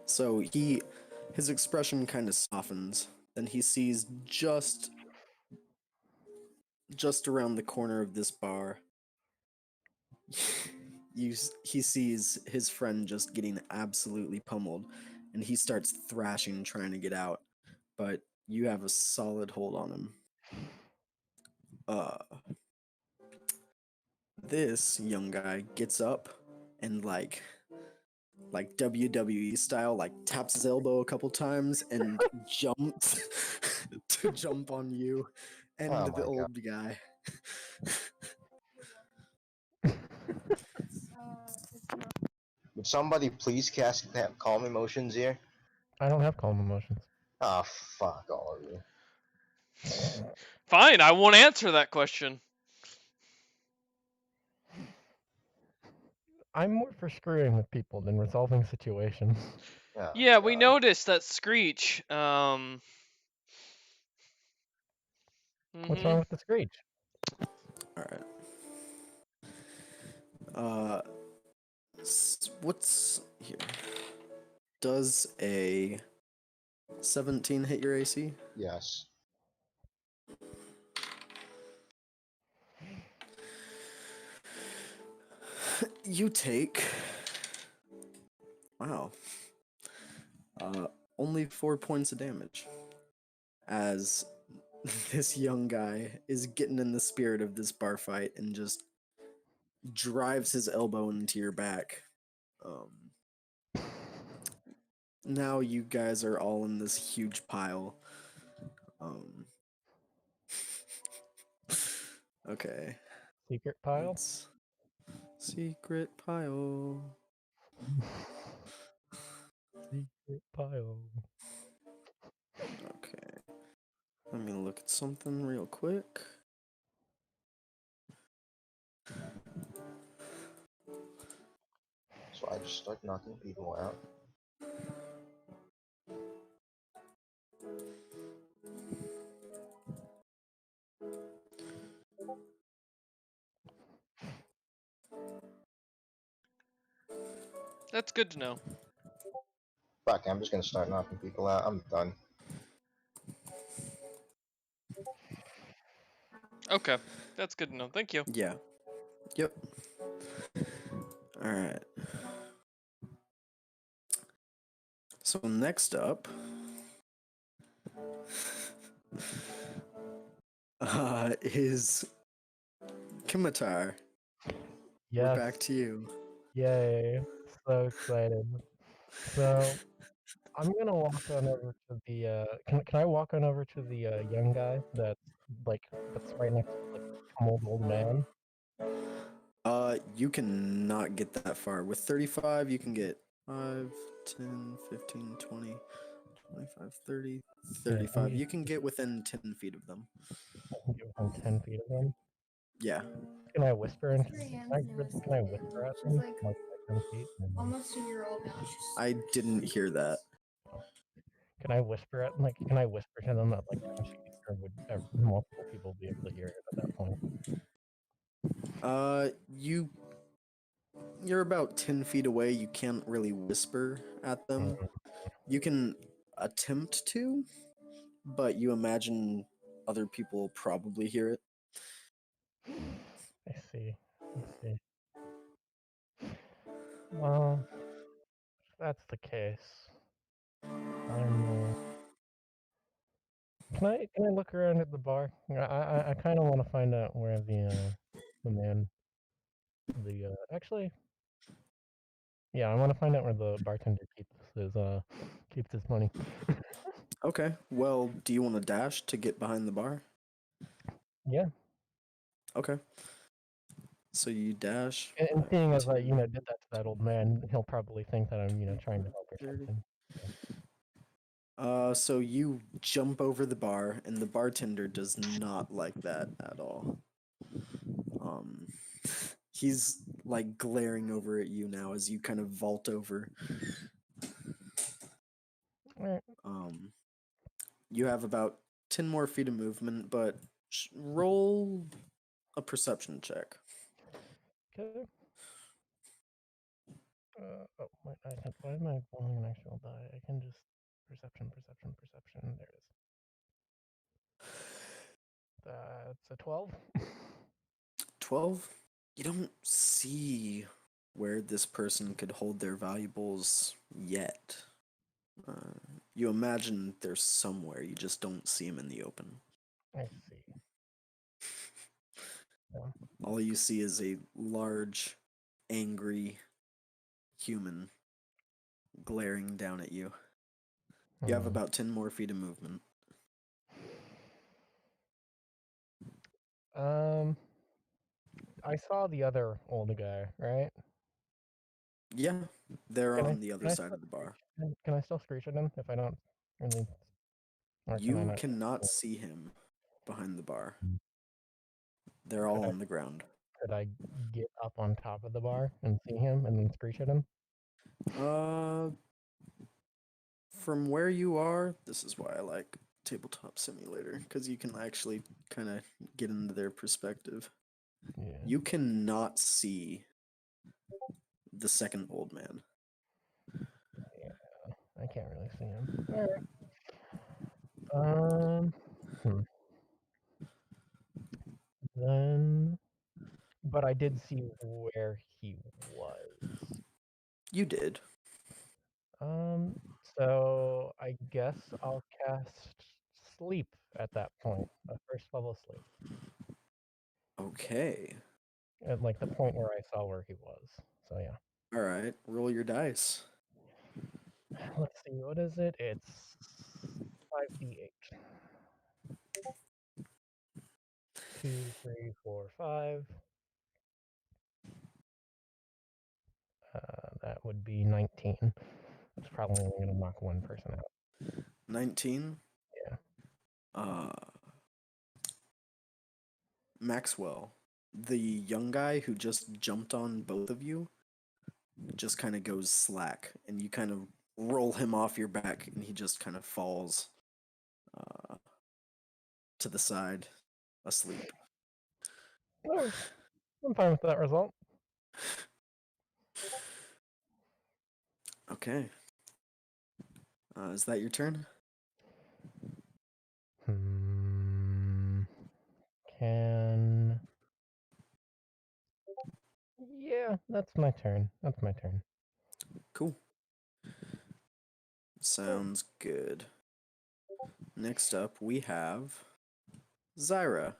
So his expression kind of softens. Then he sees just around the corner of this bar. He sees his friend just getting absolutely pummeled, and he starts thrashing trying to get out. But you have a solid hold on him. This young guy gets up and like WWE style, like taps his elbow a couple times and jumps to jump on you and Oh the my god. old guy. Would somebody please cast calm emotions here? I don't have calm emotions. Ah, fuck all of you. Fine, I won't answer that question. I'm more for screwing with people than resolving situations. Oh, Yeah, we God. noticed that Screech. What's wrong Mhm. with the screech? Alright. What's here? Does a 17 hit your AC? Yes. You take. Wow. Only 4 points of damage. As this young guy is getting in the spirit of this bar fight and just drives his elbow into your back. Now you guys are all in this huge pile. Um, okay. Secret pile? Let's secret pile. Secret pile. Okay. Let me look at something real quick. So I just start knocking people out. That's good to know. Fuck, I'm just gonna start knocking people out. I'm done. Okay, that's good to know. Thank you. Yeah. Yep. Alright. So next up is Kimitar. We're Yes. back to you. Yay. So excited. So I'm gonna walk on over to the can I walk on over to the young guy that's right next to like some old man? You cannot get that far. With 35, you can get 5, 10, 15, 20, 25, 30, Yeah, I 35. need You can get within 10 feet of them. I can get within 10 feet of him. Yeah. Can I whisper into Three can M's newest can I baby. whisper at She's them like like at 10 feet? And then, almost a year old now. She's I didn't hear that. can I whisper at can I whisper to them at like 10 feet, or would multiple people be able to hear it at that point? You you're about 10 feet away. You can't really whisper at them. Mm, You can attempt to, but you imagine other people probably hear it. I see. I see. Well, if that's the case, I'm. Can I look around at the bar? I kind of want to find out where the man actually, yeah, I want to find out where the bartender keeps his money. Okay. Well, do you want to dash to get behind the bar? Yeah, Okay. So you dash and seeing as I to did that to that old man, he'll probably think that I'm trying to help or 30. something. So you jump over the bar, and the bartender does not like that at all. Um, he's like glaring over at you now as you kind of vault over. Alright, Um, you have about 10 more feet of movement, but roll a perception check. okay. Oh wait, I can. Why am I rolling an actual die? I can just perception. There it is. That's a 12. 12. You don't see where this person could hold their valuables yet. You imagine they're somewhere, you just don't see them in the open. I see. Yeah. All you see is a large, angry human glaring down at you. You have Hmm. about 10 more feet of movement. Um, I saw the other old guy, right? Yeah, they're Can I on the other can I side still of the bar. can I still screech at him if I don't really, or can I You not? cannot see him behind the bar. Mm. They're all on the ground. Could I get up on top of the bar and see him and then screech at him? Uh, from where you are, this is why I like Tabletop Simulator, because you can actually kind of get into their perspective. Yeah. You cannot see the second old man. Yeah. I can't really see him. All right. Hmm. Then, but I did see where he was. You did. So I guess I'll cast sleep at that point, a first level sleep, Okay. at like the point where I saw where he was. So yeah. All right. Roll your dice. Let's see, what is it? It's 5d8. 2, 3, 4, 5. That would be 19. That's probably only going to knock one person out. 19. Yeah. Maxwell, the young guy who just jumped on both of you, just kind of goes slack, and you kind of roll him off your back, and he just kind of falls to the side, asleep. Oh, I'm fine with that result. Okay. Is that your turn? Can... Yeah, that's my turn. That's my turn. Cool. Sounds good. Next up, we have Zyra.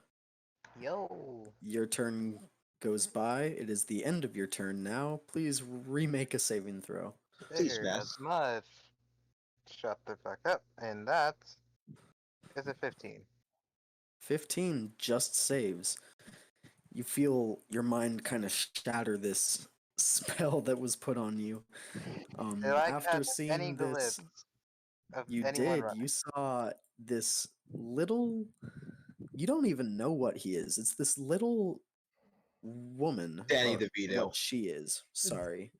Yo. Your turn goes by. It is the end of your turn now. Please remake a saving throw. Please, Figured man. as much. Shut the fuck up. And that is a 15. 15 just saves. You feel your mind kind of shatter this spell that was put on you. Did I After catch any seeing this, glyphs of you anyone did. running? You saw this little. You don't even know what he is. It's this little woman. Danny Or DeVito. what she is. Sorry.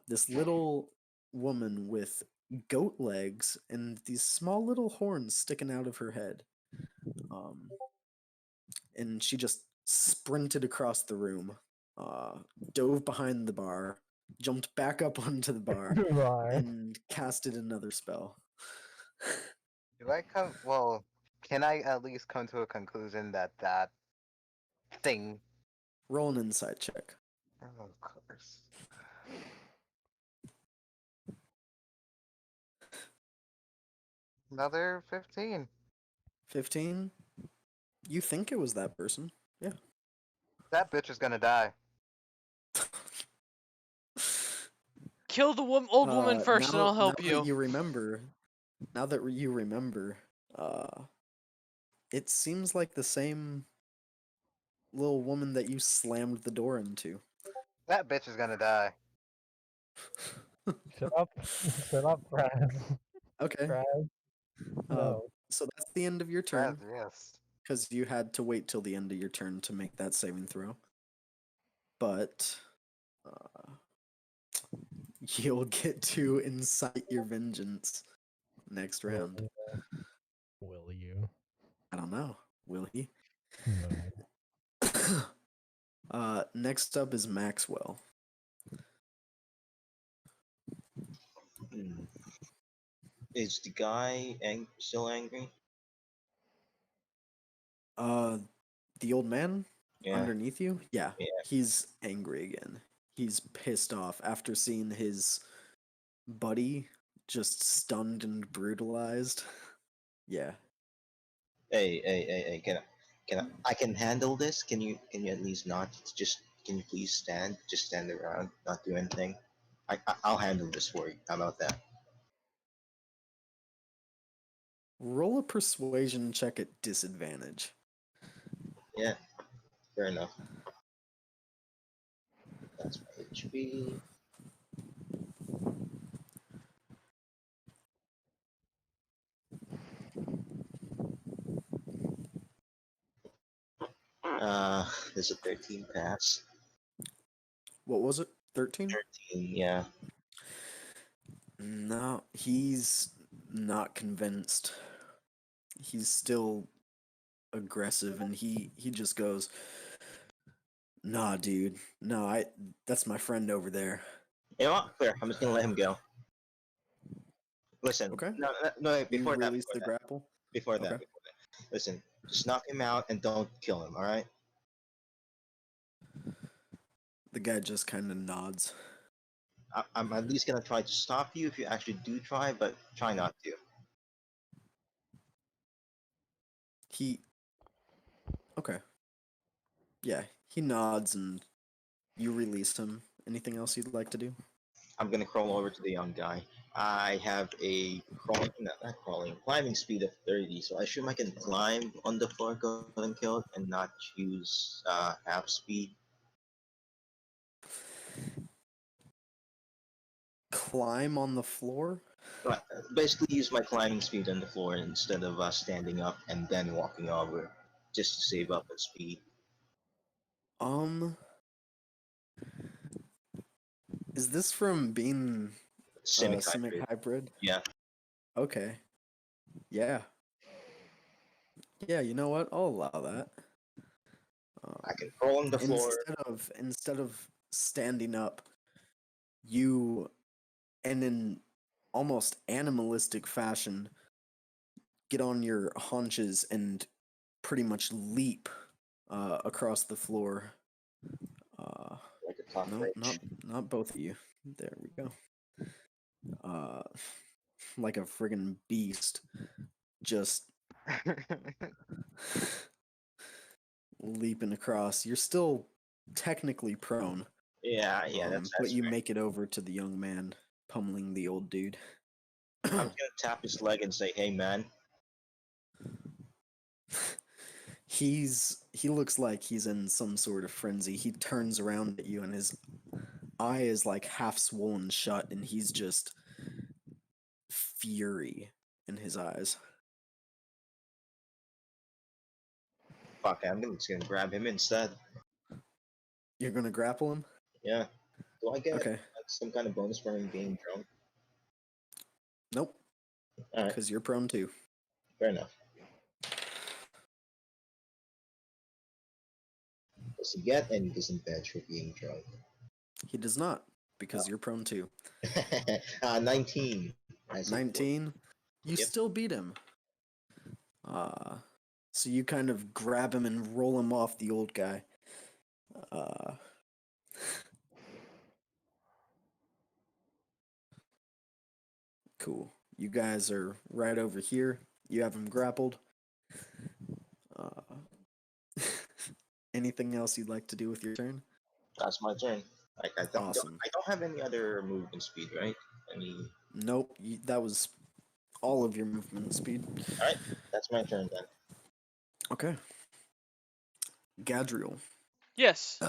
This little woman with goat legs and these small little horns sticking out of her head. And she just sprinted across the room, dove behind the bar, jumped back up onto the bar, Goodbye. and casted another spell. Do I come? Well, can I at least come to a conclusion that that thing? Roll an insight check. Oh, of course. Another 15. 15? You think it was that person? Yeah. That bitch is gonna die. Kill the old woman first, and I'll Now help that you. you remember, uh, it seems like the same little woman that you slammed the door into. That bitch is gonna die. Shut up. Shut up, Brad. Okay. Brad, no. So that's the end of your Yes, turn, yes. because you had to wait till the end of your turn to make that saving throw. But you'll get to incite your vengeance next round. Will you? I don't know. Will he? No. Next up is Maxwell. Hmm. Is the guy still angry? The old man Yeah. underneath you? Yeah. Yeah. He's angry again. He's pissed off after seeing his buddy just stunned and brutalized. Yeah. Hey, I can handle this. Can you at least not just, can you please stand? Just stand around, not do anything. I'll handle this for you. How about that? Roll a persuasion check at disadvantage. Yeah, fair enough. That's my HP. There's a 13 pass. What was it? 13? 13, yeah. No, he's not convinced. He's still aggressive, and he just goes, "Nah, dude. No, that's my friend over there." You know what? Clear. I'm just gonna let him go. Listen. Okay. No, wait, You release the grapple. Before that. Okay. Listen, just knock him out and don't kill him. All right? The guy just kind of nods. I'm at least gonna try to stop you if you actually do try, but try not to. He. Okay. Yeah, he nods and you release him. Anything else you'd like to do? I'm gonna crawl over to the young guy. I have a crawling, not crawling, climbing speed of 30, so I assume I can climb on the floor, go unkilled, and not use half speed. Climb on the floor? But basically, use my climbing speed on the floor instead of standing up and then walking over, just to save up on speed. Um, is this from being Simic Simic hybrid. hybrid? Yeah, Okay. Yeah. Yeah, you know what? I'll allow that. I can crawl on the floor. Instead of standing up, you, and in almost animalistic fashion, get on your haunches and pretty much leap across the floor. Like a top No, range. not both of you. There we go. Uh, like a friggin' beast, just leaping across. You're still technically prone, Yeah, but that's you right. make it over to the young man pummeling the old dude. I'm just gonna tap his leg and say, "Hey, man." He looks like he's in some sort of frenzy. He turns around at you and his eye is like half swollen shut and he's just fury in his eyes. Fuck, just gonna grab him instead. You're gonna grapple him? Yeah. Do I get Okay. some kind of bonus for him being drunk? Nope, Alright, because you're prone too. fair enough. Does he get any disadvantage for being drunk? He does not, because you're prone too. 19. As it was. 19. You Yep. still beat him. So you kind of grab him and roll him off the old guy. Uh, cool. You guys are right over here. You have him grappled. Anything else you'd like to do with your turn? That's my turn. Like Awesome. I don't have any other movement speed, right? Any. Nope, that was all of your movement speed. Alright, that's my turn then. Okay. Gadriel, Yes.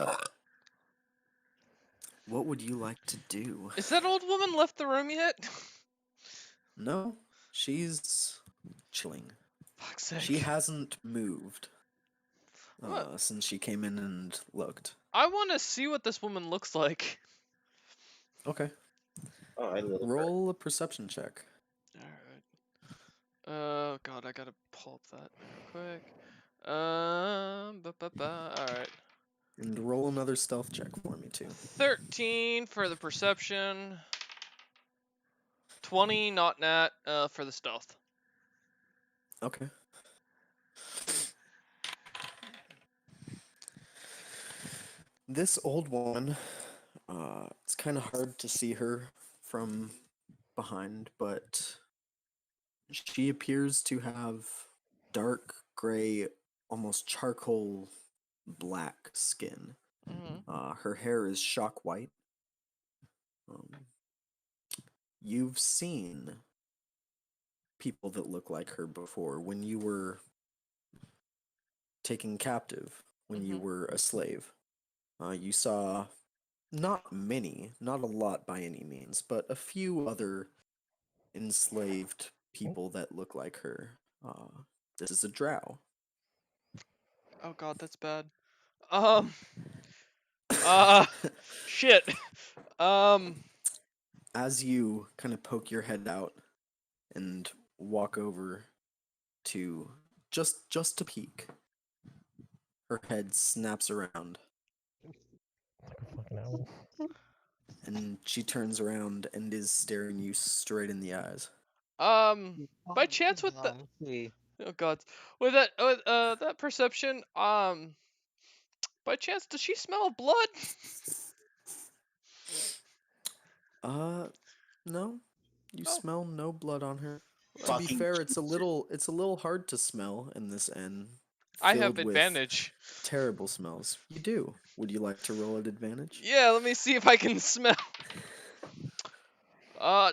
what would you like to do? Is that old woman left the room yet? No, she's chilling. Fuck's sake. She hasn't moved What? since she came in and looked. I want to see what this woman looks like. Okay. Alright, little bird. Roll a perception check. Alright. Oh god, I gotta pull up that real quick. Alright. And roll another stealth check for me too. 13 for the perception. 20 not nat for the stealth. Okay. This old woman, it's kind of hard to see her from behind, but she appears to have dark gray, almost charcoal black skin. Her hair is shock white. You've seen people that look like her before when you were taken captive, when you were a slave. You saw not many, not a lot by any means, but a few other enslaved people that look like her. This is a drow. Oh god, that's bad. Uh, shit. As you kind of poke your head out and walk over to just to peek, her head snaps around Like a fucking owl. and she turns around and is staring you straight in the eyes. By chance with the oh god, with that perception, by chance does she smell blood? No. You Oh, smell no blood on her. To well, be Fucking fair, cheater. it's a little hard to smell in this inn, I have filled with advantage. terrible smells. You do. Would you like to roll at advantage? Yeah, let me see if I can smell.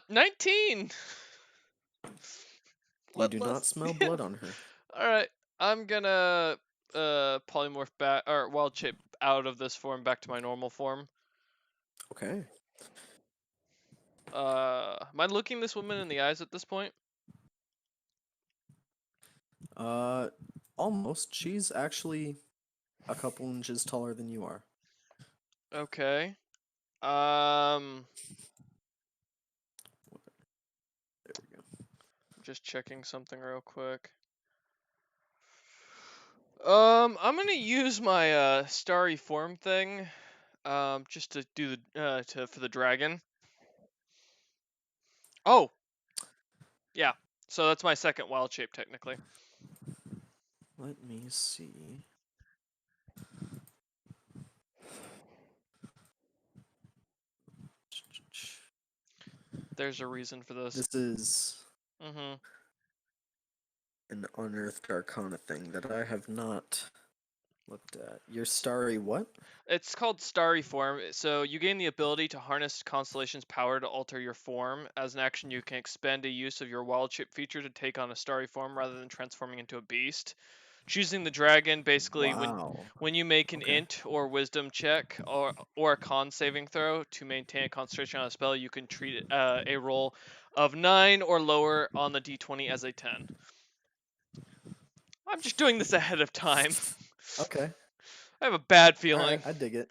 19. You do not Bloodlust. smell Yeah. blood on her. All right, I'm gonna polymorph back or wild shape out of this form back to my normal form. Okay. Am I looking this woman in the eyes at this point? Uh, almost. She's actually a couple inches taller than you are. Okay. Um, There we go. just checking something real quick. I'm gonna use my starry form thing, just to do the for the dragon. Oh, yeah. So that's my second wild shape technically. Let me see. There's a reason for this. This is Mm-hmm. an unearthed arcana thing that I have not looked at. Your starry what? It's called Starry Form. So you gain the ability to harness Constellation's power to alter your form. As an action, you can expend a use of your wild shape feature to take on a starry form rather than transforming into a beast. Choosing the dragon, basically, Wow. when you make an Okay. int or wisdom check or a con saving throw to maintain a concentration on a spell, you can treat a roll of 9 or lower on the d20 as a 10. I'm just doing this ahead of time. Okay. I have a bad All right. feeling. I dig it.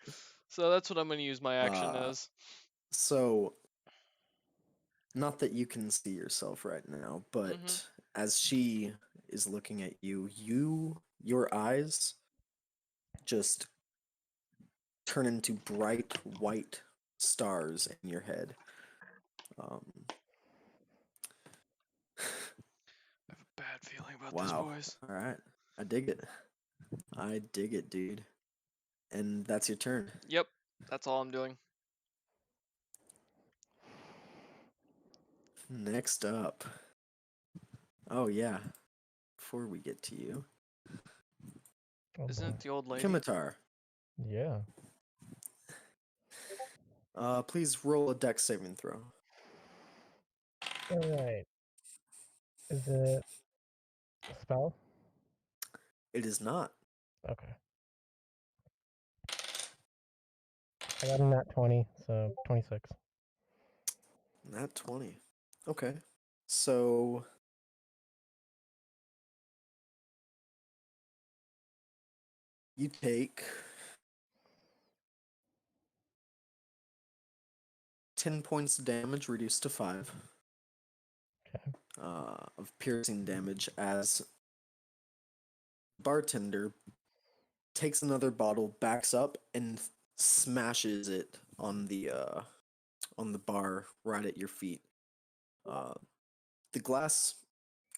So that's what I'm going to use my action Uh, as. so not that you can see yourself right now, Mm-hmm. but as she is looking at you, your eyes just turn into bright white stars in your head. Um, I have a bad feeling about this, wow. boys. All right. I dig it. I dig it, dude. And that's your turn. Yep, that's all I'm doing. Next up. Oh, yeah. Before we get to you, Oh Isn't boy. it the old lady? Kimitar, Yeah. please roll a dex saving throw. Alright. Is it a spell? It is not. Okay. I got a nat 20, so 26. Not 20. Okay. So you take 10 points of damage reduced to 5 Okay. of piercing damage as bartender takes another bottle, backs up, and smashes it on the bar right at your feet. Uh, the glass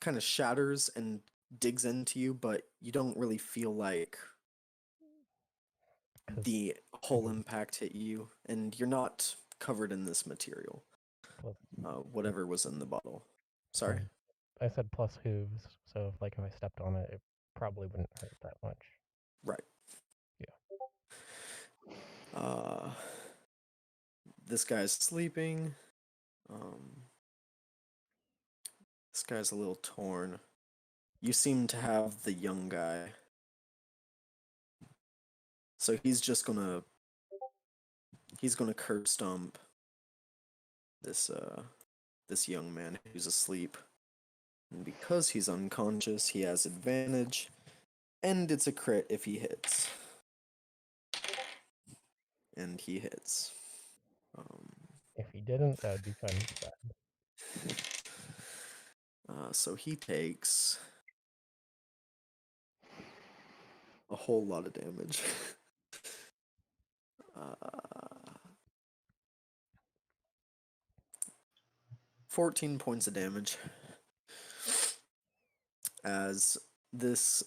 kind of shatters and digs into you, but you don't really feel like 'Cause the I whole mean, impact hit you, and you're not covered in this material. plus, Whatever was in the bottle. Sorry. um, I said plus hooves, so like if I stepped on it, it probably wouldn't hurt that much. Right. Yeah. Uh, this guy's sleeping. Um, this guy's a little torn. You seem to have the young guy. So he's gonna curb stomp this young man who's asleep. And because he's unconscious, he has advantage, and it's a crit if he hits. And he hits. Um, If he didn't, that would be kind of sad. so he takes a whole lot of damage. uh, 14 points of damage as this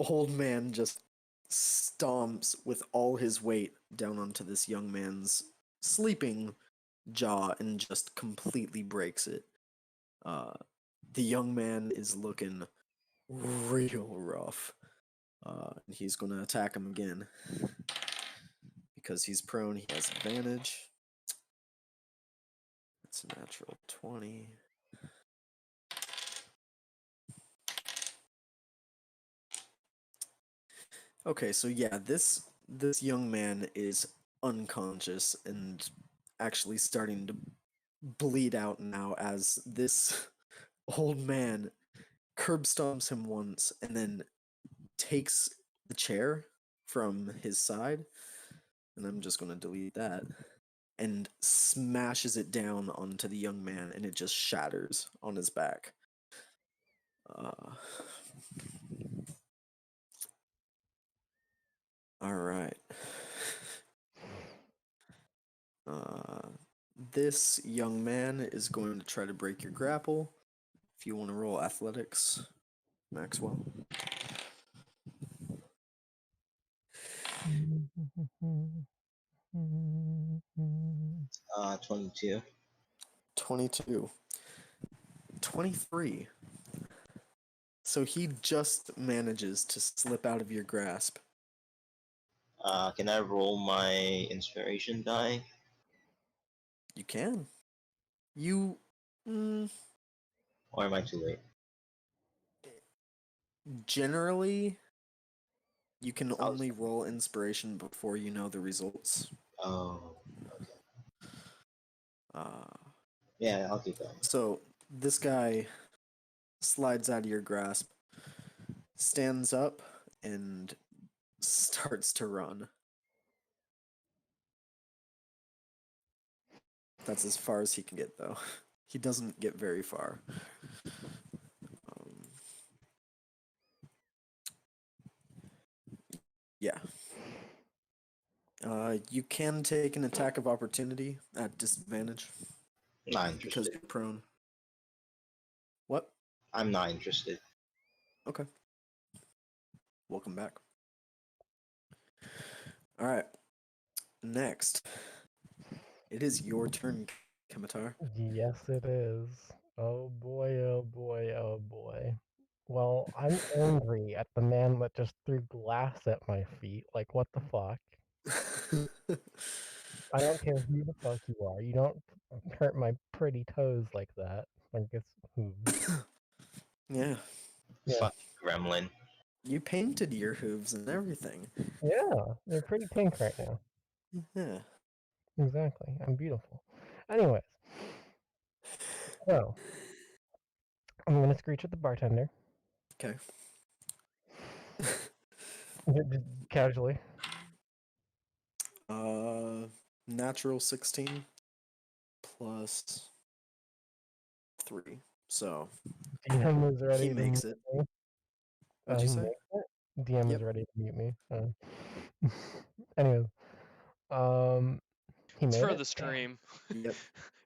old man just stomps with all his weight down onto this young man's sleeping jaw and just completely breaks it. The young man is looking real rough. And he's going to attack him again. Because he's prone, he has advantage. It's a natural 20. Okay, so yeah, this young man is unconscious and actually starting to bleed out now as this old man curb stomps him once and then takes the chair from his side, and I'm just going to delete that, and smashes it down onto the young man, and it just shatters on his back. All right. This young man is going to try to break your grapple. If you want to roll athletics, Maxwell. 22. 22. 23. So he just manages to slip out of your grasp. Can I roll my inspiration die? You can. You. Mm, Or am I too late? generally, you can I was- only roll inspiration before you know the results. Oh, Uh, yeah, I'll keep that. so this guy slides out of your grasp, stands up, and starts to run. That's as far as he can get, though. He doesn't get very far. Yeah. You can take an attack of opportunity at disadvantage Not because interested. you're prone. What? I'm not interested. Okay. Welcome back. All right. Next, it is your turn, Kamatar. Yes, it is. Oh boy, oh boy, oh boy. Well, I'm angry at the man that just threw glass at my feet. Like, what the fuck? I don't care who the fuck you are. You don't hurt my pretty toes like that. Like, it's hooves. Yeah. Yeah. Fuck gremlin. You painted your hooves and everything. Yeah, they're pretty pink right now. Yeah. Exactly. I'm beautiful. Anyways, so I'm gonna screech at the bartender. Okay. Just casually. Natural 16 plus 3. So DM is he ready to makes mute it. me. What'd you He say? makes it. DM is Yep. ready to mute me. Anyways, um, he It's made for it. the stream. Yep.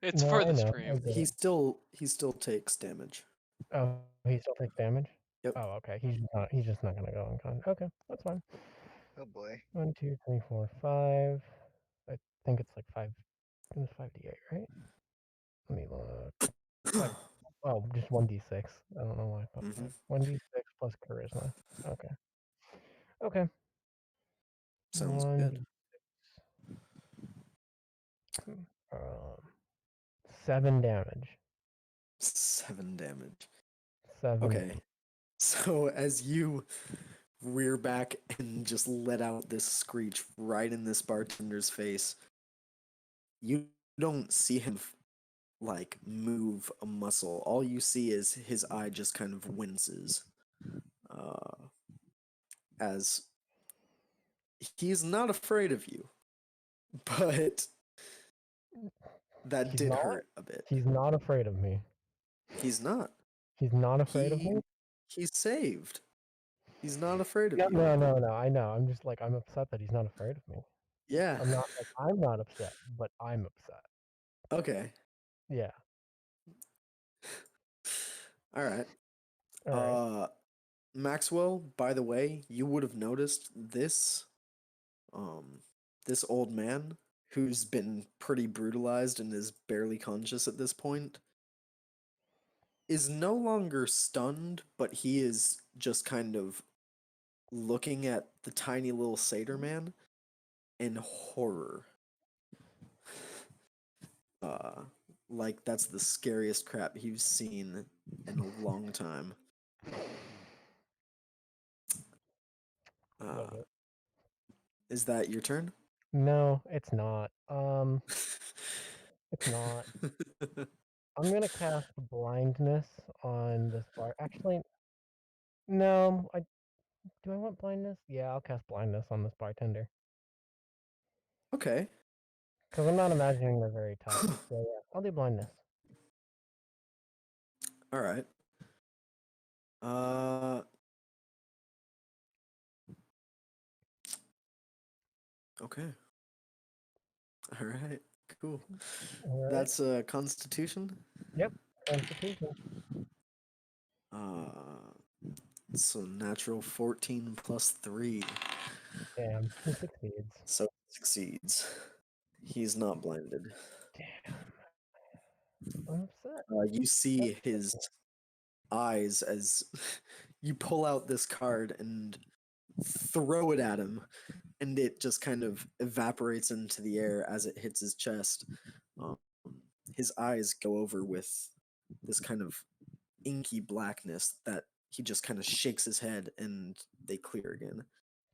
It's No, for I the know. I stream. get He it. still takes damage. Oh, he still takes damage. Yep. Oh, okay. He's just not gonna go unconscious. Okay, that's fine. Oh boy. 1, 2, 3, 4, 5. I think it's like 5. It's 5d8, right? Let me look. 5. Oh, just 1d6. I don't know why I put Mm-hmm. 5. 1d6 plus charisma. Okay. Okay. Sounds 1d. good. Um, 7 damage. 7 damage. 7 Okay. damage. So as you rear back and just let out this screech right in this bartender's face, you don't see him like move a muscle. All you see is his eye just kind of winces. As he's not afraid of you, but that He's did not. hurt a bit. He's not afraid of me. He's not. He's not afraid of He me. he's saved. He's not afraid of No, you. no, no, no. I know. I'm just like I'm upset that he's not afraid of me. Yeah. I'm not like I'm not upset, but I'm upset. Okay. Yeah. All right. All right. Maxwell, by the way, you would have noticed this this old man who's been pretty brutalized and is barely conscious at this point, is no longer stunned, but he is just kind of looking at the tiny little satyr man in horror. Uh, like that's the scariest crap he's seen in a long time. Love Uh, it. is that your turn? No, it's not. It's not. I'm gonna cast blindness on this bar. Actually, no. Do I want blindness? Yeah, I'll cast blindness on this bartender Okay. because I'm not imagining they're very tired. So yeah, I'll do blindness. All right. Uh. Okay. All right. Cool. All right. That's a Constitution. Yep. Constitution. Uh. So natural 14 plus 3. Damn, he succeeds. So succeeds. He's not blinded. Damn, I'm upset. You see his eyes as you pull out this card and throw it at him, and it just kind of evaporates into the air as it hits his chest. Um, his eyes go over with this kind of inky blackness that he just kind of shakes his head and they clear again.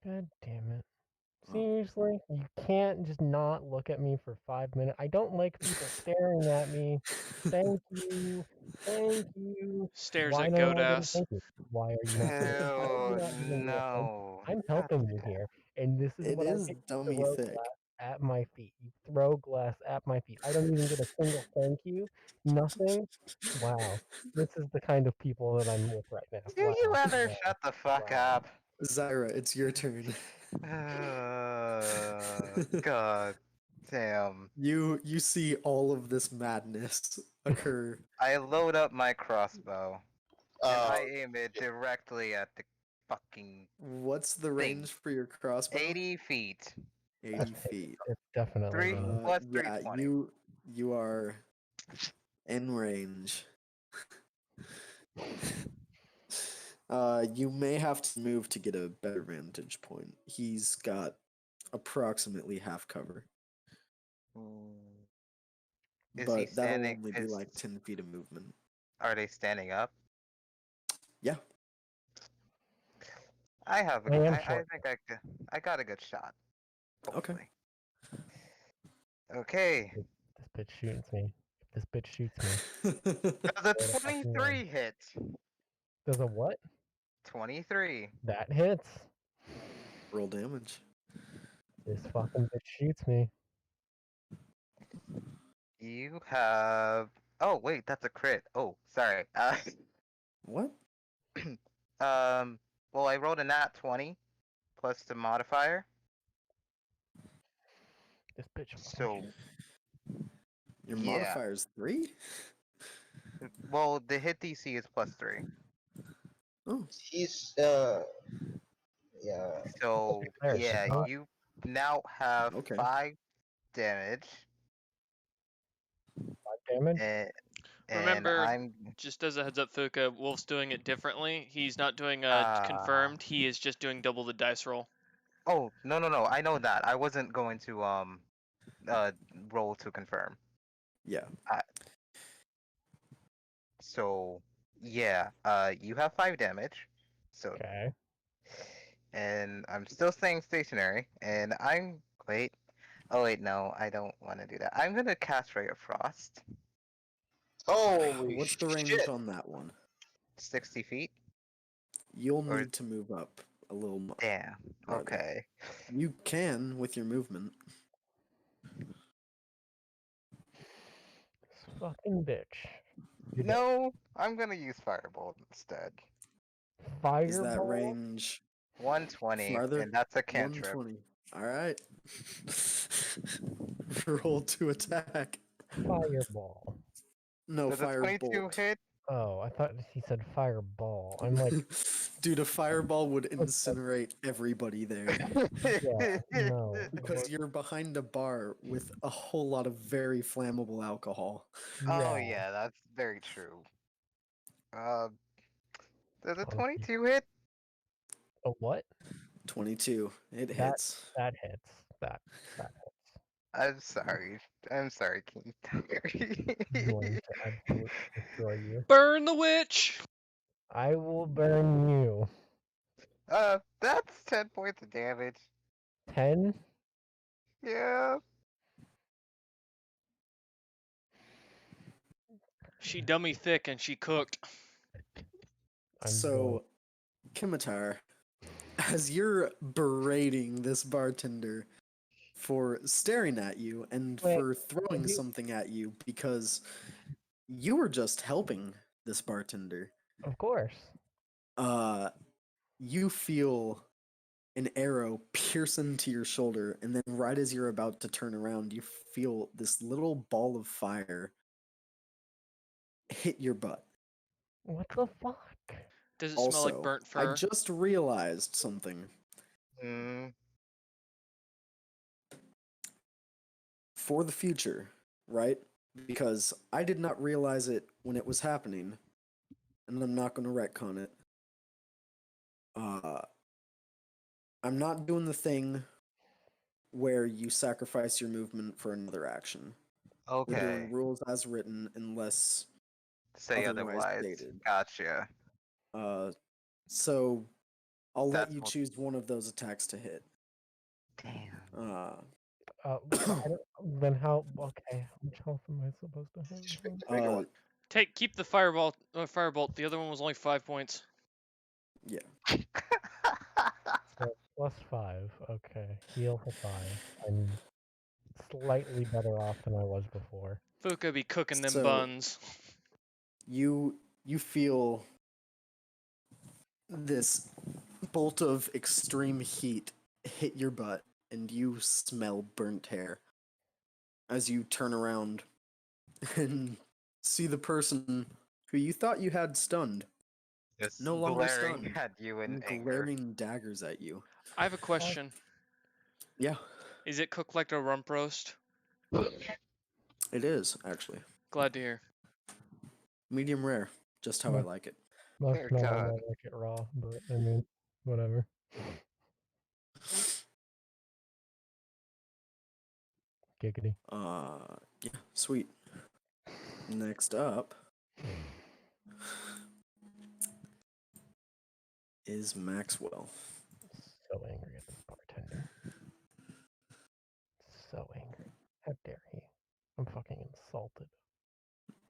God damn it. Um, Seriously, you can't just not look at me for 5 minutes. I don't like people staring at me. Thank you. Thank you. Stares Why at don't goat I get a ass. thank you? Why are you not giving Why are you Ew, not giving me a thank you? no. I'm God helping you damn. here, and this is it what I is get. You dummy throw thick. glass at my feet. You throw glass at my feet. I don't even get a single thank you. Nothing. Wow. This is the kind of people that I'm with right now. Do you Wow. ever Wow. shut the fuck Wow. up? Zyra, it's your turn. God damn. You see all of this madness occur. I load up my crossbow and Uh, I aim it directly at the fucking What's the thing. range for your crossbow? 80 feet. 80 feet. It's definitely Three gonna. plus Yeah, 320. you are in range. You may have to move to get a better vantage point. He's got approximately half cover, Is he but that'll standing? only be like 10 feet of movement. Are they standing up? Yeah. I have a. I am I short. think I got a good shot. Okay. Hopefully. Okay. This bitch shoots me. If this bitch shoots me, Does a go to fucking 23 run. hit? Does a what? 23. That hits. Roll damage. This fucking bitch shoots me. You have. Oh wait, that's a crit. Oh, sorry. What? Well, I rolled a nat 20 plus the modifier. This bitch fucking So shoots. Your yeah. modifier's 3? Well, the hit DC is +3. Oh. he's yeah. So There, yeah, huh? you now have Okay. 5 damage, 5 damage. and Remember, I'm just as a heads up, Fuka, Wolf's doing it differently. He's not doing a confirmed. He is just doing double the dice roll. Oh no! I know that. I wasn't going to roll to confirm. Yeah. So yeah, you have 5 damage. So Okay. and I'm still staying stationary, and I'm wait. Oh wait, no, I don't want to do that. I'm gonna cast Ray of Frost, Holy What's the range shit! on that one? 60 feet. You'll Or need to move up a little damn. farther. Okay. You can with your movement. This fucking bitch. You did. No, I'm gonna use Firebolt instead. Is that Fireball. range 120, farther? and that's a cantrip. 120. Alright. Roll to attack. Fireball. No, Does a 22 firebolt. hit? Oh, I thought he said fireball. I'm like, Dude, a fireball would What's that? incinerate everybody there yeah, no. because you're behind a bar with a whole lot of very flammable alcohol. Oh Yeah, yeah, that's very true. Uh, does a honestly. 22 hit? A what? 22. It That hits. that hits. That hits. I'm sorry. I'm sorry, King I'm going to absolutely destroy you. Burn the witch! I will burn you. That's 10 points of damage. 10? Yeah. She dummy thick and she cooked. I'm going. So, Kimitar, as you're berating this bartender for staring at you and Wait, for throwing have you- something at you because you were just helping this bartender, Of course. you feel an arrow pierce into your shoulder, and then right as you're about to turn around, you feel this little ball of fire hit your butt. What the fuck? Does it smell like Also, burnt I fur? just realized something. Mm, For the future, right? Because I did not realize it when it was happening, and I'm not going to retcon it. I'm not doing the thing where you sacrifice your movement for another action. We're doing okay. rules as written unless Say otherwise otherwise. stated. Gotcha. So I'll let That's you what. choose one of those attacks to hit. Damn. I don't, then how? Okay, how much health am I supposed to have? Just pick the bigger one. Keep the firebolt. The other one was only 5 points. Yeah. So plus 5. Okay, heal for 5. I'm slightly better off than I was before. Fuka be cooking them So buns. you feel this bolt of extreme heat hit your butt, and you smell burnt hair as you turn around and see the person who you thought you had stunned Just no longer glaring stunned at you in and anger. glaring daggers at you. I have a question. Yeah, Is it cooked like a rump roast? it is actually Glad to hear. medium rare, just how I like it. Most Dear normally God. I like it raw, but I mean, whatever. Giggity. Yeah, sweet. Next up is Maxwell. So angry at this bartender. So angry. How dare he? I'm fucking insulted.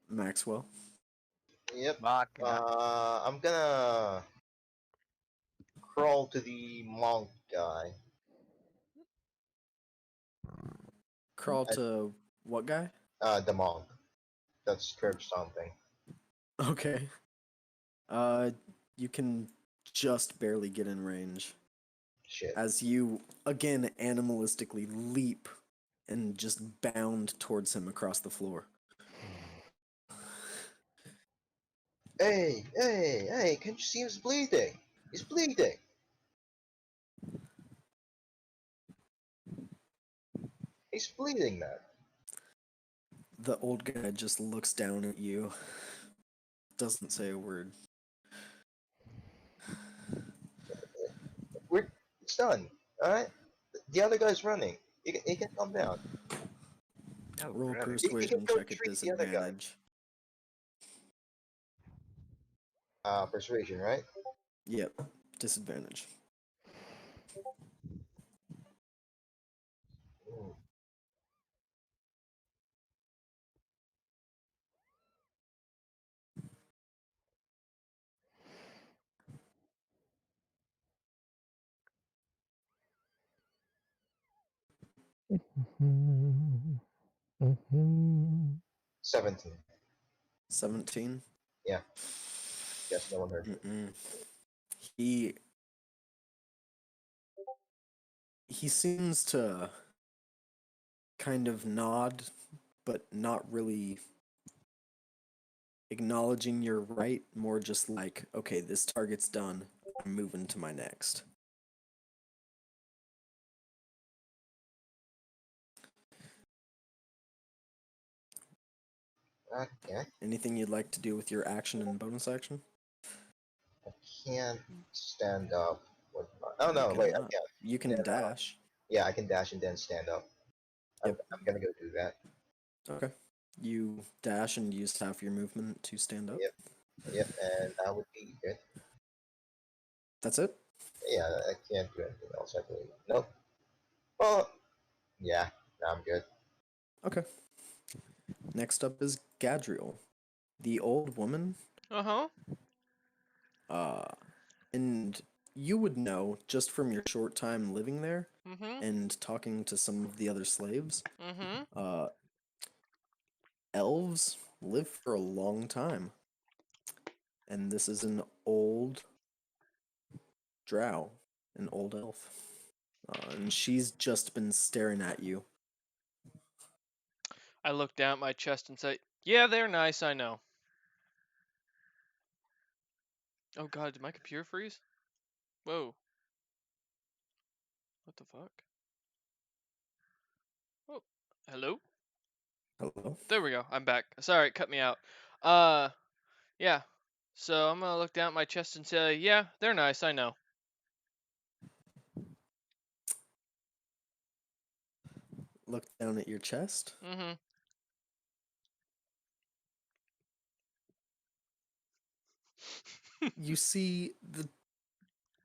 Maxwell. Yep. Machina. I'm gonna crawl to the monk guy. Crawl I- to what guy? The monk. That's curb stomping. Okay. You can just barely get in range Shit. as you again animalistically leap and just bound towards him across the floor. Hey! Can't you see he's bleeding? He's bleeding. He's bleeding, man. The old guy just looks down at you, doesn't say a word. It's done. All right. The other guy's running. He can calm down. Oh, Roll really? He can persuasion go check at treat the other guy. disadvantage. Persuasion, right? Yep, disadvantage. Mm. Mm-hmm. 17. 17. Yeah. Guess no one heard me. Mm-mm. He seems to kind of nod, but not really acknowledging your right, more just like, okay, this target's done. I'm moving to my next. Okay. Anything you'd like to do with your action and bonus action? I can't stand up. Oh You no, wait, I cannot. can't. You can Then, dash. yeah, I can dash and then stand up. Yep. I'm gonna go do that. Okay. You dash and use half your movement to stand up. Yep. Yep, and that would be good. That's it? Yeah, I can't do anything else, I believe. Nope. Well, yeah, I'm good. Okay. Next up is Gadriel, the old woman. Uh-huh. And you would know just from your short time living there Mm-hmm. and talking to some of the other slaves, Mm-hmm. elves live for a long time. And this is an old drow, an old elf. And she's just been staring at you. I look down at my chest and say, "Yeah, they're nice, I know." Oh god, did my computer freeze? Whoa. What the fuck? Oh, hello? Hello? There we go. I'm back. Sorry, it cut me out. Yeah. So I'm gonna look down at my chest and say, "Yeah, they're nice, I know." Look down at your chest. Mm-hmm. You see the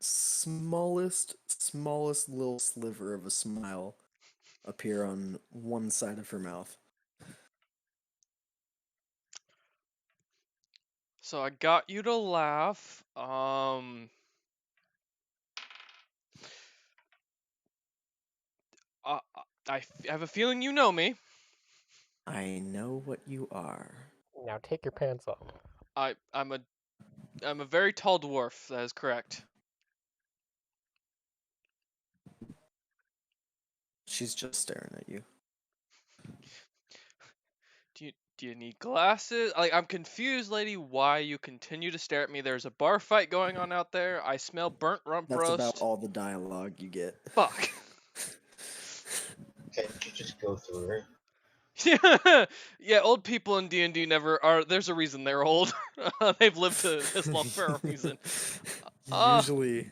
smallest little sliver of a smile appear on one side of her mouth. So I got you to laugh. I, I have a feeling you know me. I know what you are. Now take your pants off. I'm a very tall dwarf. That is correct. She's just staring at you. Do you need glasses? Like, I'm confused, lady, why you continue to stare at me. There's a bar fight going on out there. I smell burnt rump That's about roast. all the dialogue you get. Fuck. Can't you just go through her? Yeah, yeah. Old people in D&D never are. There's a reason they're old. They've lived to this long for a reason. Usually,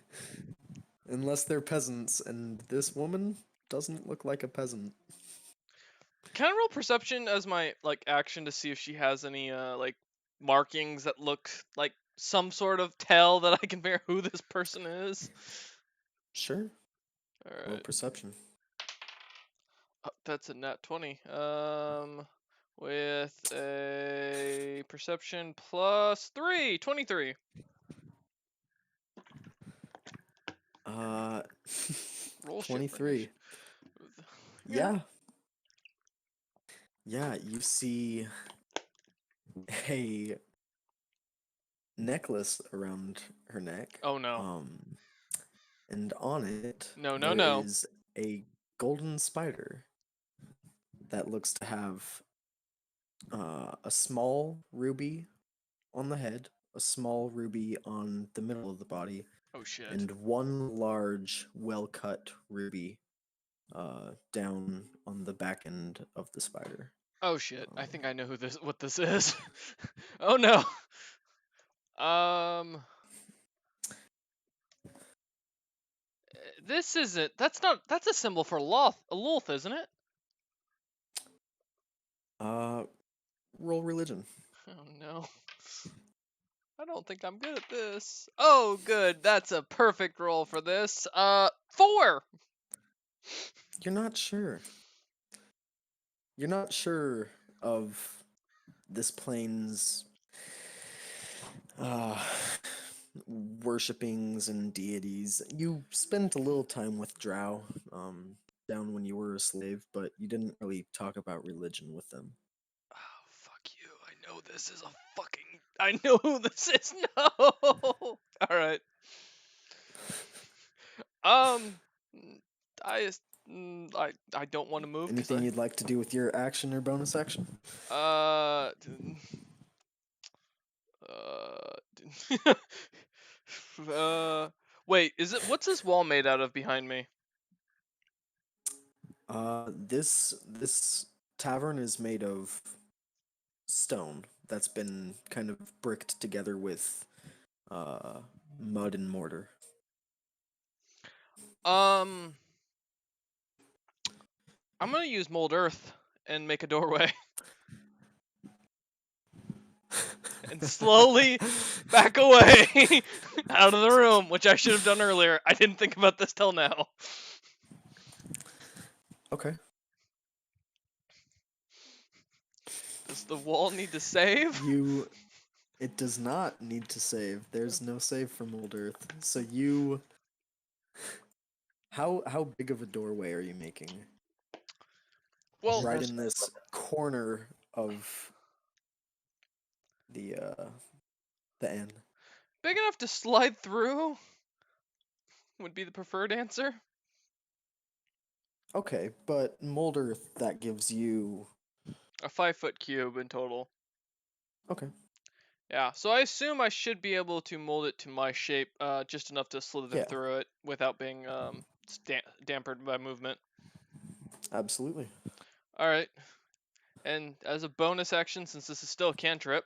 unless they're peasants, and this woman doesn't look like a peasant. Can I roll perception as my like action to see if she has any like markings that look like some sort of tell that I can figure who this person is? Sure. All Roll right. perception. Oh, that's a nat 20. With a perception plus 3, 23. Uh, Roll shit 23. Yeah. Yeah, you see a necklace around her neck. Oh no. And on it No, no, there no. is a golden spider that looks to have a small ruby on the head, a small ruby on the middle of the body, Oh shit. and one large, well-cut ruby down on the back end of the spider. Oh shit. I think I know what this is. Oh no. This isn't. That's a symbol for Lolth, isn't it? Roll religion. Oh no. I don't think I'm good at this. Oh, good. That's a perfect roll for this. 4. You're not sure. You're not sure of this plane's uh, worshippings and deities. You spent a little time with Drow down when you were a slave, but you didn't really talk about religion with them. Oh, fuck you. I know this is a fucking. I know who this is. No. All right. Mm, I just. I don't want to move because Anything you'd like to do with your action or bonus action? I. Wait, what's this wall made out of behind me? This tavern is made of stone that's been kind of bricked together with mud and mortar. I'm gonna use mold earth and make a doorway. And slowly back away out of the room, which I should have done earlier. I didn't think about this till now. Okay. Does the wall need to save? It does not need to save. There's no save for Mold Earth. So you how big of a doorway are you making? Well, Right in this corner of the end. big enough to slide through would be the preferred answer. Okay, but Mold Earth, that gives you A 5-foot cube in total. okay. Yeah, so I assume I should be able to mold it to my shape, just enough to slither Yeah. through it without being dampened by movement. Absolutely. All right, and as a bonus action, since this is still a cantrip,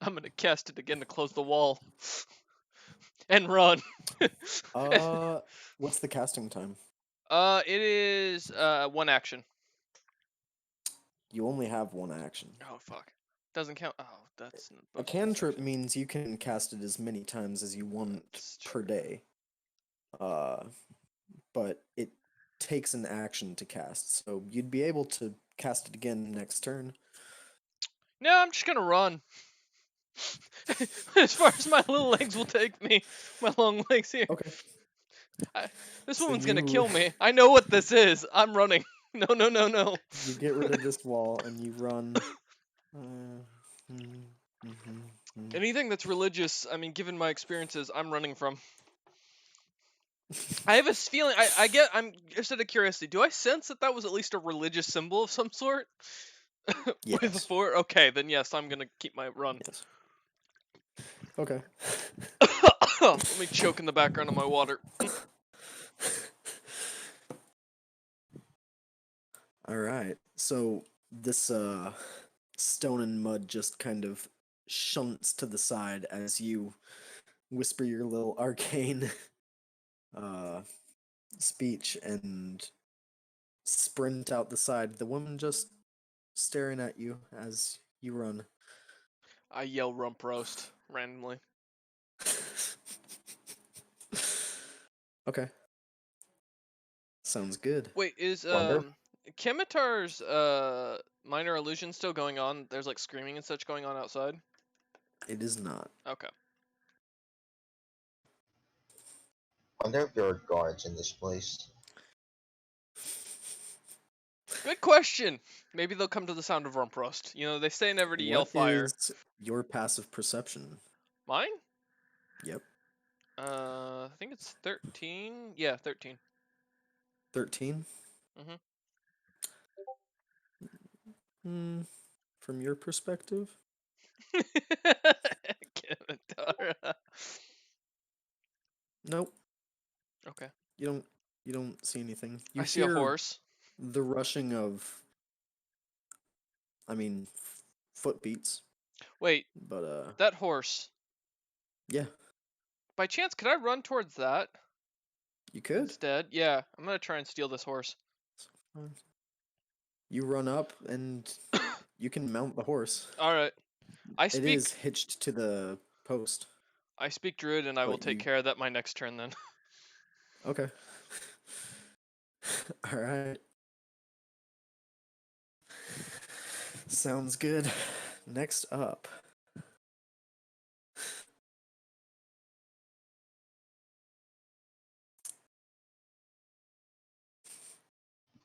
I'm gonna cast it again to close the wall and run. What's the casting time? It is 1 action. You only have one action. Oh fuck, doesn't count. Oh, that's A bonus cantrip action. means you can cast it as many times as you want That's per true. day. But it takes an action to cast, so you'd be able to cast it again next turn. No, I'm just gonna run. As far as my little legs will take me, my long legs here. Okay. This So woman's gonna you- kill me. I know what this is. I'm running. No, no, no, no. You get rid of this wall and you run. Anything that's religious, I mean, given my experiences, I'm running from. I have a feeling. I'm just out of curiosity. Do I sense that was at least a religious symbol of some sort? With a Yes. 4? Okay, then yes, I'm gonna keep my run. Yes. Okay. Let me choke in the background of my water. All right. So this stone and mud just kind of shunts to the side as you whisper your little arcane speech and sprint out the side. The woman just staring at you as you run. I yell rump roast randomly. Okay. Sounds good. Wait, is Wonder? Kimitar's minor illusion still going on? There's like screaming and such going on outside. It is not. Okay. Wonder if there are guards in this place. Good question. Maybe they'll come to the sound of rump roast. You know, they say never to yell What fire. is your passive perception? Mine? Yep. I think it's 13. Yeah, 13. 13? Mhm. Hmm. From your perspective? Kimitara. Nope. Okay. You don't see anything. You I see a hear horse. the rushing of foot beats, Wait, but that horse. yeah, By chance, could I run towards that you could. instead? Yeah, I'm gonna try and steal this horse. You run up and you can mount the horse. All right. I It speak. is hitched to the post. I speak Druid, and I will But take you- care of that my next turn then. Okay. All right. Sounds good. Next up.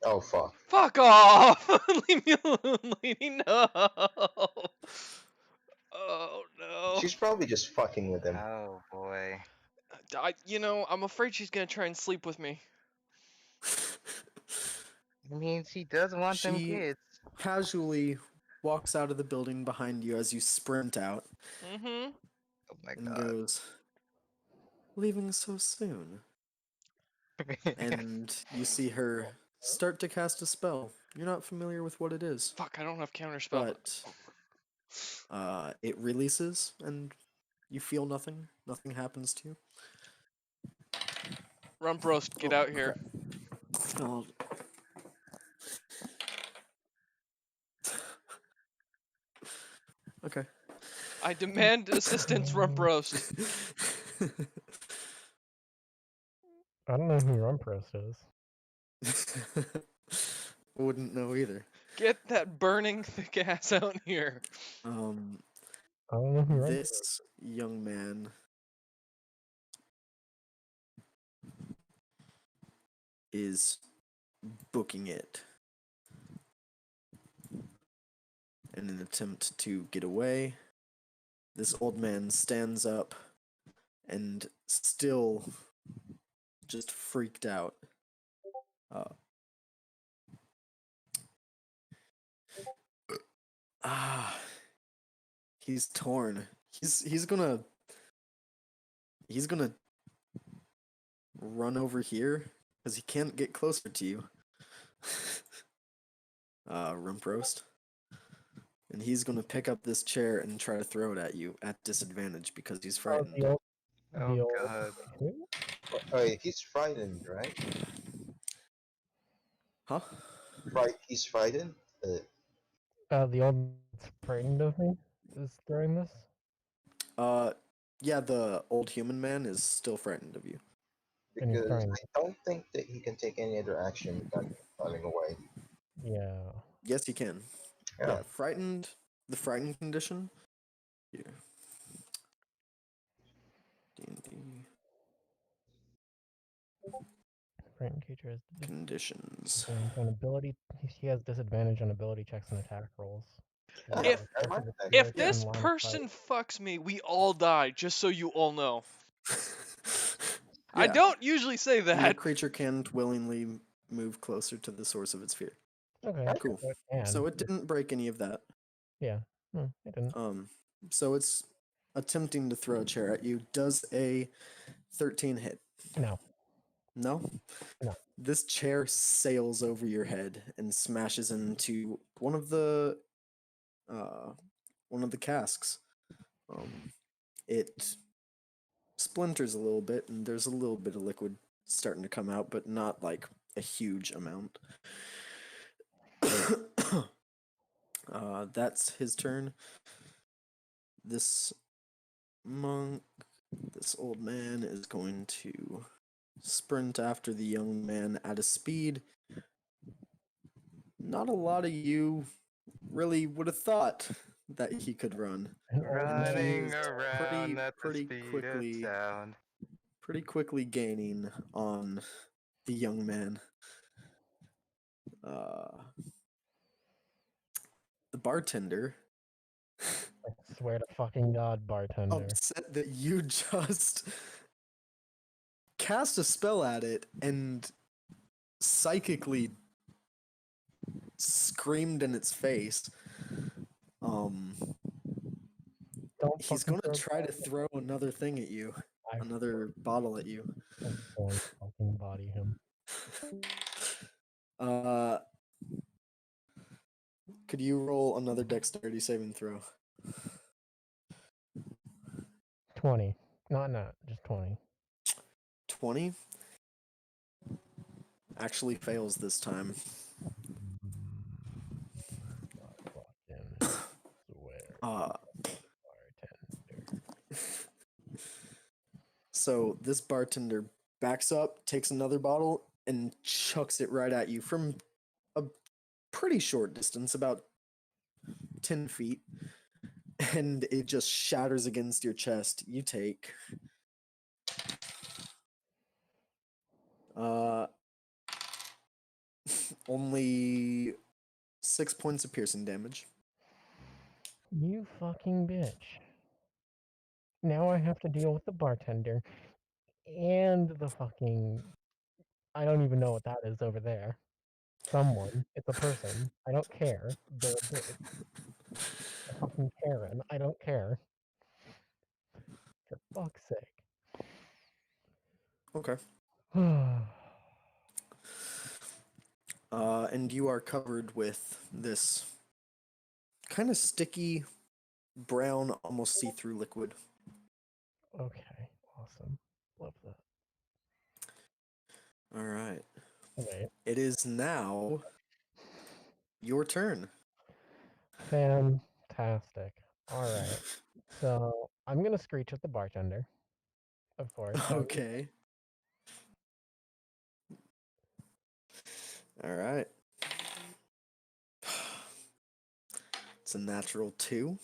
Oh fuck. Fuck off! Leave me alone, lady. No. Oh no. She's probably just fucking with him. Oh boy. I'm afraid she's gonna try and sleep with me. I mean, she does want them She kids. casually walks out of the building behind you as you sprint out Mm-hmm. Oh my and god. goes, "Leaving so soon." And you see her start to cast a spell. You're not familiar with what it is, Fuck, I don't have counterspell. but it releases and you feel nothing. Nothing happens to you. Rump roast, get Oh, out here. Oh. Okay. I demand assistance, Rump roast. I don't know who Rumprost is. Wouldn't know either. Get that burning thick ass out here. Um, I don't know who Rumprost is. this young man is booking it in an attempt to get away. This old man stands up and still just freaked out. Ah, he's torn. He's gonna run over here because he can't get closer to you. Rump roast. And he's gonna pick up this chair and try to throw it at you at disadvantage because he's Oh, frightened. the old, Oh the old. god. Who? Wait, he's frightened, right? Huh? He's frightened. The old that's frightened of me is throwing this. Yeah, the old human man is still frightened of you. And he's Because throwing. I don't think that he can take any other action but running away. Yeah. Yes, he can. Yeah. Yeah, frightened. The frightened condition. Here. D&D Frightened creature has conditions. disadvantage on ability. He has disadvantage on ability checks and attack rolls. Yeah, If I like that. if Yeah. this person fucks me, we all die, just so you all know. I Yeah. don't usually say And the that. creature can willingly move closer to the source of its fear. Okay. Cool. So it can. So it didn't break any of that. Yeah. No, it didn't. So it's attempting to throw a chair at you. Does a 13 hit? No. No? No. This chair sails over your head and smashes into one of the casks. It splinters a little bit, and there's a little bit of liquid starting to come out, but not like a huge amount. That's his turn. This monk, this old man, is going to sprint after the young man at a speed not a lot of you really would have thought that he could run. An old man. Running He's around at the pretty speed of sound. pretty quickly gaining on the young man. The bartender, I swear to fucking God, bartender. upset that you just cast a spell at it and psychically screamed in its face. Don't He's fucking gonna throw try to bartender. throw another thing at you, I- another bottle at you. I'm going to fucking body him. Could you roll another dexterity saving throw? 20. Not, just 20. 20 actually fails this time. I fucking swear. Bartender. So this bartender backs up, takes another bottle, and chucks it right at you from a pretty short distance, about 10 feet. And it just shatters against your chest. You take only 6 points of piercing damage. You fucking bitch. Now I have to deal with the bartender and the fucking. I don't even know what that is over there. Someone. It's a person. I don't care. They're a bitch. Fucking Karen. I don't care. For fuck's sake. Okay. Okay. And you are covered with this kind of sticky, brown, almost see-through liquid. Awesome. Love that. All right. Wait. It is now your turn. Fantastic. All right. So I'm gonna screech at the bartender. Of course. Okay. All right. It's a natural 2.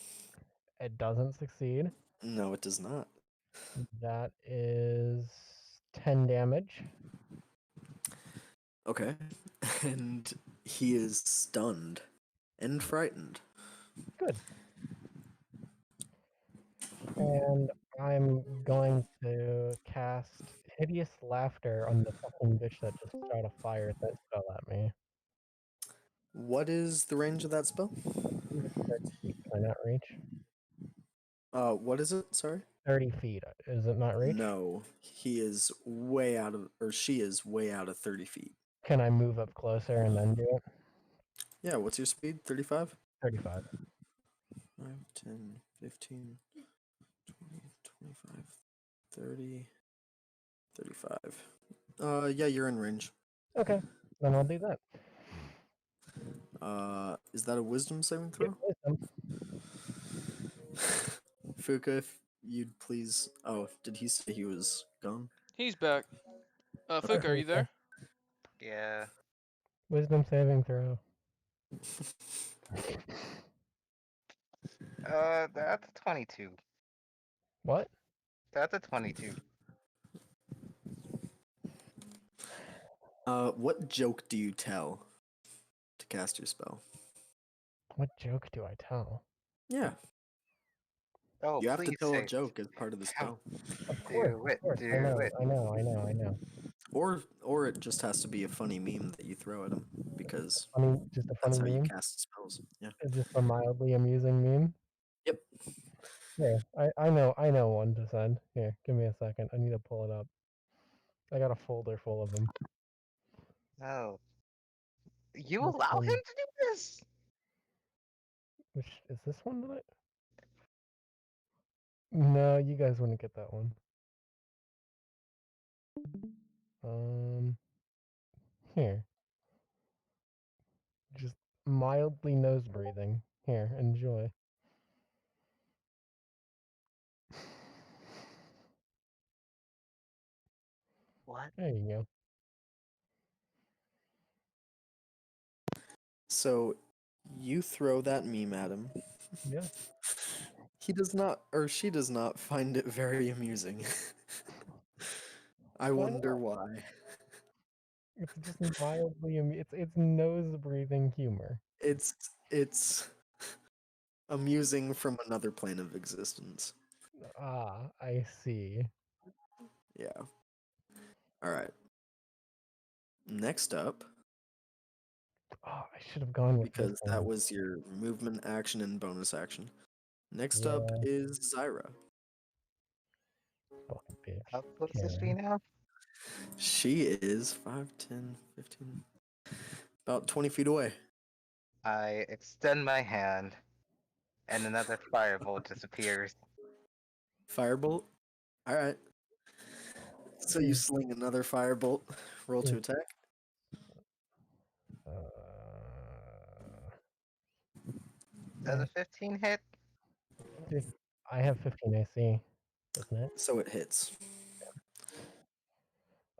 It doesn't succeed. No, it does not. That is 10 damage. Okay. And he is stunned and frightened. Good. And I'm going to cast Hideous Laughter on the fucking bitch that just shot a fire that spell at me. What is the range of that spell? 30 feet. Can I not reach? What is it? Sorry? 30 feet. Is it not reach? No, he is way out of, or she is way out of 30 feet. Can I move up closer and then do it? Yeah, what's your speed? 35? 35. 5, 10, 15, 20, 25, 30, 35. Yeah, you're in range. Okay. Then I'll do that. Is that a wisdom saving Get throw? wisdom. Fuka, if you'd please. Oh, did he say he was gone? He's back. Okay, Fuka, are you there? Yeah. Wisdom saving throw. That's a 22. What? That's a 22. What joke do you tell to cast your spell? What joke do I tell? Yeah, Oh, you have to please tell a say. joke as part of the Come, spell. Of course, do it, I do know, it. I know. Or it just has to be a funny meme that you throw at him because Just a funny that's how you meme? cast spells. Yeah. Just a mildly amusing meme? Yep. Here, I know one to send. Here, give me a second. I need to pull it up. I got a folder full of them. Oh, you Which allow him one? to do this? Which is this one that I? No, you guys wouldn't get that one. Here, just mildly nose breathing. Here, enjoy. What? There you go. So you throw that meme at him. Yeah. He does not, or she does not find it very amusing. I Why wonder not? why. It's just mildly. It's nose breathing humor. It's amusing from another plane of existence. Ah, I see. Yeah. All right. Next up, Oh, I should have gone with this because that one. was your movement action and bonus action. Next up Yeah, is Zyra. fucking bitch. How close is she Karen. now? She is 5, 10, 15, about 20 feet away. I extend my hand, and another firebolt disappears. Firebolt. All right. So you sling another firebolt. Roll to attack. Uh, Does a eh, 15 hit? I have 15 AC, doesn't it? So it hits.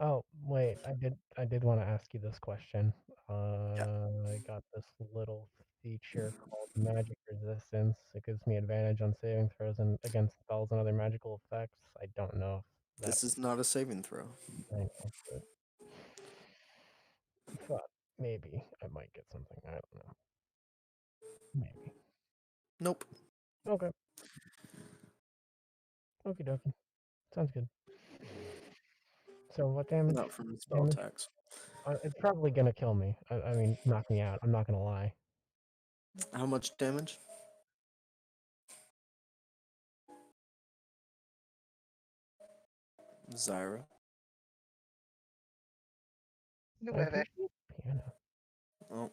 Oh, wait, I did want to ask you this question. Yeah. I got this little feature called Magic Resistance. It gives me advantage on saving throws and against spells and other magical effects. I don't know if that This is not a saving throw. I know, but thought maybe I might get something. I don't know. Maybe. Nope. Okay. Okie dokie. Sounds good. So what damage? Not from spell Damage? attacks. It's probably gonna kill me. I mean, knock me out. I'm not gonna lie. How much damage? Zyra. No I bebe. appreciate the piano. Oh,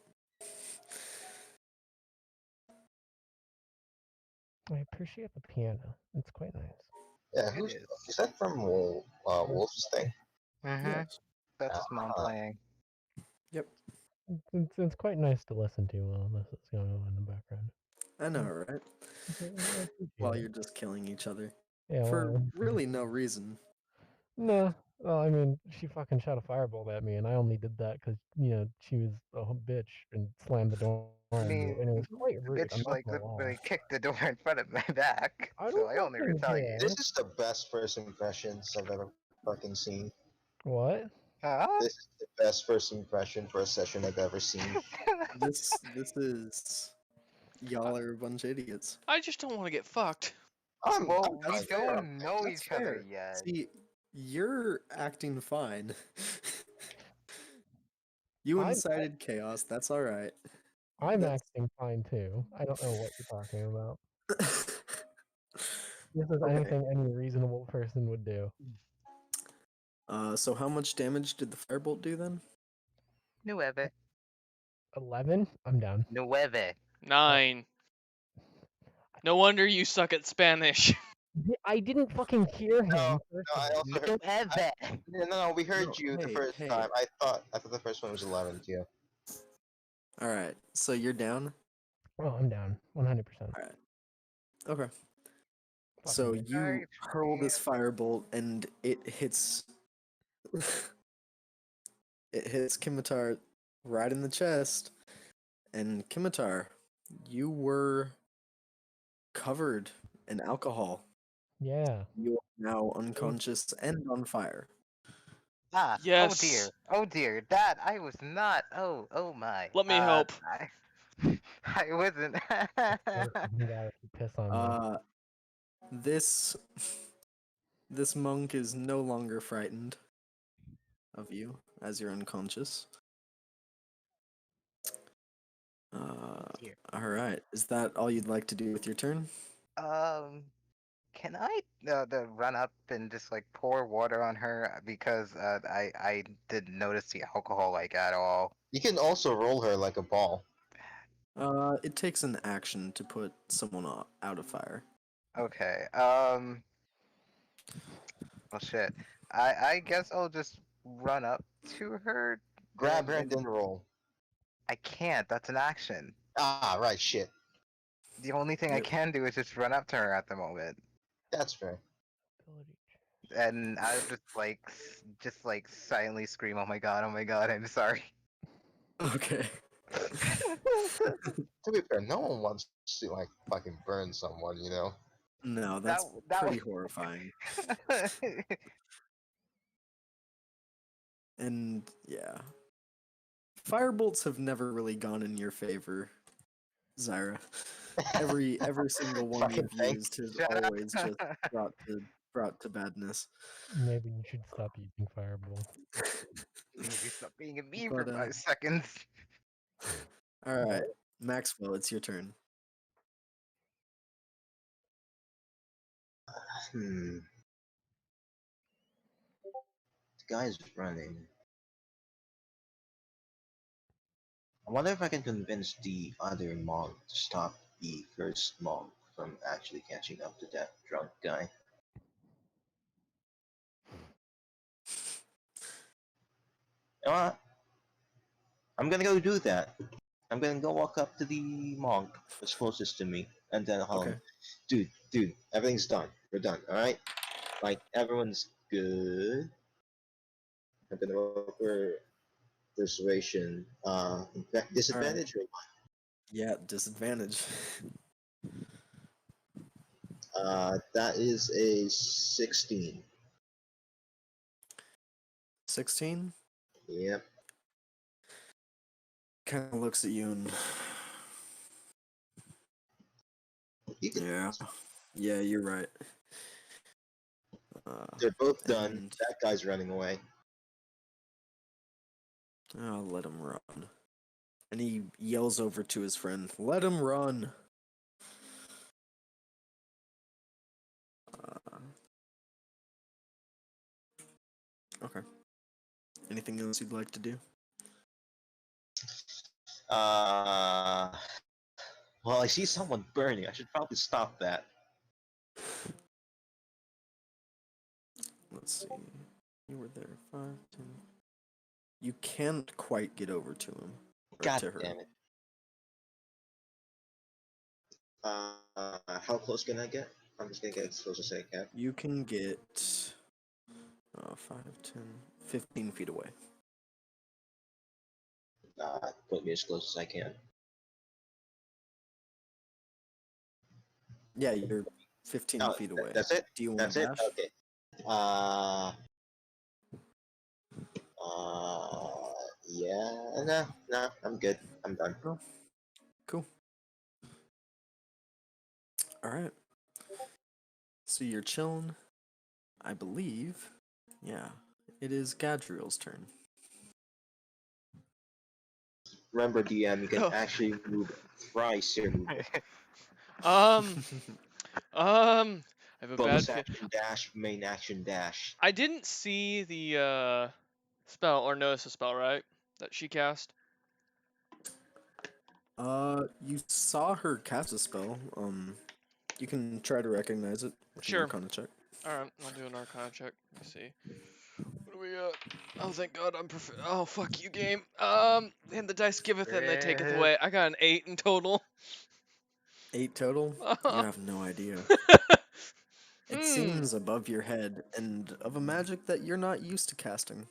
I appreciate the piano. It's quite nice. Yeah, It who's is. is that from Wolf's thing? Mm-hmm. yes. That's his mom Ah, playing. Yep. It's quite nice to listen to while this is going on in the background. I know, right? I appreciate While it. you're just killing each other. Yeah, For well, really no reason. no. Well, I mean, she fucking shot a firebolt at me, and I only did that because, she was a bitch and slammed the door I on me, mean, and it was quite the rude. I'm bitch not like gonna lie. literally kicked the door in front of my back, I so don't I only fucking retaliated. care. this is the best first impressions I've ever fucking seen. What? Huh? This is the best first impression for a session I've ever seen. This is y'all are a bunch of idiots. I just don't want to get fucked. I'm Well, we that's fair. don't know That's each other fair. yet. See, you're acting fine. You I'm incited chaos. That's all right. I'm That's acting fine too. I don't know what you're talking about. This is okay. anything any reasonable person would do. So how much damage did the firebolt do then? Nueve. 11? I'm down. Nueve. 9. No wonder you suck at Spanish. I didn't fucking hear No, him. no, First I of all. also heard. Nueve. No, we heard No, you the hey, first hey. time. I thought the first one was 11 too. All right. So you're down. Oh, I'm down. 100%. All right. Okay. Fucking So bitch. you Alright, hurl this firebolt and it hits it hits Kimitar right in the chest. And Kimitar, you were covered in alcohol. Yeah. You are now unconscious and on fire. Ah, oh dear. Yes. Oh dear. That I was not. Oh my. Let me help. I wasn't. You gotta piss on me. This this monk is no longer frightened of you as you're unconscious. Dear. All right. Is that all you'd like to do with your turn? Um, can I run up and just like pour water on her because I didn't notice the alcohol like at all. You can also roll her like a ball. It takes an action to put someone out of fire. Okay. Well, shit. I guess I'll just run up to her. Grab her and And then roll. I can't. That's an action. Ah, right, shit. The only thing I Yep. can do is just run up to her at the moment, That's fair. and I'll just like silently scream, "Oh my god, I'm sorry." Okay. To be fair, no one wants to like fucking burn someone, you know. No, that that's that pretty horrifying. And yeah. Firebolts have never really gone in your favor, Zyra. Every single one Fucking you've thanks. used has Shut up. always just brought to badness. Maybe you should stop using fireball. Maybe stop being a meme But for 5 seconds. all right, Maxwell, it's your turn. Hmm. The guy's running. I wonder if I can convince the other monk to stop the first monk from actually catching up to that drunk guy. You know what? I'm gonna go do that. I'm gonna go walk up to the monk that's closest to me, and then Okay. dude, everything's done. We're done, alright? Like, everyone's good. I'm gonna roll for persuasion. Disadvantage or Yeah, disadvantage. that is a 16. 16 Yep. kind of looks at you and You can, yeah, you're right. they're both done. And That guy's running away. I'll let him run. And he yells over to his friend, "Let him run!" Okay. Anything else you'd like to do? Uh, well, I see someone burning. I should probably stop that. Let's see. You were there. 5, 10. You can't quite get over to him. Or God to her. damn it. How close can I get? I'm just gonna get as close as I can. You can get 5, 10, 15 feet away. Put me as close as I can. Yeah, you're 15 Oh, feet away. that's it? Do you want That's to it? dash? Okay. Uh, yeah, no, I'm good. I'm done. No. Cool. Alright. So you're chilling. I believe. Yeah. It is Gadriel's turn. Remember, DM, you can Oh. actually move thrice your movement. I have a Bonus bad action dash, main action dash. I didn't see the spell or notice the spell, right? That she cast. You saw her cast a spell. You can try to recognize it with an Sure. Arcana check. Alright, I'll do an Arcana check. Let me see. What do we got? Oh, thank God, I'm perfect. Oh, fuck you, game. And the dice giveth and they taketh Rip. away. I got an 8 in total. 8 total? You have no idea. It Hmm. seems above your head and of a magic that you're not used to casting.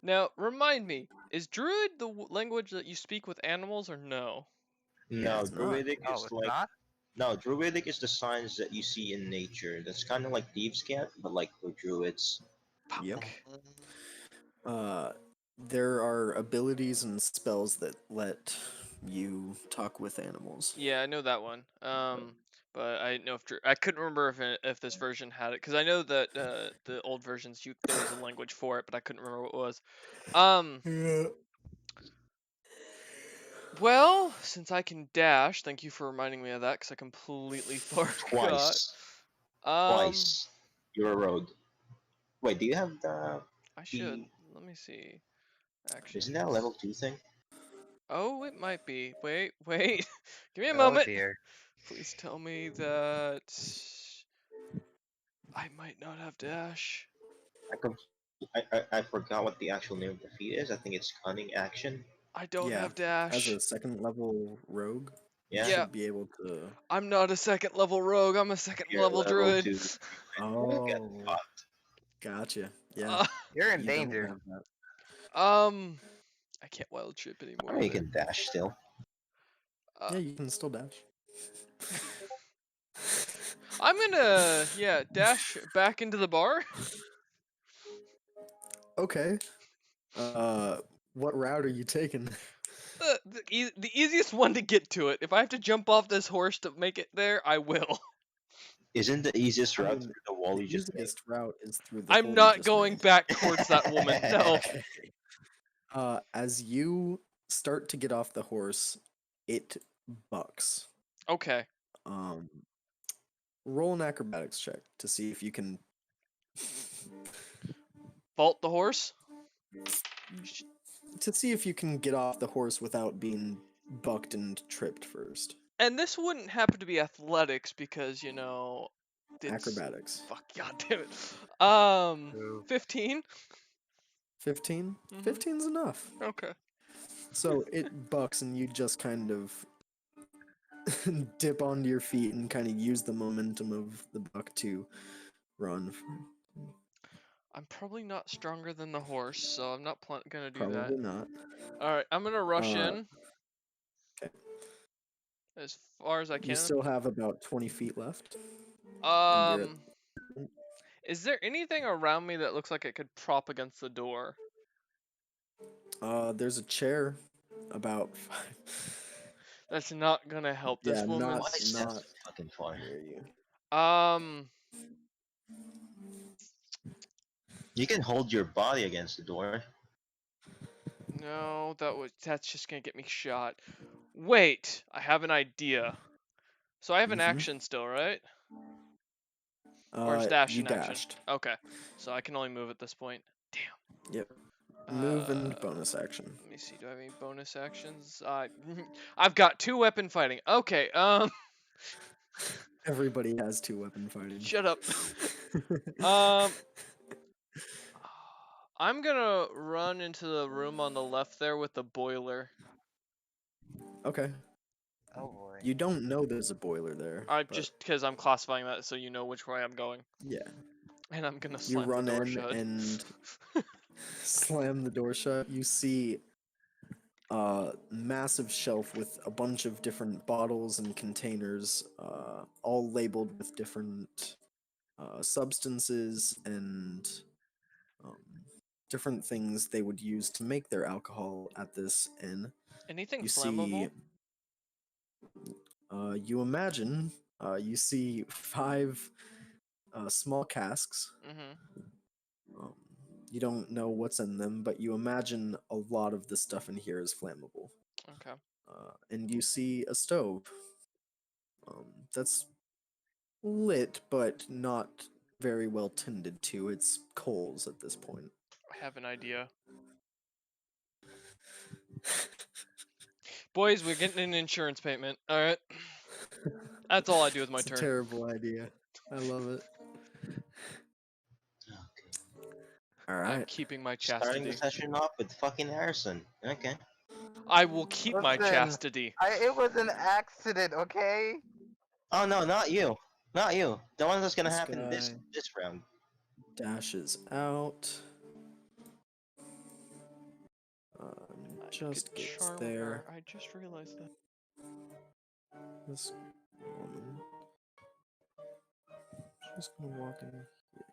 Now, remind me, is Druid the language that you speak with animals or no? No, It's not. druidic Oh, is it's like not? no, druidic is the signs that you see in nature. That's kind of like thieves' cant, but like for druids. Yep. Mm, There are abilities and spells that let you talk with animals. Yeah, I know that one. But I didn't know if I couldn't remember if this version had it because I know that the old versions there was a language for it, but I couldn't remember what it was. Yeah. Well, since I can dash, thank you for reminding me of that because I completely forgot. Twice. Twice. You're a rogue. Wait, do you have I should. the Let me see. isn't that a Actions. level 2 thing? Oh, it might be. Wait. Give me a oh moment. dear. Please tell me that I might not have dash. I, com- I forgot what the actual name of the feat is. I think it's cunning action. I don't Yeah. have As dash. a second level rogue, you Yeah. Yeah. should be able to. I'm not a second level rogue. I'm a second You're level level druid. 2. Get Oh, fucked. gotcha. Yeah, Uh, You're in you don't danger. have that. I can't wild trip I anymore mean, you either. can dash still. Yeah, you can still dash. I'm gonna dash back into the bar. Okay. What route are you taking? The easiest one to get to it. If I have to jump off this horse to make it there, I will. Isn't the easiest I route mean, through the wall the you just made? easiest route is through the I'm hole you not just going made. back towards that woman. No. Okay. As you start to get off the horse, it bucks. Okay. Um, roll an acrobatics check to see if you can. Vault the horse. To see if you can get off the horse without being bucked and tripped first. And this wouldn't happen to be athletics because it's Acrobatics. fuck. God damn it. Ooh. 15. 15? Mhm. 15's enough. Okay. So it bucks and you just kind of dip onto your feet and kind of use the momentum of the buck to run. I'm probably not stronger than the horse, so I'm not gonna do that. Probably not. All right, I'm gonna rush in. Okay. As far as I You can. still have about 20 feet left. And you're at... Is there anything around me that looks like it could prop against the door? There's a chair about That's not gonna help this yeah, woman. Why is that not so fucking far? near you. You can hold your body against the door. No, that's just gonna get me shot. Wait, I have an idea. So I have an action still, right? Or is dash You an action? dashed. Okay, so I can only move at this point. Damn Yep. Move and bonus action. Let me see. Do I have any bonus actions? I've got 2 weapon fighting. Okay. Everybody has 2 weapon fighting. Shut up. Um. I'm gonna run into the room on the left there with the boiler. Okay. Oh boy. You don't know there's a boiler there. I but just because I'm classifying that so you know which way I'm going, yeah. and I'm gonna You slam the run door in shut. and slam the door shut. You see a massive shelf with a bunch of different bottles and containers, all labeled with different substances and um, different things they would use to make their alcohol at this inn. Anything You flammable? see, you imagine, you see 5 small casks. Mm-hmm. Um, you don't know what's in them, but you imagine a lot of the stuff in here is flammable. Okay. And you see a stove that's lit, but not very well tended to. It's coals at this point. I have an idea. Boys, we're getting an insurance payment. All right. That's all I do with my It's a turn. terrible idea. I love it. Okay. All I'm right. keeping my Starting the chastity. session off with fucking Harrison. Okay. I will keep my Listen, chastity. it was an accident, okay? Oh no, not you. Not you. The one that's gonna This happen this guy this round. dashes out. I could Just gets charm there. her. I just realized that. This woman. She's gonna walk in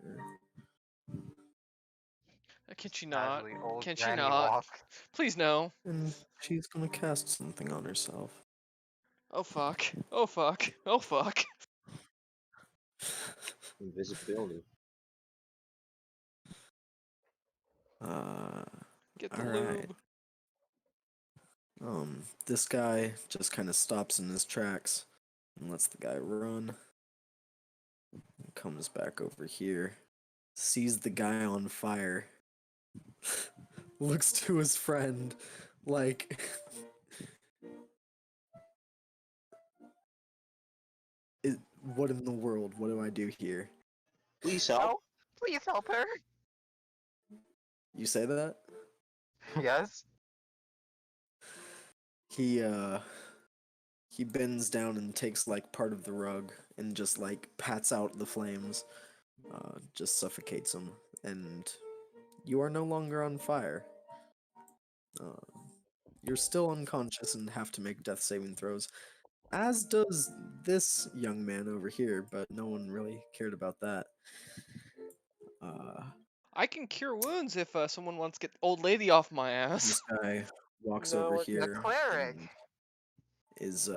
here. Can she not? Casually old Can she granny not? walk. Please no. And she's gonna cast something on herself. Oh fuck. Oh fuck. Oh fuck. Invisibility. Get the Alright. lube. This guy just kind of stops in his tracks and lets the guy run. Comes back over here, sees the guy on fire, looks to his friend like, what in the world? What do I do here? Please help. Help! Please help her! You say that? Yes? He bends down and takes like part of the rug and just like pats out the flames, just suffocates him, and you are no longer on fire. You're still unconscious and have to make death saving throws, as does this young man over here, but no one really cared about that. I can cure wounds if someone wants to get the old lady off my ass. This guy walks No, over it's The here cleric! and is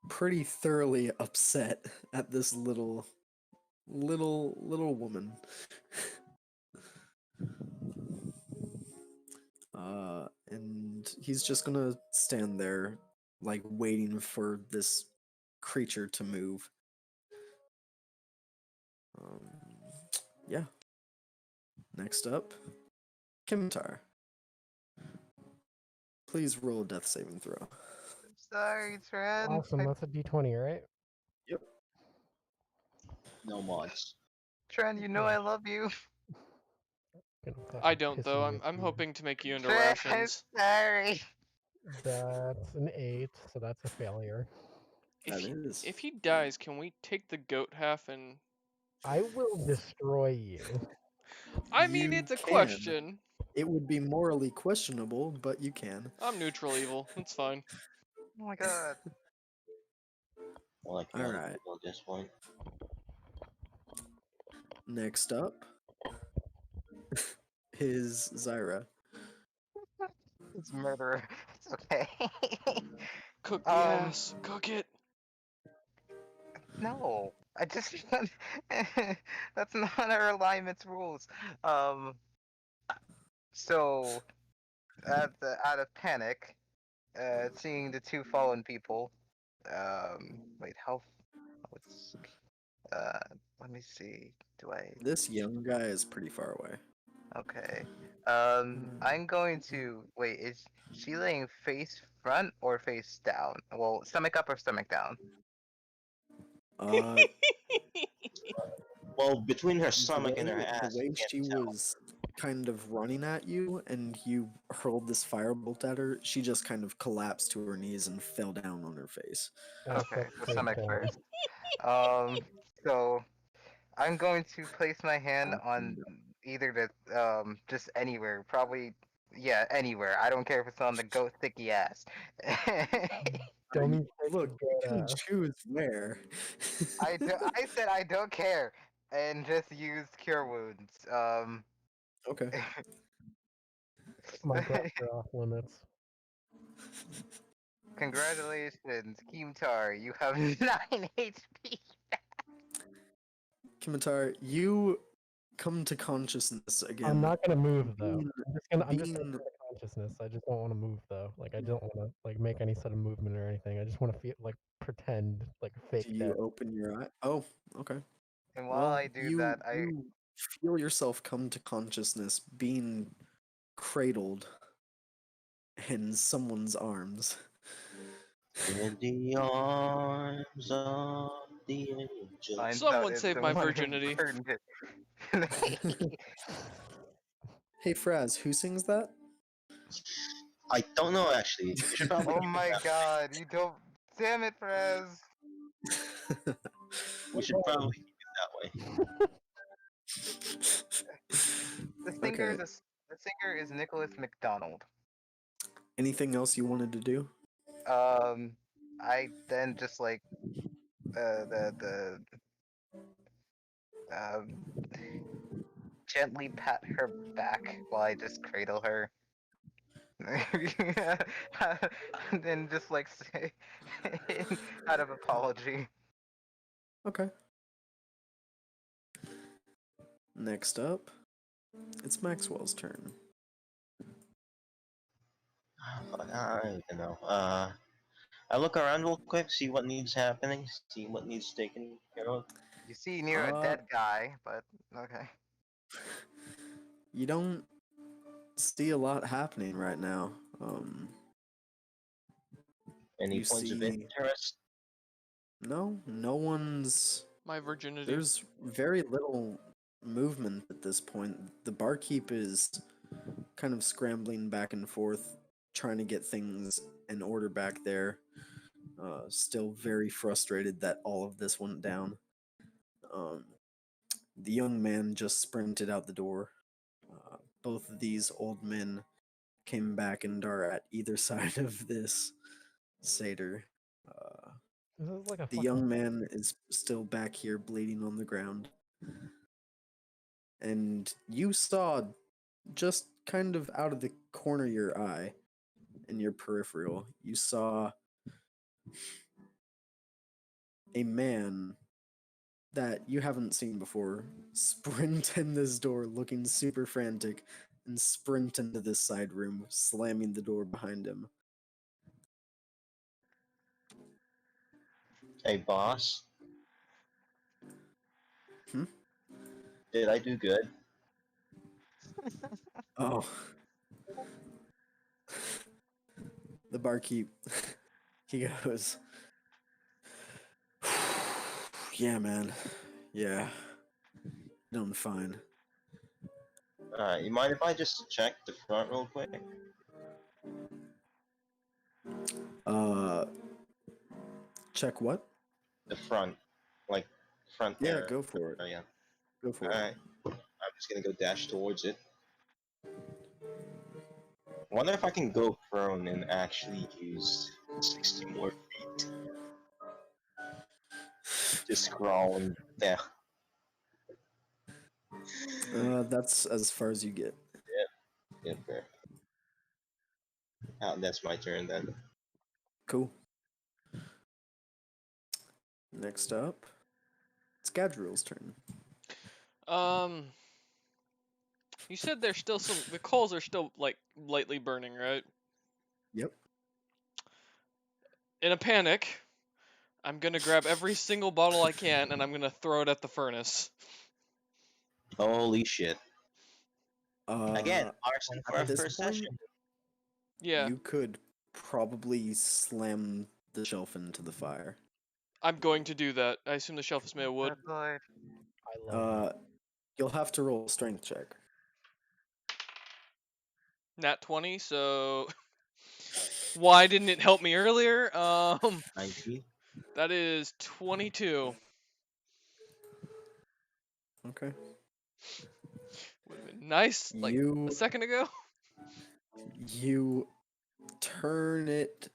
pretty thoroughly upset at this little woman. And he's just gonna stand there, like waiting for this creature to move. Um, yeah. Next up, Kimitar. Please roll a death saving throw. I'm sorry, Trent. Awesome, that's a d20, right? Yep. No mods. Trent, you know I love you. Gonna I fucking don't piss though. on I'm you. hoping to make you into Trent, I'm rations. sorry. That's an 8, so that's a failure. If That he is. if he dies, can we take the goat half and? I will destroy you. I mean, You it's a can. question. It would be morally questionable, but you can. I'm neutral evil. It's fine. Oh my god. More like All another right. people at this point. Next up is Zyra. It's murderer. It's okay. Cook the um, ass. Cook it. no. I just that's not our alignment's rules. Um, so out of panic, seeing the 2 fallen people. Wait, how? What's let me see. Do I? This young guy is pretty far away. Okay. I'm going to wait. Is she laying face front or face down? Well, stomach up or stomach down? Uh, Well, between her the stomach and her way the ass, way you can't she tell. was kind of running at you, and you hurled this firebolt at her, she just kind of collapsed to her knees and fell down on her face. That's Okay, so pretty stomach sad. first. Um, so I'm going to place my hand on either just anywhere, probably yeah, anywhere. I don't care if it's on the goat sticky ass. Dummy Look, thick you good can ass. choose where. I said I don't care, and just use cure wounds. Okay. My gloves are off limits. Congratulations, Kimtar. You have 9 HP. Kimitar, you come to consciousness again. I'm not gonna move though. Being, I'm just gonna being come to consciousness. I just don't want to move though. Like I don't want to like make any sort of movement or anything. I just want to feel like pretend like fake do you dead. open your eye? Oh, okay. And while Well, I do you that, I you feel yourself come to consciousness, being cradled in someone's arms. In the arms of the angel. finds out Someone it's save the my one who virginity. burned it. Hey, Fraz, who sings that? I don't know actually. We should probably Oh keep it my that. god, you don't. Damn it, Perez. We should probably keep it that way. The singer Okay. is the singer is Nicholas McDonald. Anything else you wanted to do? Um, I then just like the gently pat her back while I just cradle her. And then just like say out of apology. Okay. Next up, it's Maxwell's turn. Fuck, I don't even know. I look around real quick, see what needs happening, see what needs taken care of. You see near a Uh, dead guy, but okay. you don't see a lot happening right now. Any You points of see, interest? no one's. My virginity. There's very little movement at this point. The barkeep is kind of scrambling back and forth, trying to get things in order back there. Still very frustrated that all of this went down. Um, the young man just sprinted out the door. Both of these old men came back and are at either side of this satyr. Uh, This is like a the fucking. young man is still back here bleeding on the ground. And you saw just kind of out of the corner of your eye in your peripheral, you saw a man that you haven't seen before sprint in this door looking super frantic and sprint into this side room, slamming the door behind him. Hey, boss. Hmm? Did I do good? Oh. The barkeep, he goes, yeah, man. Yeah. Done fine. You mind if I just check the front real quick? Uh, check what? The front. Like, front Yeah, there. go for it. Oh, yeah. Go for it. Alright. I'm just gonna go dash towards it. Wonder if I can go prone and actually use 60 more feet. Just crawling. Yeah. That's as far as you get. Yeah, fair. That's my turn then. Cool. Next up, it's Gadriel's turn. You said there's still the coals are still like lightly burning, right? Yep. In a panic, I'm gonna grab every single bottle I can and I'm gonna throw it at the furnace. Holy shit. Again, arson for a At this first point, session. Yeah, you could probably slam the shelf into the fire. I'm going to do that. I assume the shelf is made of wood. Good lord. I love You'll have to roll a strength check. Nat 20, so why didn't it help me earlier? 19. That is 22. Okay. Would have been nice like a You second ago. you turn it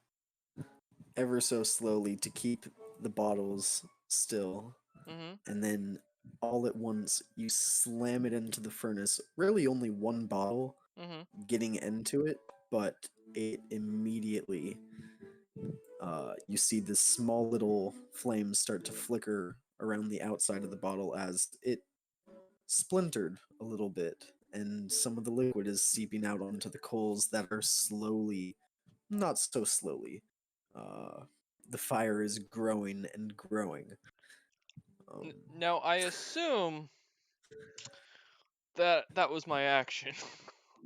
ever so slowly to keep the bottles still, Mm-hmm. and then all at once you slam it into the furnace. Really, only one bottle Mm-hmm. getting into it, but it immediately you see this small little flame start to flicker around the outside of the bottle as it splintered a little bit, and some of the liquid is seeping out onto the coals that are slowly, not so slowly. Uh, the fire is growing and growing. Um, Now I assume that was my action.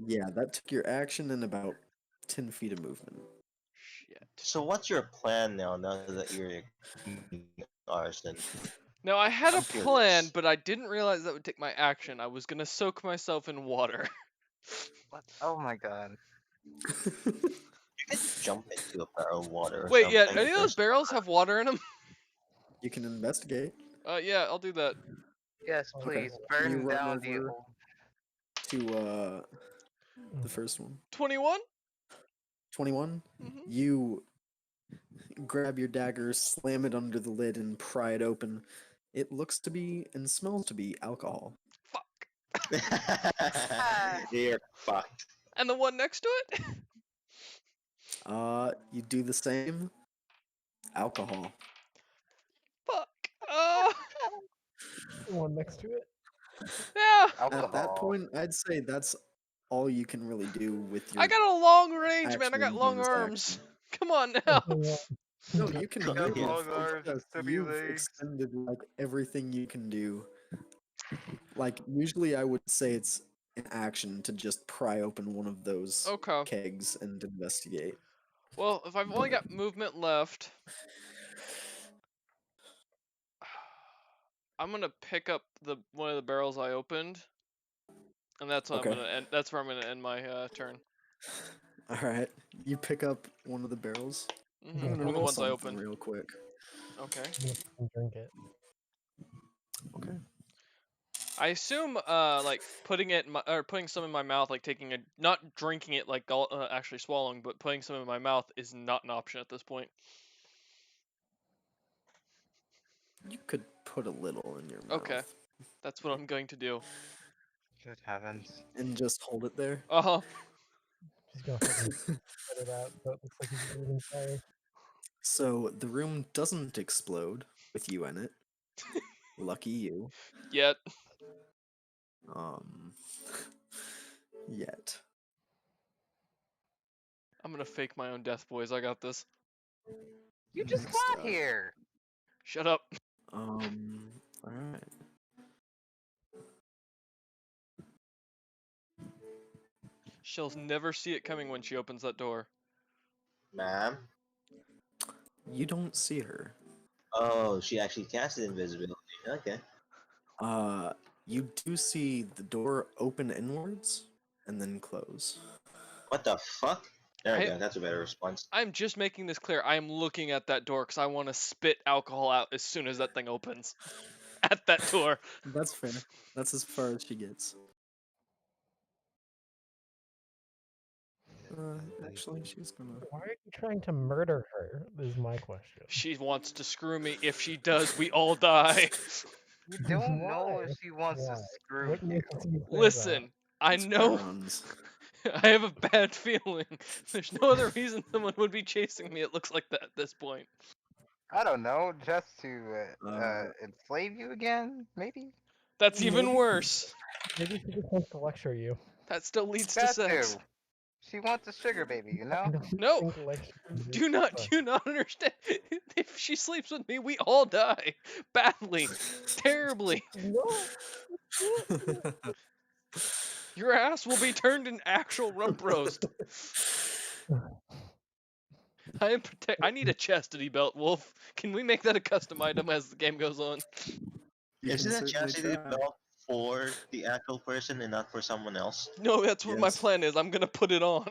yeah, that took your action and about 10 feet of movement. Shit. So what's your plan now that you're arson? Now I had a I'm plan, curious. but I didn't realize that would take my action. I was gonna soak myself in water. What? Oh my god. You can jump into a barrel of water or Wait, yeah, something any if of those there's barrels have water in them? You can investigate. Yeah, I'll do that. Yes, Okay. please You burn run down the over old. to the it. first one. 21. 21. Mm-hmm. You grab your dagger, slam it under the lid, and pry it open. It looks to be and smells to be alcohol. Fuck. Ah, You're fucked. And the one next to it? You do the same. Alcohol. Fuck. The one next to it. Yeah. At that alcohol. point, I'd say that's all you can really do with I your got a long range, man. I actually got using long this arms. action. Come on Oh, now. yeah. No, you can You got you've long arms and yes, stubby you've legs. extended like everything you can do. Like usually I would say it's an action to just pry open one of those Okay. kegs and investigate. Well, if I've only got movement left, I'm gonna pick up the one of the barrels I opened, and that's what I'm Okay. gonna end. That's where I'm gonna end my turn. Alright. You pick up one of the barrels. I'm Mm-hmm. gonna One of the roll ones I something opened. real quick. Okay. I'm gonna fucking drink it. Okay. I assume like putting it in my, or putting some in my mouth, like taking a not drinking it like actually swallowing, but putting some in my mouth is not an option at this point. You could put a little in your mouth. Okay. That's what I'm going to do. Good heavens. And just hold it there. Uh-huh. She's gonna fucking spit it out so it looks like he's breathing fire. So the room doesn't explode with you in it. Lucky you. Yet. Um yet. I'm gonna fake my own death, boys. I got this. You just Next got up. here. Shut up. Alright. She'll never see it coming when she opens that door. Ma'am? You don't see her. Oh, she actually casted invisibility. Okay. You do see the door open inwards and then close. What the fuck? There we I go. That's a better response. I'm just making this clear. I am looking at that door because I want to spit alcohol out as soon as that thing opens. At that door. That's fair. That's as far as she gets. Actually, she's gonna. Why are you trying to murder her? Is my question. She wants to screw me. If she does, we all die. You don't know Why? if she wants to Why? screw What you. makes you say Listen, I It's know. runs. I have a bad feeling. There's no other reason someone would be chasing me. It looks like that at this point. I don't know, just to Uh, enslave you again, maybe? That's that? even worse. Maybe she just wants to lecture you. That still leads to That sex. too. She wants a sugar baby, you know? I don't No. think lecturing you Do not understand? If she sleeps with me, we all die. Badly. Terribly. No. Your ass will be turned in actual rump roast. I need a chastity belt, Wolf. Can we make that a custom item as the game goes on? You can Isn't a certainly chastity try. belt for the actual person and not for someone else? No, that's what my Yes. plan is. I'm gonna put it on.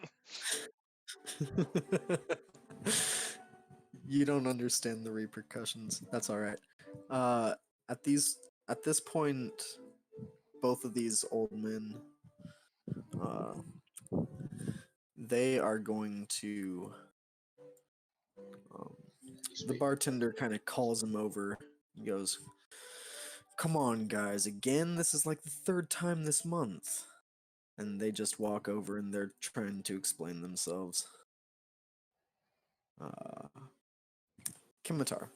You don't understand the repercussions. That's all right. At this point, both of these old men, uh, they are going to. Um, the bartender kind of calls him over. He goes, "Come on, guys! Again, this is like the third time this month." And they just walk over and they're trying to explain themselves. Uh, Kimitar,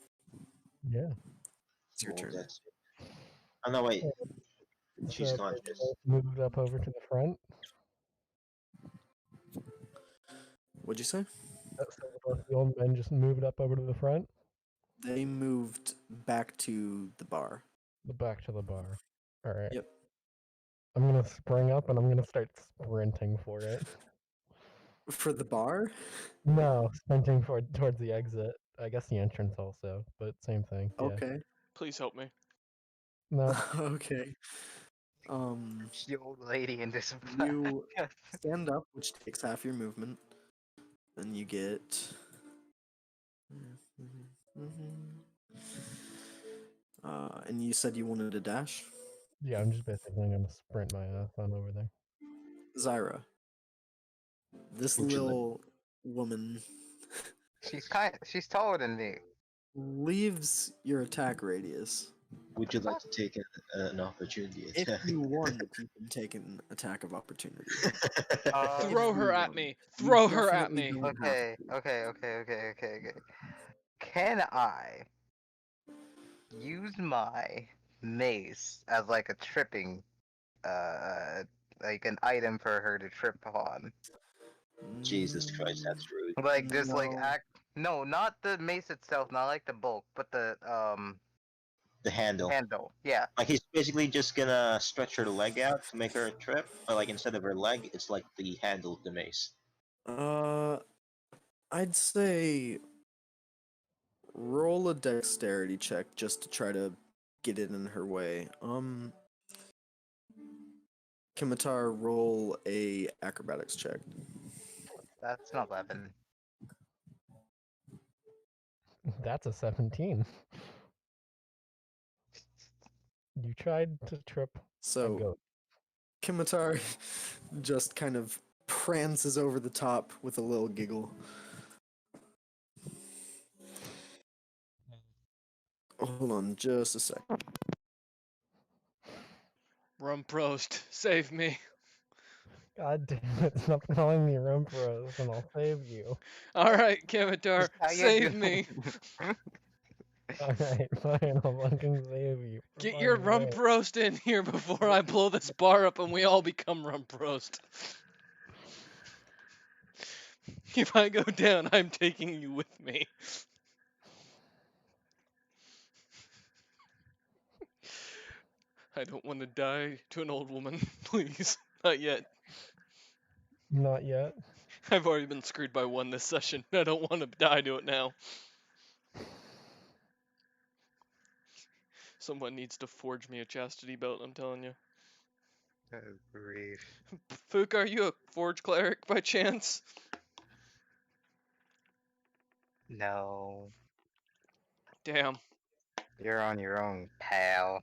Yeah. it's your Oh, turn. that's. Oh no, wait. She's So they conscious. both moved up over to the front. What'd you say? So both the old men just moved up over to the front. They moved back to the bar. The back to the bar. All right. Yep. I'm gonna spring up and I'm gonna start sprinting for it. For the bar? No, sprinting towards the exit. I guess the entrance also, but same thing. Yeah. Okay. Please help me. No. Okay. Um, The old lady in this. you stand up, which takes half your movement. Then you get. And you said you wanted a dash? Yeah, I'm just basically gonna sprint my ass on over there. Zyra, this Would you like- little woman She's taller than me. leaves your attack radius. Would you like to take an opportunity If attack? you want, you can take an attack of opportunity. Throw If her you at want. me. You Throw her at definitely me. don't have Okay, to. okay. Can I use my mace as like a tripping, like an item for her to trip on? Jesus Christ, that's rude. Like just like No. act. No, not the mace itself, not like the bulk, but the The handle. handle. Yeah. Like he's basically just gonna stretch her leg out to make her a trip, or like instead of her leg, it's like the handle of the mace. I'd say roll a dexterity check just to try to get it in her way. Kimitar, roll a acrobatics check. That's an 11. That's a 17. You tried to trip a So goat. Kimitar just kind of prances over the top with a little giggle. Hold on just a sec. Rump roast. Save me. God damn it! Stop calling me Rumpros, and I'll save you. Alright, Kimitar, How you save doing? me. All right, fine. I'll fucking save you. For Get your fuck's rump sake. roast in here before I blow this bar up and we all become rump roast. If I go down, I'm taking you with me. I don't want to die to an old woman. Please. Not yet. Not yet. I've already been screwed by one this session. I don't want to die to it now. Someone needs to forge me a chastity belt, I'm telling you. Oh, grief. Fook, are you a forge cleric by chance? No. Damn. You're on your own, pal.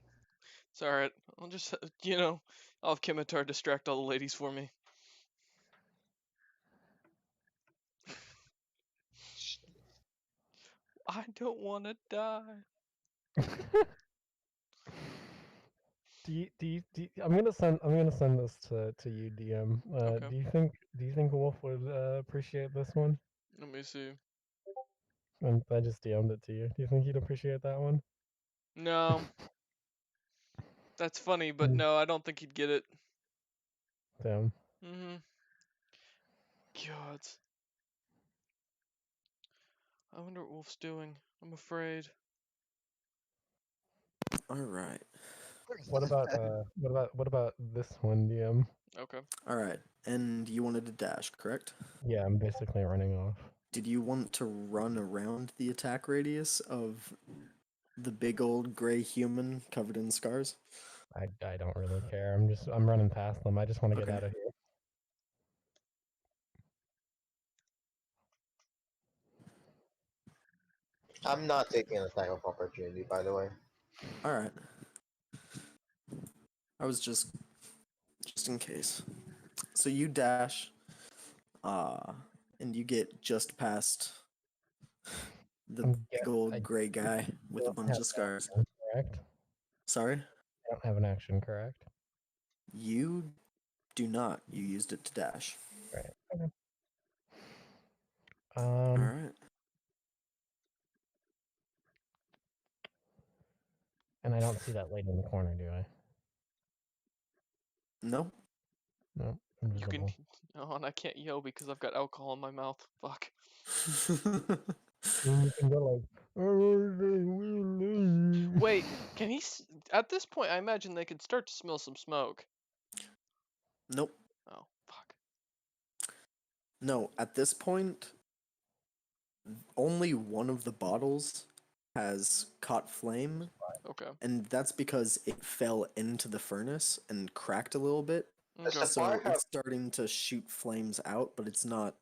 It's alright. I'll just, I'll have Kimitar distract all the ladies for me. I don't want to die. I'm gonna send this to you, DM. Okay. Do you think Wolf would appreciate this one? Let me see. I just DM'd it to you. Do you think he'd appreciate that one? No. That's funny, but Mm. no, I don't think he'd get it. Damn. Mm-hmm. God. I wonder what Wolf's doing. I'm afraid. All right. What about this one, DM? Okay. All right, and you wanted to dash, correct? Yeah, I'm basically running off. Did you want to run around the attack radius of the big old gray human covered in scars? I don't really care. I'm running past them. I just want to get Okay. out of here. I'm not taking an attack of opportunity, by the way. All right. I was just in case. So you dash, uh, and you get just past the big I old gray guy with a don't bunch have of scars. an action, correct? Sorry, I don't have an action, correct? you do not. You used it to dash. Right. Okay. All right. And I don't see that lady in the corner, do I? No. No, You can. invisible. Oh, and I can't yell because I've got alcohol in my mouth. Fuck. And you can go like. Wait, can he? At this point, I imagine they could start to smell some smoke. Nope. Oh, fuck. No. At this point, only one of the bottles has caught flame, Okay. and that's because it fell into the furnace and cracked a little bit. Does Okay. the So fire have it's starting to shoot flames out, but it's not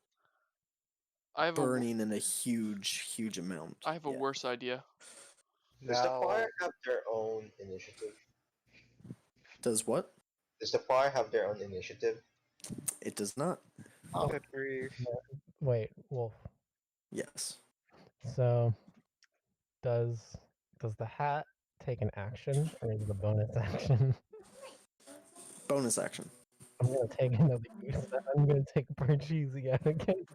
I have burning in a huge amount. I have a yet. worse idea. does the fire No. have their own initiative? Does what? Does the fire have their own initiative? It does not. Oh, Good grief. Wait, Wolf. Yes. So does does the hat take an action or is it a bonus action? Bonus action. I'm gonna take another use. I'm gonna take Parcheesi out again.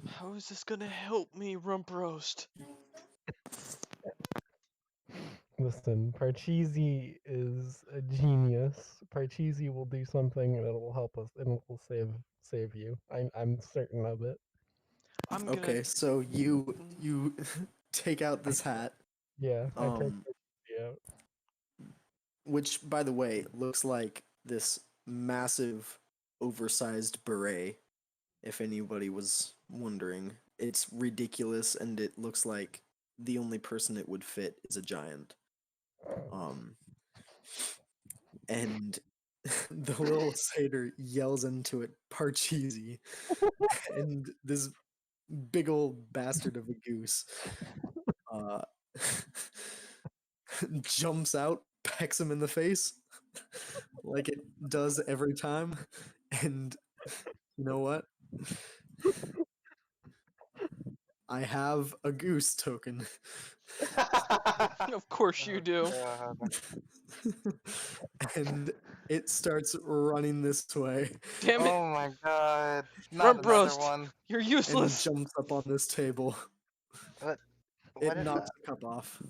How is this gonna help me, rump roast? Listen, Parcheesi is a genius. Parcheesi will do something that will help us and will save you. I'm certain of it. I'm gonna. Okay, so you take out this hat, Yeah, I take um, Parcheesi out. which by the way looks like this massive, oversized beret. If anybody was wondering, it's ridiculous, and it looks like the only person it would fit is a giant. Um, and the little satyr yells into it, "Parcheesi," and this big old bastard of a goose uh, jumps out, pecks him in the face, like it does every time. And you know what? I have a goose token. Of course you Oh, do. God. And it starts running this way Damn it, Oh my god. Not rump another roast! one. You're and useless. jumps up on this table. What? It What is knocks that? the cup off.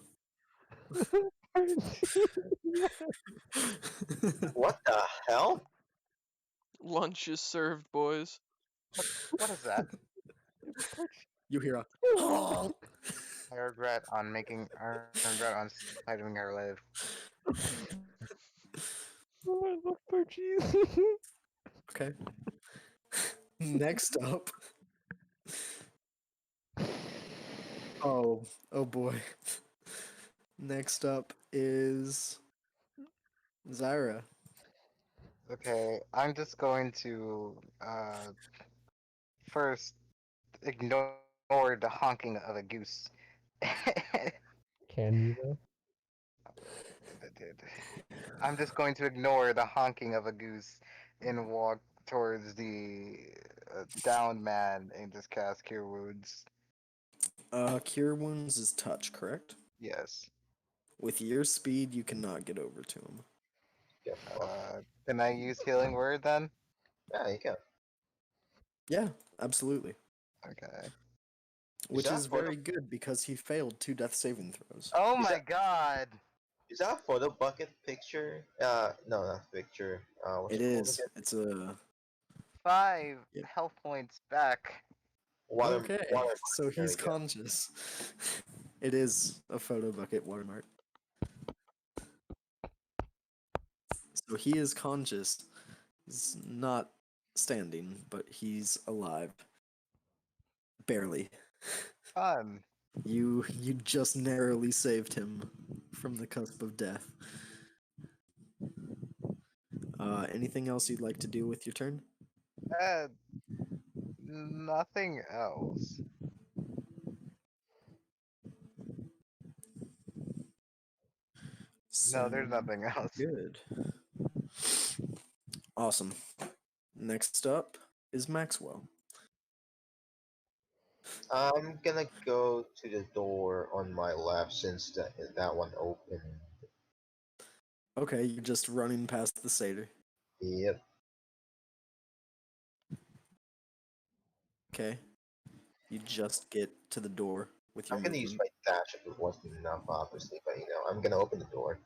what the hell? Lunch is served, boys. What is that? You hear a I regret on making. I regret on letting her live. Oh, I love Parcheesi. okay. Next up. Oh boy. Next up is Zyra. Okay, I'm just going to first ignore the honking of a goose. I Can you though? did. I'm just going to ignore the honking of a goose and walk towards the downed man and just cast Cure Wounds. Cure wounds is touch, correct? Yes. With your speed, you cannot get over to him. Yeah, fuck. Can I use Healing Word then? Yeah, you can. Yeah, absolutely. Okay. Which that is for the- very good because he failed 2 death saving throws. Oh Is my that- god! Is that a photo bucket picture? No, not picture. What's It it called is. again? It's a 5 Yep. health points back. Water. okay. Water. So There he's we go. conscious. It is a photo bucket watermark. So he is conscious. He's not standing, but he's alive. Barely. Fun. You just narrowly saved him from the cusp of death. Anything else you'd like to do with your turn? Uh, nothing else. No, there's Sounds nothing else. good. Awesome. Next up is Maxwell. I'm gonna go to the door on my left since that one opened. Okay, you're just running past the satyr. Yep. Okay. You just get to the door with your I'm gonna use movement. my dash if it wasn't enough, obviously, but I'm gonna open the door.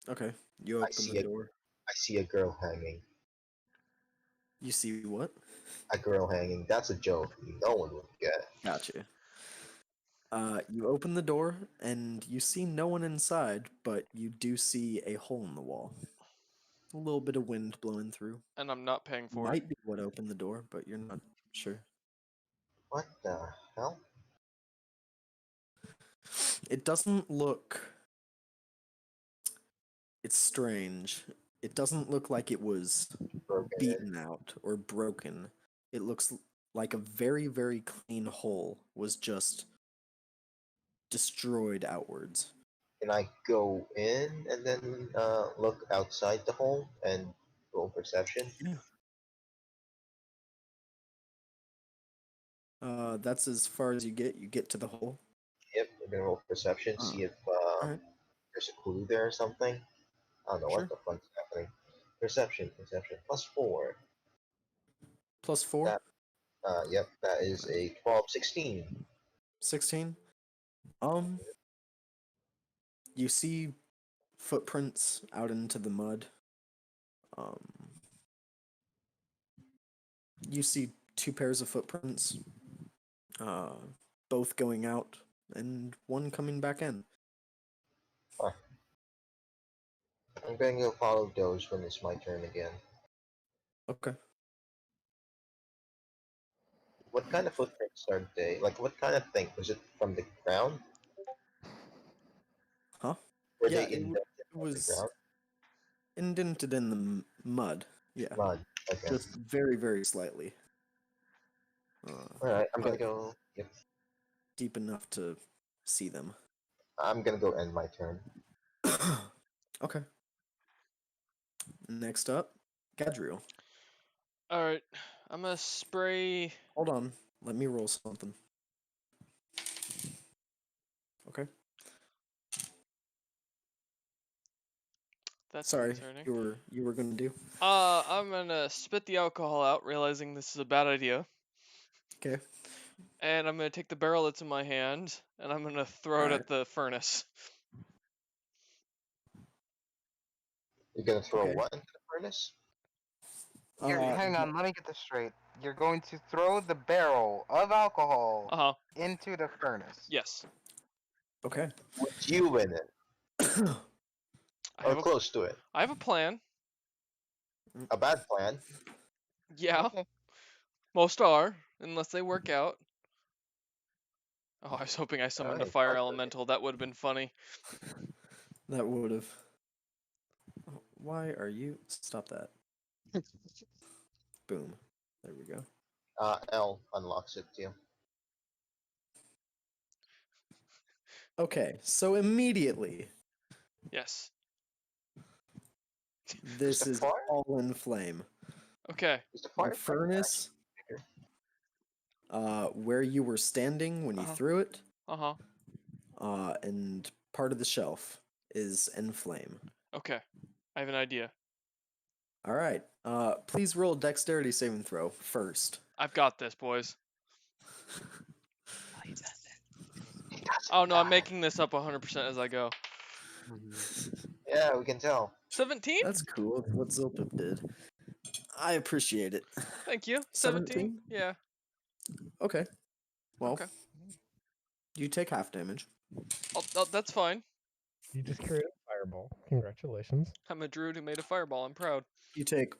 Okay. You I open see the a door. I see a girl hanging. You see what? A girl hanging. That's a joke. No one would get. Gotcha. You open the door and you see no one inside, but you do see a hole in the wall. A little bit of wind blowing through. And I'm not paying for it. Might be what opened the door, but you're not sure. What the hell? It doesn't look. It's strange. It doesn't look like it was Broken in. beaten out or broken. It looks like a very, very clean hole was just destroyed outwards. Can I go in and then look outside the hole and roll perception? Yeah. That's as far as you get. You get to the hole. Yep, we're gonna roll perception, see if Alright, there's a clue there or something. I don't know sure. what the fuck's happening. Perception, +4. +4, That yep, that is a 12, 16. 16. You see footprints out into the mud. Um, you see two pairs of footprints, uh, both going out and one coming back in. Huh. I'm going to go follow those when it's my turn again. Okay. What kind of footprints are they? Like, what kind of thing? Was it from the ground? Huh? Were Yeah, they indented it from the was ground? indented in the mud. Yeah, Mud. Okay. just very, very slightly. Alright, I'm gonna But go. Yep. deep enough to see them. I'm gonna go end my turn. Okay. Next up, Gadriel. Alright, I'm gonna spray. Hold on. Let me roll something. Okay. That's Sorry, concerning. you were gonna do. I'm gonna spit the alcohol out, realizing this is a bad idea. Okay. And I'm gonna take the barrel that's in my hand, and I'm gonna throw it Alright. at the furnace. You're gonna throw Okay. what into the furnace? Hang on, let me get this straight. You're going to throw the barrel of alcohol Uh huh. into the furnace. Yes. Okay. With you in it, I or have a close to it. I have a plan. A bad plan. Yeah, Okay. most are, unless they work out. Oh, I was hoping I summoned a Alright, fire fuck it. elemental. That would have been funny. That would have. Why are you? Stop that. Boom. There we go. L unlocks it too. Okay, so immediately, Yes. this the is fire? all in flame. Okay. Is the The fire furnace, where you were standing when you Uh-huh. threw it, Uh huh. and part of the shelf is in flame. Okay. I have an idea. All right. Please roll dexterity saving throw first. I've got this, boys. Oh, he does it. He doesn't Oh no, I'm die. making this up 100% as I go. Yeah, we can tell. 17? That's cool. What Zilpip did. I appreciate it. Thank you. 17? Yeah. Okay. Well, Okay. you take half damage. That's fine. You just create a fireball. Congratulations. I'm a druid who made a fireball. I'm proud. You take.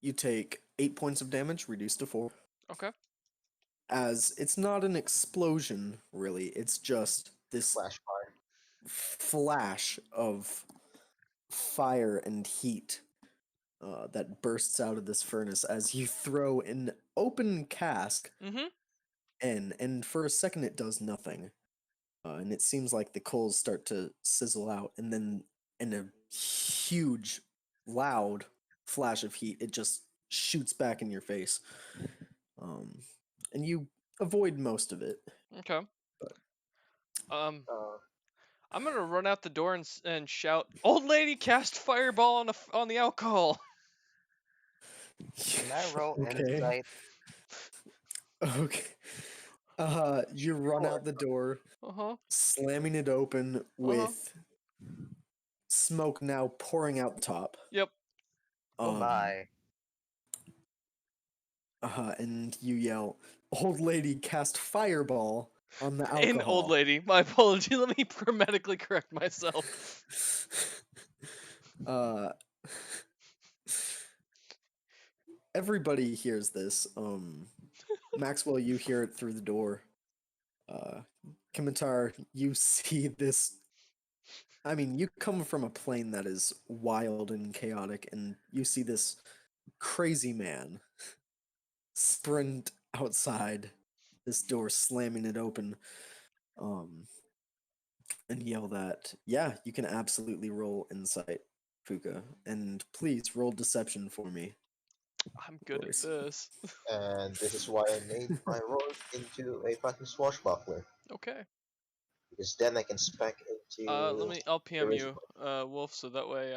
You take 8 points of damage, reduced to 4. Okay. As it's not an explosion, really, it's just this Flash fire. flash of fire and heat that bursts out of this furnace as you throw an open cask Mm-hmm. in, and for a second it does nothing. And it seems like the coals start to sizzle out, and then in a huge, loud flash of heat, it just shoots back in your face. And you avoid most of it. Okay. But Uh, I'm gonna run out the door and shout, "Old lady, cast fireball on the alcohol!" Can I roll okay. insight? Okay. You run sure. out the door, Uh-huh. slamming it open with smoke now pouring out the top. Yep. Oh Um, my. and you yell, "Old lady, cast fireball on the An alcohol." old lady. My apology. Let me grammatically correct myself. uh, everybody hears this. Maxwell, you hear it through the door. Kimitar, you see this. I mean, you come from a plane that is wild and chaotic, and you see this crazy man sprint outside this door, slamming it open, and yell that, yeah, you can absolutely roll insight, Fuka, and please roll deception for me, I'm of good at course. this. and this is why I made my rogue into a fucking swashbuckler. Okay. Because then I can spec into I'll PM charisma. you, Wolf, so that way,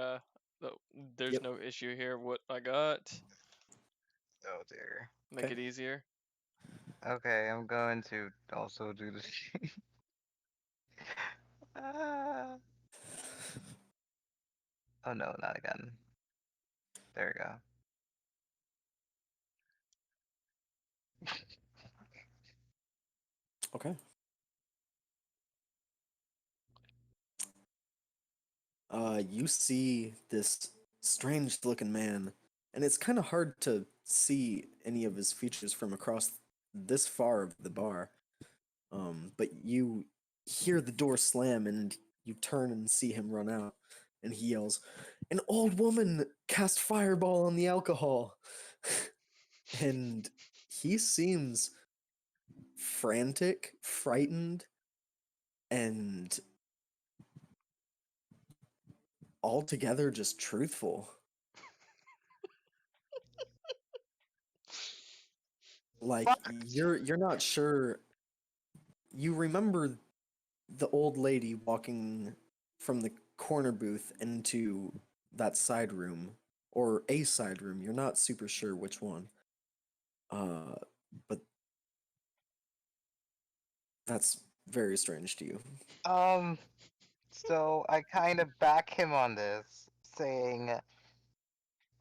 there's Yep. no issue here. What I got, Oh dear. make Okay. it easier. Okay, I'm going to also do this. Ah. Oh no, not again. There we go. Okay. You see this strange looking man, and it's kind of hard to see any of his features from across this far of the bar. But you hear the door slam, and you turn and see him run out, and he yells, "An old woman cast fireball on the alcohol!" And he seems frantic, frightened, and altogether just truthful. Like you're not sure. You remember the old lady walking from the corner booth into that side room, or a side room. You're not super sure which one. But that's very strange to you. Um, so I kind of back him on this, saying,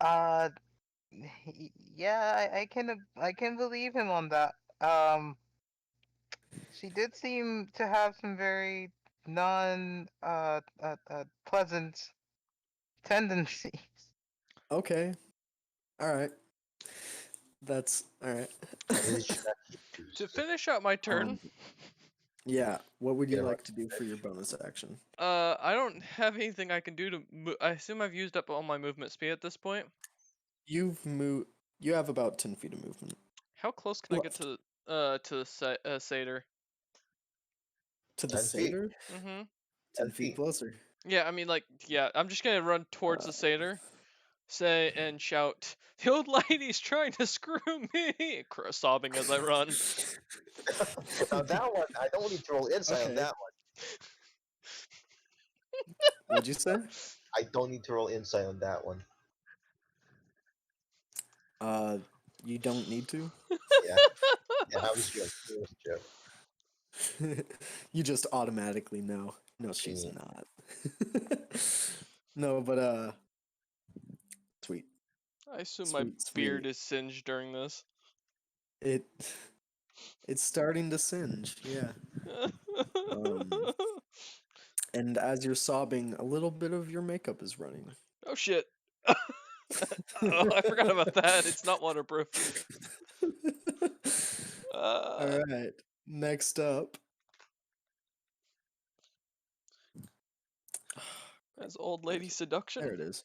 uh, yeah, I can believe him on that. She did seem to have some very non pleasant tendencies. Okay, all right. That's all right. And his check To used. finish out my turn, Yeah. What would you Get a like to do for your bonus action? I don't have anything I can do to. I assume I've used up all my movement speed at this point. You've moved. You have about 10 feet of movement How close can I get left to the satyr? to the 10 feet. satyr. Mm-hmm. 10 10 feet feet. closer. Yeah, I mean, like, yeah, I'm just gonna run towards Uh, the satyr, say and shout, "The old lady's trying to screw me!" Sobbing as I run. Now that one, I don't need to roll insight on Okay. that one. What'd you say? I don't need to roll insight on that one. Uh, you don't need to. Yeah, yeah, I was joking. It was a joke. You just automatically know. No, she's Yeah. not. No, but sweet, I assume my sweet, beard sweet. is singed during this. It It's starting to singe, yeah. And as you're sobbing, a little bit of your makeup is running. Oh shit. Oh, I forgot about that. It's not waterproof. Alright, next up. That's old lady seduction. There it is.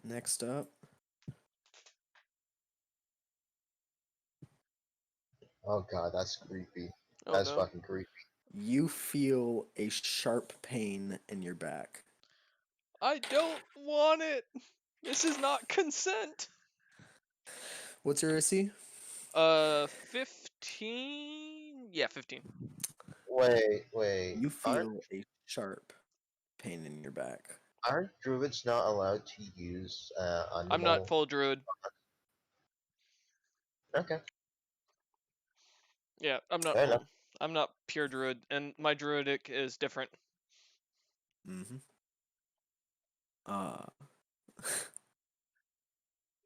Next up. Oh god, that's creepy. Oh That's no. fucking creepy. You feel a sharp pain in your back. I don't want it. This is not consent. What's your AC? 15. Yeah, 15. Wait. You feel a sharp pain in your back. Aren't druids not allowed to use I'm not animal? full druid. Okay. Yeah, I'm not Fair full. enough. I'm not pure druid, and my druidic is different. Mm-hmm.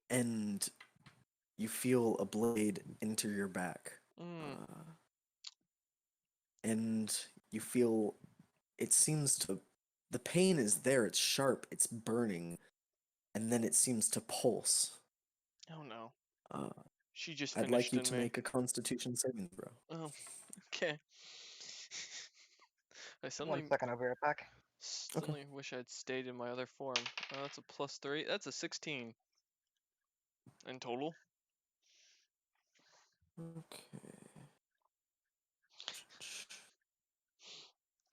And you feel a blade enter your back. Mm. And you feel it seems to the pain is there, it's sharp, it's burning, and then it seems to pulse. Oh no. Uh, She just I'd like finished you in to me. make a constitution saving throw. Oh, okay. I 1 suddenly second, I'll be right back. suddenly wish I'd stayed in my other form. Oh, that's a +3. That's a 16 in total. Okay.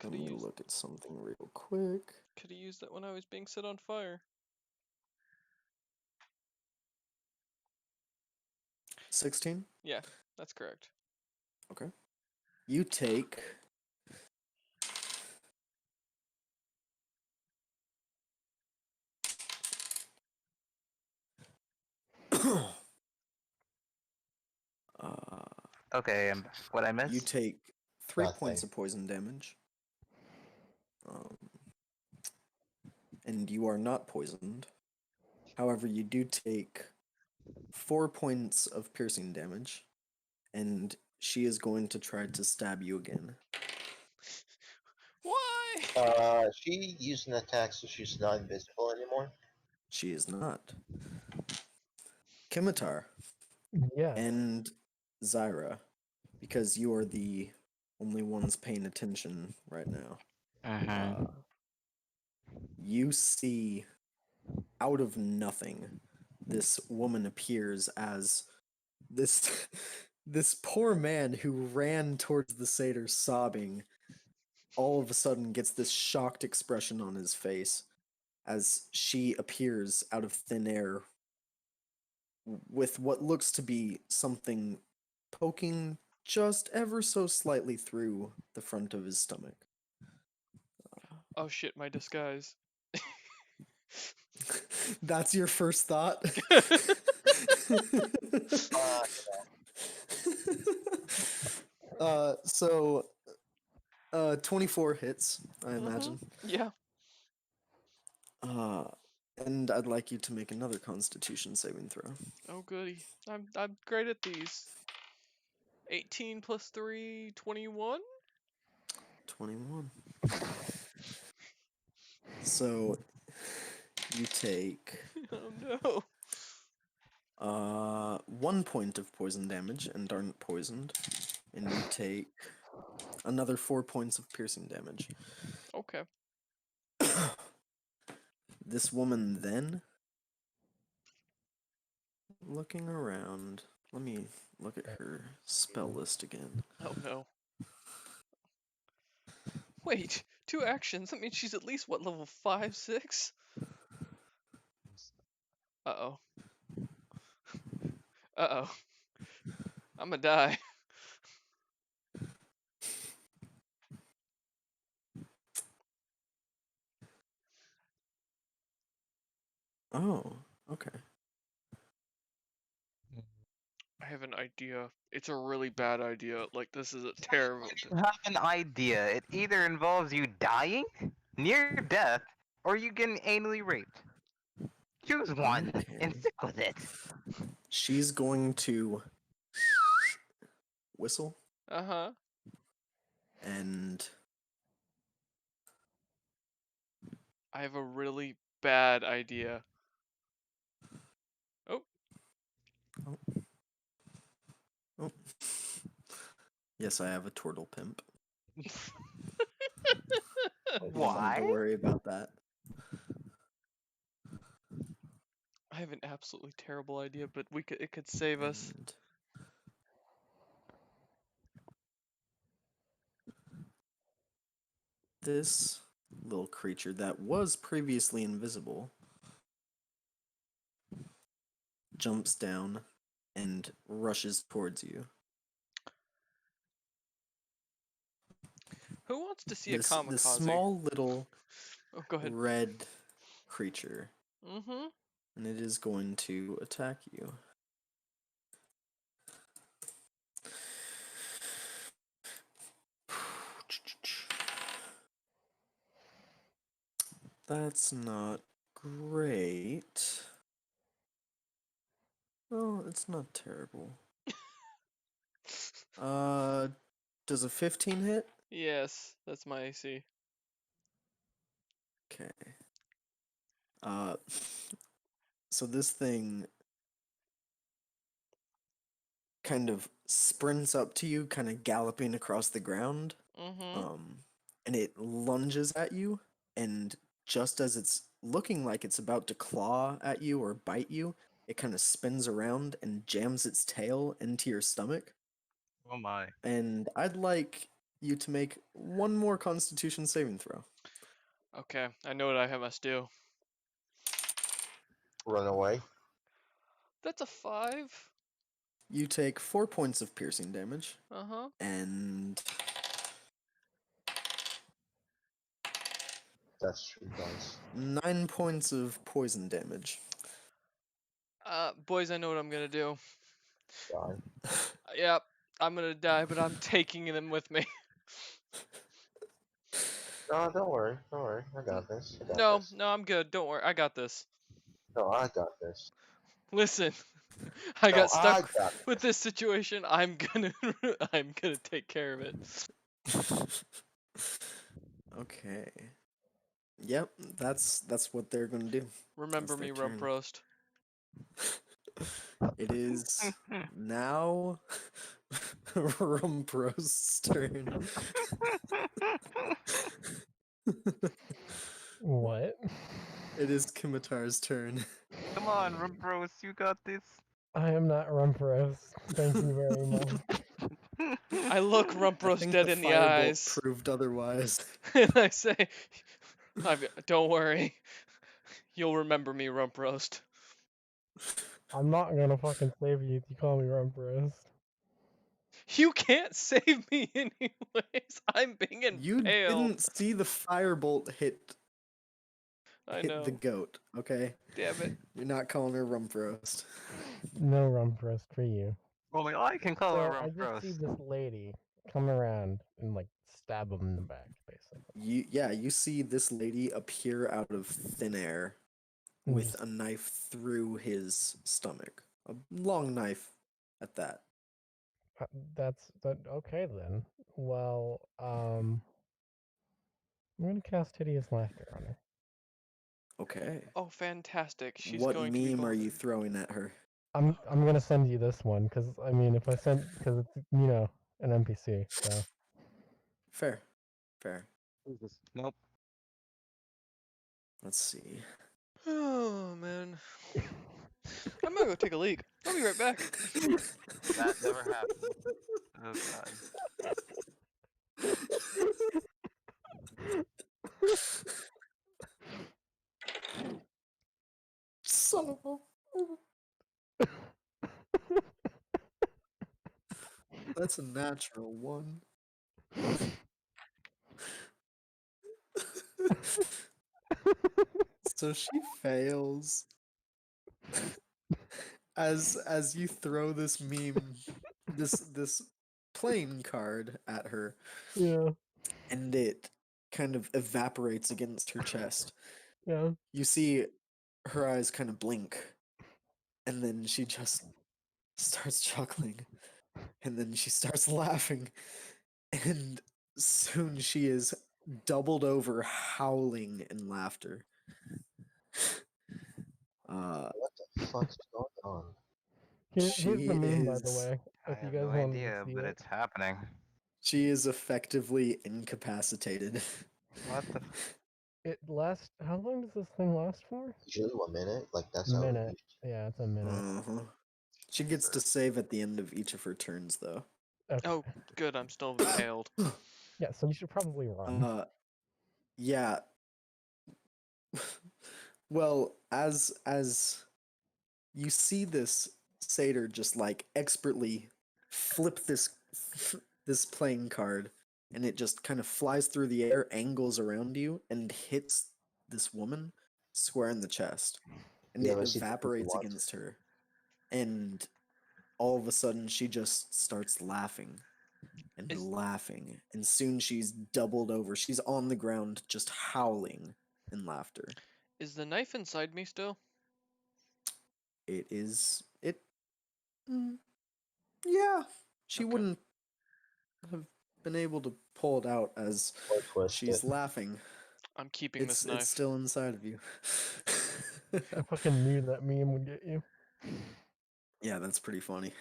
Let Coulda me used look at something real quick. coulda used that when I was being set on fire. 16? Yeah, that's correct. Okay. You take Okay, and what I you missed? take 3 Nothing. points of poison damage. And you are not poisoned. However, you do take 4 points of piercing damage, and she is going to try to stab you again. Why? She used an attack, so she's not invisible anymore. She is not. Kimitar Yeah. and Zyra, because you are the only ones paying attention right now. Mm-hmm. You see, out of nothing, this woman appears as this this poor man who ran towards the satyr sobbing. All of a sudden, gets this shocked expression on his face as she appears out of thin air with what looks to be something poking just ever so slightly through the front of his stomach. Oh shit, my disguise. That's your first thought? So 24 hits, I imagine. Yeah. And I'd like you to make another constitution saving throw. Oh goody. I'm great at these. 18 plus 3, 21? 21. So you take Oh no. 1 point of poison damage and aren't poisoned, and you take another 4 points of piercing damage. Okay. This woman then, looking around, let me look at her spell list again. Oh no. Wait, 2 actions? That means she's at least what, level 5, 6? Uh-oh. Uh-oh. I'ma die. Oh, okay. I have an idea. It's a really bad idea. Like, this is a terrible... You have an idea. It either involves you dying, near death, or you getting anally raped. Choose one and Okay. stick with it. she's going to whistle Uh-huh. and I have a really bad idea. Oh. oh. Yes, I have a turtle pimp. Just wanted to Why? worry about that. I have an absolutely terrible idea, but it could save us. And this little creature that was previously invisible jumps down and rushes towards you. Who wants to see a This kamikaze? small little Oh, go ahead. red creature, Mm-hmm. and it is going to attack you. That's not great. Oh, it's not terrible. Does a 15 hit? Yes, that's my AC. Okay. Uh, so this thing kind of sprints up to you, kind of galloping across the ground. Mm-hmm. And it lunges at you, and just as it's looking like it's about to claw at you or bite you, it kind of spins around and jams its tail into your stomach. Oh my. And I'd like you to make one more Constitution saving throw. Okay, I know what I must do. Run away. That's a 5. You take 4 points of piercing damage, Uh-huh. and That's true, guys. 9 points of poison damage. Boys, I know what I'm gonna do. Die. Yep, I'm gonna die, but I'm taking them with me. No, don't worry. Don't worry. I got this. I got No, this. no, I'm good. Don't worry. I got this. No, I got this. Listen, I No, got I stuck got with this situation. I'm gonna I'm gonna take care of it. Okay. Yep, that's what they're gonna do. Remember That's their me, rump turn. roast. It is now Rumprost's turn. What? It is Kimitar's turn. Come on, Rumbros, you got this. I am not Rumporos. Thank you very much. I look rump I roast think dead the in the firebolt eyes, proved otherwise. and I say, "Don't worry, you'll remember me, rump roast." I'm not gonna fucking save you if you call me Rumporos. You can't save me anyways. I'm being You impaled. didn't see the firebolt hit I the know. goat, okay? Damn it. You're not calling her Rumprost. No Rumporos for you. Only I can call her So I just see Rumbros. this lady come around and like stab him in the back, basically. You see this lady appear out of thin air And with just a knife through his stomach. A long knife at that. that's that. Okay then. Well, I'm gonna cast hideous laughter on her. Okay. Oh, fantastic. She's What going to be meme are you bothered. throwing at her? I'm gonna send you this one because I mean if I send because it's an NPC so Fair. Fair. Jesus. Nope. Let's see. Oh, man. I'm gonna go take a leak. I'll be right back. That never happened. Oh god. Son of a. That's a natural one. So she fails. As you throw this meme, this playing card at her, yeah and it kind of evaporates against her chest. yeah You see her eyes kind of blink, and then she just starts chuckling, and then she starts laughing, and soon she is doubled over, howling in laughter. What the fuck's going on? Here's the She meme, by the is way, I if you have guys no wanted to idea, see but it. it's happening. she is effectively incapacitated. What the? It lasts. How long does this thing last for? Usually 1 minute, like that's how it Minute. Yeah, it's a minute. Uh-huh. She gets to save at the end of each of her turns, though. Okay. Oh, good. I'm still impaled. Yeah, so you should probably run. Yeah. Well, as you see this satyr just like expertly flip this playing card, and it just kind of flies through the air, angles around you, and hits this woman square in the chest, and Yeah, it I see the people evaporates watching. against her, and all of a sudden she just starts laughing and Is laughing, and soon she's doubled over. She's on the ground just howling in laughter. is the knife inside me still? It is it mm, yeah, she Okay. wouldn't have been able to pull it out as Or twist she's it. laughing. I'm keeping this It's knife. still inside of you. I fucking knew that meme would get you. Yeah, that's pretty funny.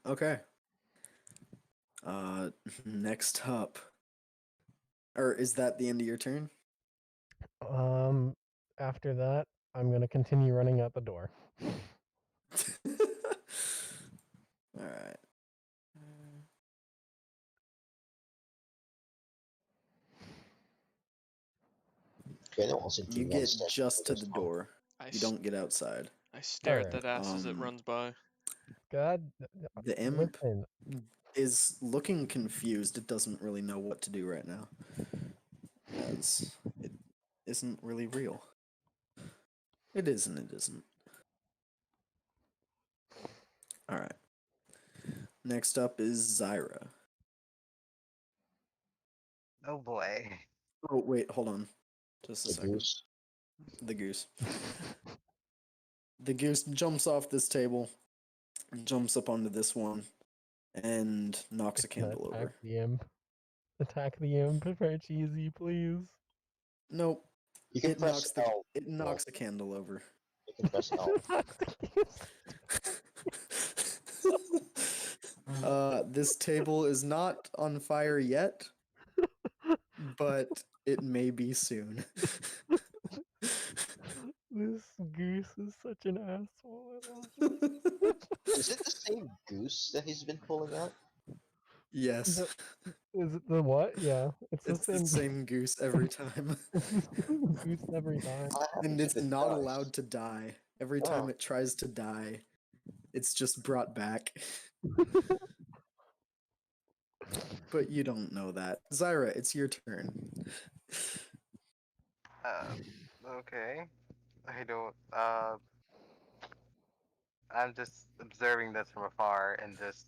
Okay. Next up. Or is that the end of your turn? After that, I'm gonna continue running out the door. All right. Bennett wants to You do that get step just to with the his mom. door. I, You don't get outside. I stare at Alright. that ass as it runs by. God, The imp listen. is looking confused. It doesn't really know what to do right now, as it isn't really real. It is and it isn't. All right. Next up is Zyra. Oh boy. Oh wait, hold on, just a The second. goose. The goose. The goose jumps off this table, jumps up onto this one, and knocks a It's gonna candle attack over. the imp. Attack the imp. Prepare cheesy, please. Nope. You can It press knocks the L. it knocks a candle over. You can press L. This table is not on fire yet, but it may be soon. This goose is such an asshole. I love it. Is it the same goose that he's been pulling out? Yes, Is it the what? Yeah, it's the it's the same. same goose every time. It's the same goose every time. What And happens if it's it not dies? allowed to die. Every time Oh. it tries to die, it's just brought back. But you don't know that. Zyra, it's your turn. Okay. I don't. I'm just observing this from afar and just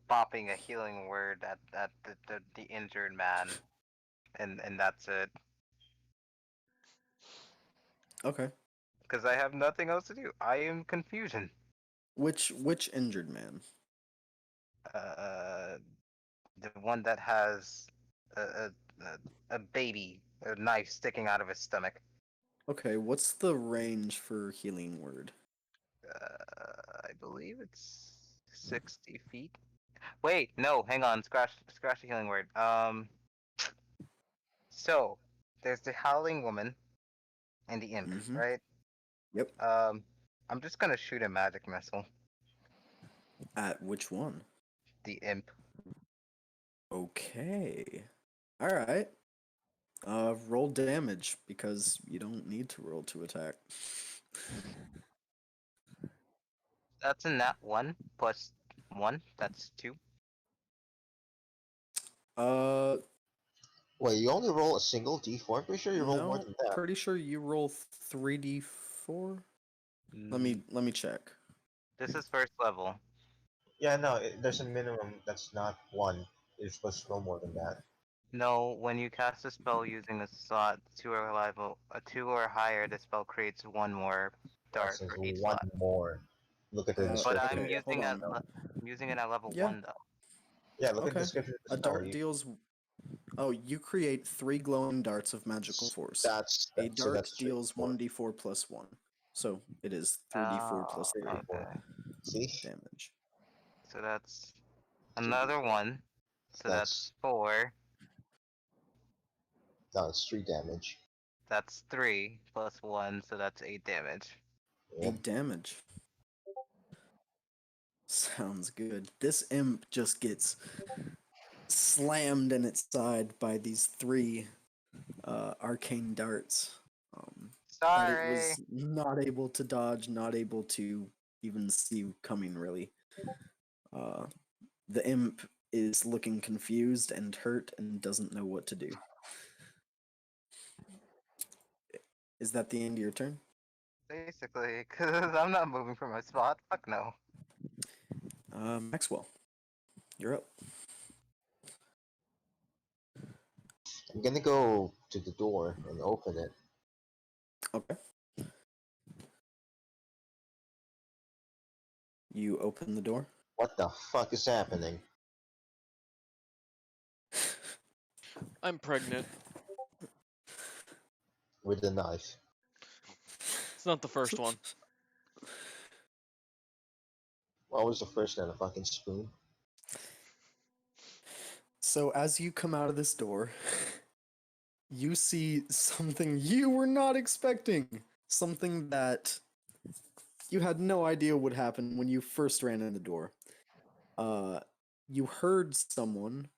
popping a healing word at the injured man, and that's it. Okay. Because I have nothing else to do. I am confusion. Which injured man? Uh, the one that has a a, a baby, a knife sticking out of his stomach. Okay, what's the range for healing word? I believe it's 60 feet. Wait, no, hang on. Scratch the healing word. So there's the howling woman and the imp, Mm-hmm. right? Yep. I'm just gonna shoot a magic missile. At which one? The imp. Okay. Alright. Roll damage, because you don't need to roll to attack. That's a nat 1 plus 1. That's 2. Uh, Wait, you only roll a single d4? I'm pretty sure you roll more no, than that. pretty sure you roll 3d4. Let me check. This is first level. Yeah, no, there's a minimum that's not 1. You're supposed to roll more than that. No, when you cast a spell using a slot 2 or level, a 2 or higher, the spell creates 1 more dart Says for each one slot. more. Look at the Uh, But description. I'm okay, hold using on. I'm using it at level Yeah. 1 though. Yeah, look at the Okay. description of the A spell. dart deals. Oh, you create 3 glowing darts of magical force. A So dart that's deals 3d4. 1d4 plus 1. So it is 3d4 Oh, plus 3 okay. See? damage. So that's 3d4. another one. So that's 4. No, it's 3 damage. That's 3 plus 1, so that's 8 damage. Yep. 8 damage. Sounds good. This imp just gets slammed in its side by these 3 arcane darts that it Sorry. was not able to dodge, not able to even see coming, really. The imp is looking confused and hurt and doesn't know what to do. Is that the end of your turn? Basically, because I'm not moving from my spot. Fuck no. Maxwell, you're up. I'm gonna go to the door and open it. Okay. You open the door. What the fuck is happening? I'm pregnant. With the knife. It's not the first one. What was the first one? A fucking spoon? So as you come out of this door, you see something you were not expecting. Something that you had no idea would happen when you first ran in the door. You heard someone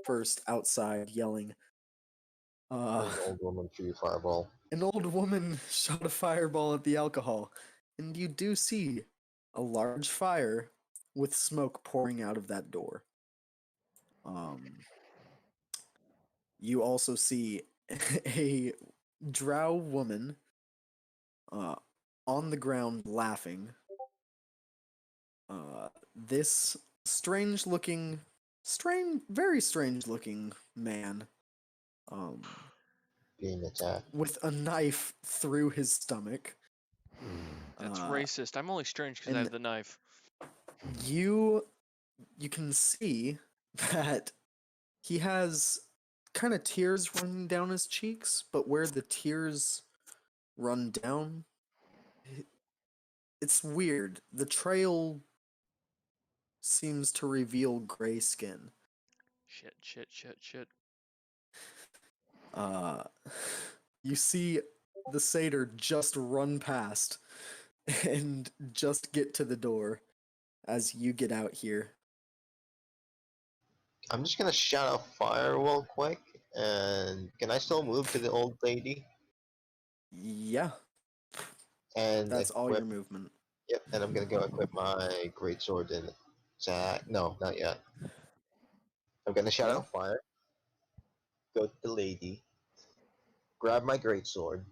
first outside yelling. An old woman threw a fireball. An old woman shot a fireball at the alcohol, and you do see a large fire with smoke pouring out of that door. You also see a drow woman on the ground laughing. This very strange looking man Being attacked. with a knife through his stomach. That's Uh, racist. I'm only strange because I and have the knife. you can see that he has kind of tears running down his cheeks, but where the tears run down, it's weird. The trail seems to reveal gray skin. Shit. Uh, you see the satyr just run past and just get to the door as you get out here. I'm just gonna shout out fire real quick. And can I still move to the old lady? Yeah, And that's all equip. your movement. Yep, and I'm gonna go equip my greatsword and attack. No, not yet. I'm gonna shout Yeah. out fire. Go to the lady. Grab my greatsword.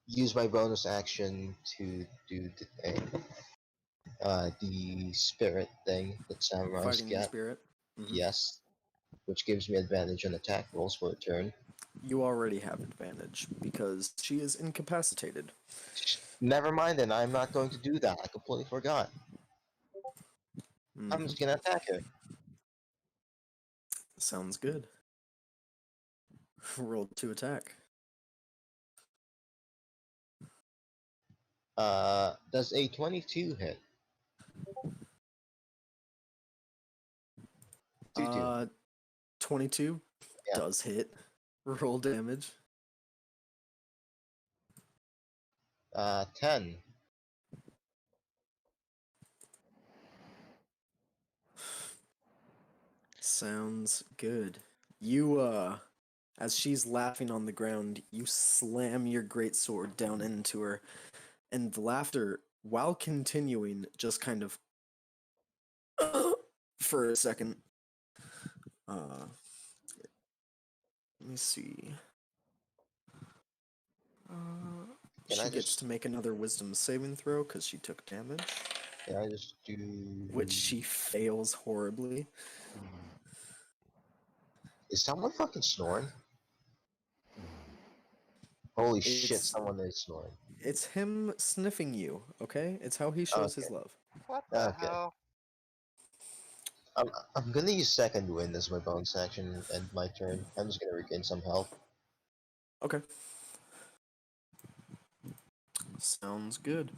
Use my bonus action to do the thing. The spirit thing that samurais Fighting get. spirit. Mhm. Yes. Which gives me advantage on attack rolls for a turn. You already have advantage because she is incapacitated. Never mind then, I'm not going to do that. I completely forgot. I'm Mhm. just gonna attack her. Sounds good. Roll to attack. Does a 22 hit? 2-2. 22 Yeah. does hit. Roll damage. 10. Sounds good. You, as she's laughing on the ground, you slam your greatsword down into her, and the laughter, while continuing, just kind of for a second. Let me see. Can I She gets just to make another wisdom saving throw because she took damage, do which she fails horribly. Is someone fucking snoring? Holy shit! It's Someone is snoring. it's him sniffing you. Okay, it's how he shows his Okay. love. What the Okay. hell? I'm gonna use second wind as my bonus action and my turn. I'm just gonna regain some health. Okay, sounds good.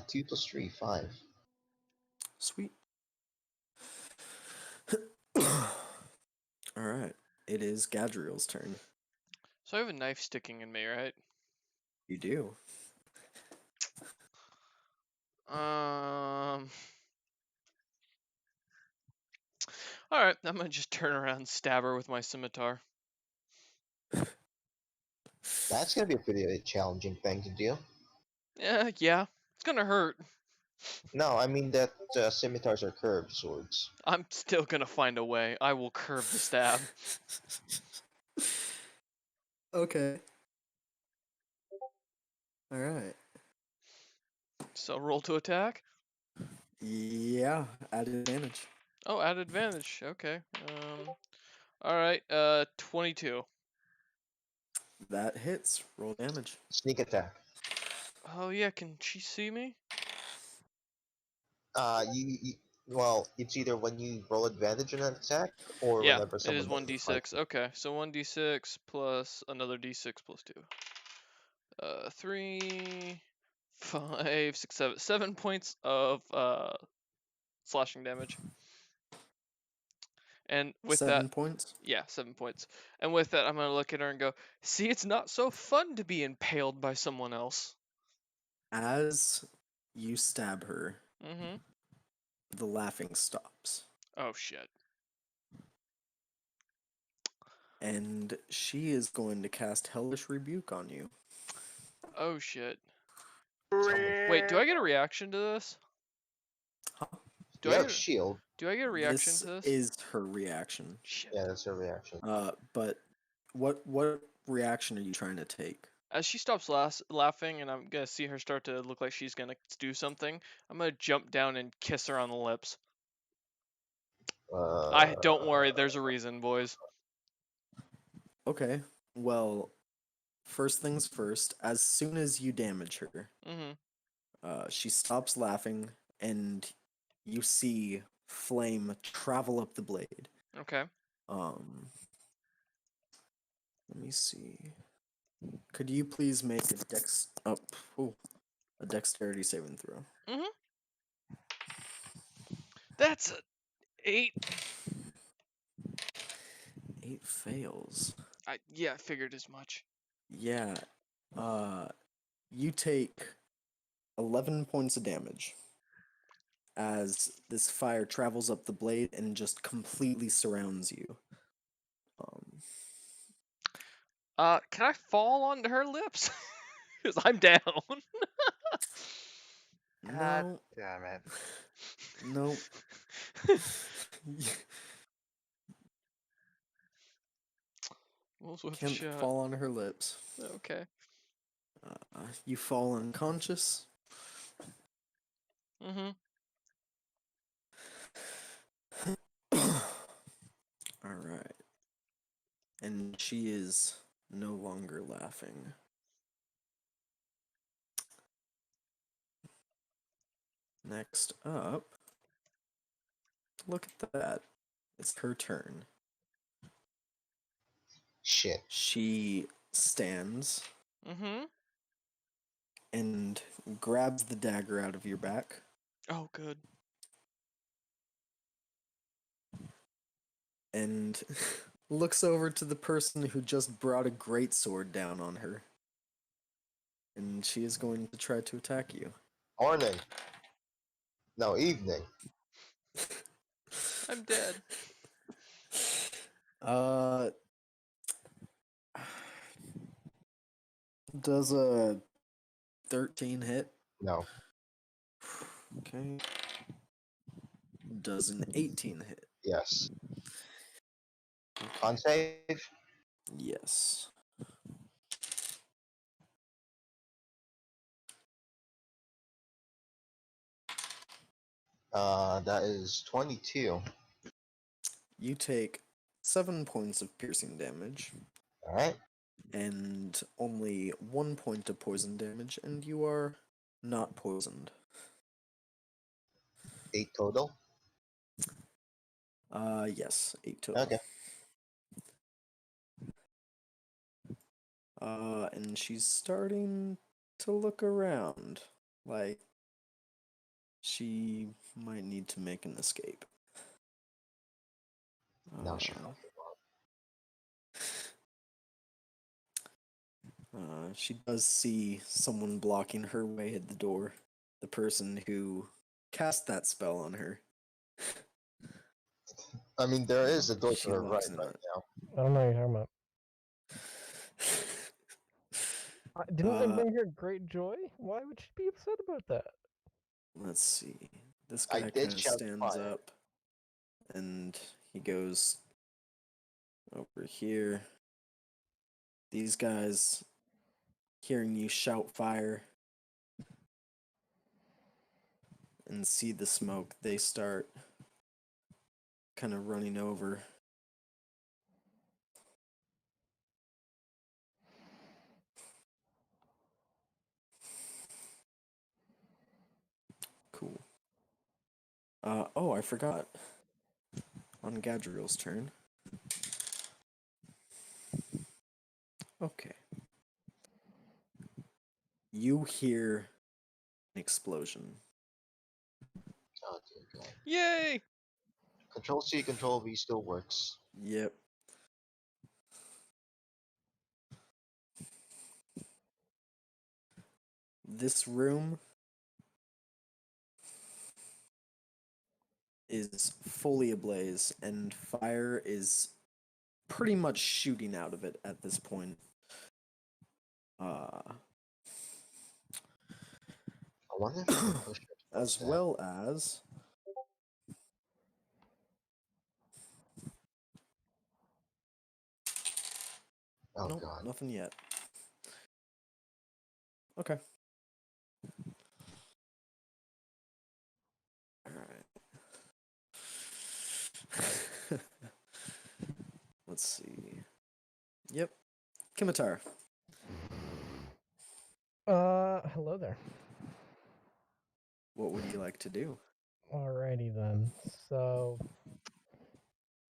2 plus 3, 5. Sweet. All right, it is Gadriel's turn. So I have a knife sticking in me, right? You do. Um. All right, I'm gonna just turn around and stab her with my scimitar. That's gonna be a pretty challenging thing to do. Yeah, it's gonna hurt. No, I mean that scimitars are curved swords. I'm still gonna find a way. I will curve the stab. Okay. All right. So roll to attack. Yeah, at advantage. Oh, at advantage. Okay. All right. 22. That hits. Roll damage. Sneak attack. Oh yeah, can she see me? You well, it's either when you roll advantage on an attack or Yeah, whenever it is someone doesn't fight 1d6. you. Okay, so 1d6 plus another d6 plus 2. 3, 5, 6, 7. 7 points of slashing damage. And with that, 7 points. yeah, 7 points. And with that, I'm gonna look at her and go, "See, it's not so fun to be impaled by someone else." As you stab her, Mm-hmm. the laughing stops. Oh shit. And she is going to cast Hellish Rebuke on you. Oh shit. Someone. Wait, do I get a reaction to this? Huh? Do You I have get shield. do I get a reaction This to this? is her reaction. Shit. Yeah, that's a reaction. But what reaction are you trying to take? As she stops laughing and I'm gonna see her start to look like she's gonna do something, I'm gonna jump down and kiss her on the lips. I don't worry, there's a reason, boys. Okay. Well, first things first. As soon as you damage her, Mm-hmm. she stops laughing, and you see flame travel up the blade. Okay. Let me see. Could you please make a dexterity saving throw? Mm-hmm. That's a 8. 8 fails. Yeah, I figured as much. Yeah. You take 11 points of damage as this fire travels up the blade and just completely surrounds you. Can I fall onto her lips? Because I'm down. God No, damn it. no. What was with a Can't shot? fall on her lips. Okay. You fall unconscious. Mm-hmm. All right. And she is no longer laughing. Next up, look at that. It's her turn. Shit. She stands Mm-hmm. and grabs the dagger out of your back Oh, good. and looks over to the person who just brought a great sword down on her. And she is going to try to attack you. Morning. No, evening. I'm dead. Uh, does a 13 hit? No. Okay. Does an 18 hit? Yes. On save. Yes. That is 22. You take 7 points of piercing damage. All right. and only 1 point of poison damage, and you are not poisoned. 8 total. Yes, 8 total. Okay. And she's starting to look around, like she might need to make an escape. Now she Uh, found she does see someone blocking her way at the door. The person who cast that spell on her. I mean, there is a door to She her locks right in right on it. now. I don't know what you're talking about. Didn't I Uh, bring her great joy? Why would she be upset about that? Let's see. This I guy did kind of shout stands fire. up and he goes over here. These guys, hearing you shout fire and see the smoke, they start kind of running over. Cool. Oh, I forgot. On Gadriel's turn. Okay. You hear an explosion. Oh dear God. Yay! Control C, Control V still works. Yep. This room is fully ablaze, and fire is pretty much shooting out of it at this point. Uh, I wonder if I can push her towards as that. well as Oh nope, God. nothing yet. Okay. All right. Let's see. Yep. Kimitar. Hello there. What would you like to do? Alrighty then. So,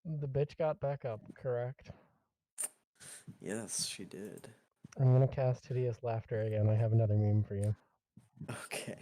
the bitch got back up, correct? Yes, she did. I'm gonna cast Hideous Laughter again. I have another meme for you. Okay.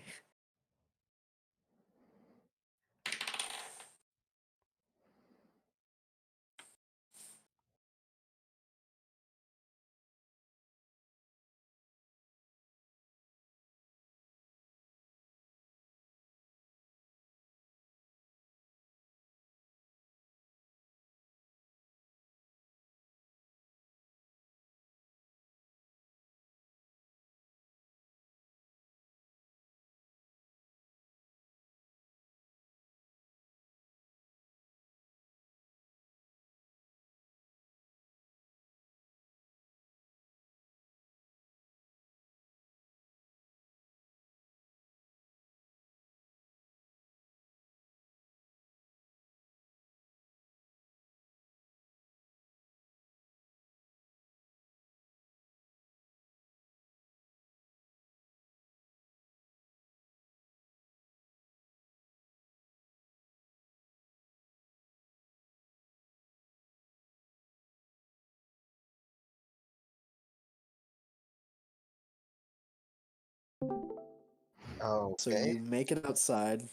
So Okay. you make it outside.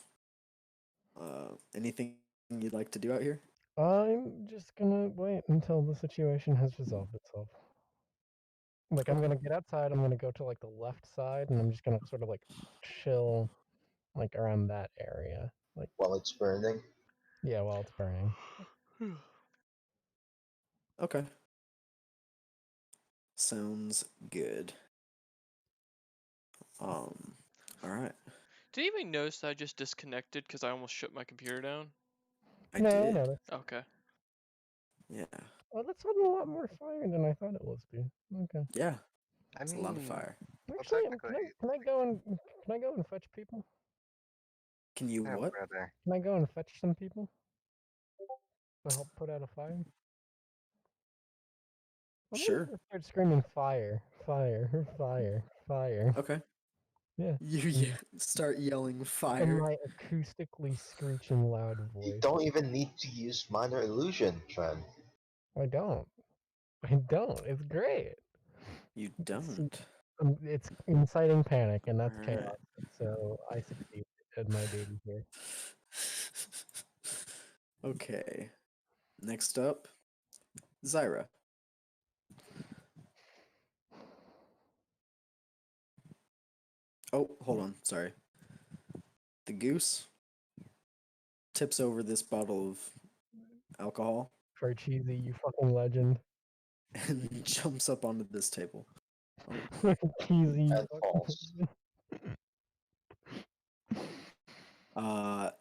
Anything you'd like to do out here? I'm just gonna wait until the situation has resolved itself. Like, I'm Okay. gonna get outside, I'm gonna go to, like, the left side, and I'm just gonna sort of, like, chill, like, around that area. Like, While it's burning. yeah, while it's burning. Okay. Sounds good. All right. Did you even notice that I just disconnected because I almost shut my computer down? I No, I did. noticed. Okay. Yeah. Oh, that's a lot more fire than I thought it was, be. Okay. Yeah. I It's a lot of mean, fire. well, Actually, technically, can I go and can I go and fetch people? Can you yeah, what? brother. Can I go and fetch some people to help put out a fire? I'm Sure. gonna start screaming fire, fire, fire, fire. Okay. Yeah. You start yelling In fire. my acoustically screeching loud You voice. don't even need to use minor illusion, Trent. I don't. I don't. It's great. You See, don't. it's inciting panic, and that's Alright. chaos. So I succeed at my duty here. Okay. Next up, Zyra. Oh, hold on. Sorry. The goose tips over this bottle of alcohol For cheesy, you fucking legend. and jumps up onto this table. Cheesy, you And fucking false. legend. Uh,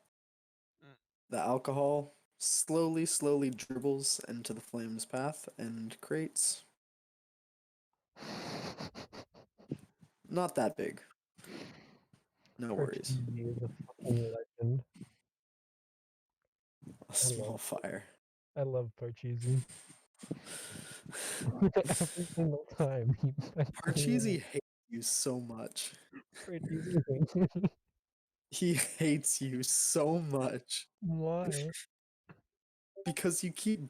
the alcohol slowly dribbles into the flame's path and creates not that big. No For worries. cheesy is a fucking legend. A small fire. I love Parcheesi. Every single time he Parcheesi hates you so much. Parcheesi. He hates you so much Why? because you keep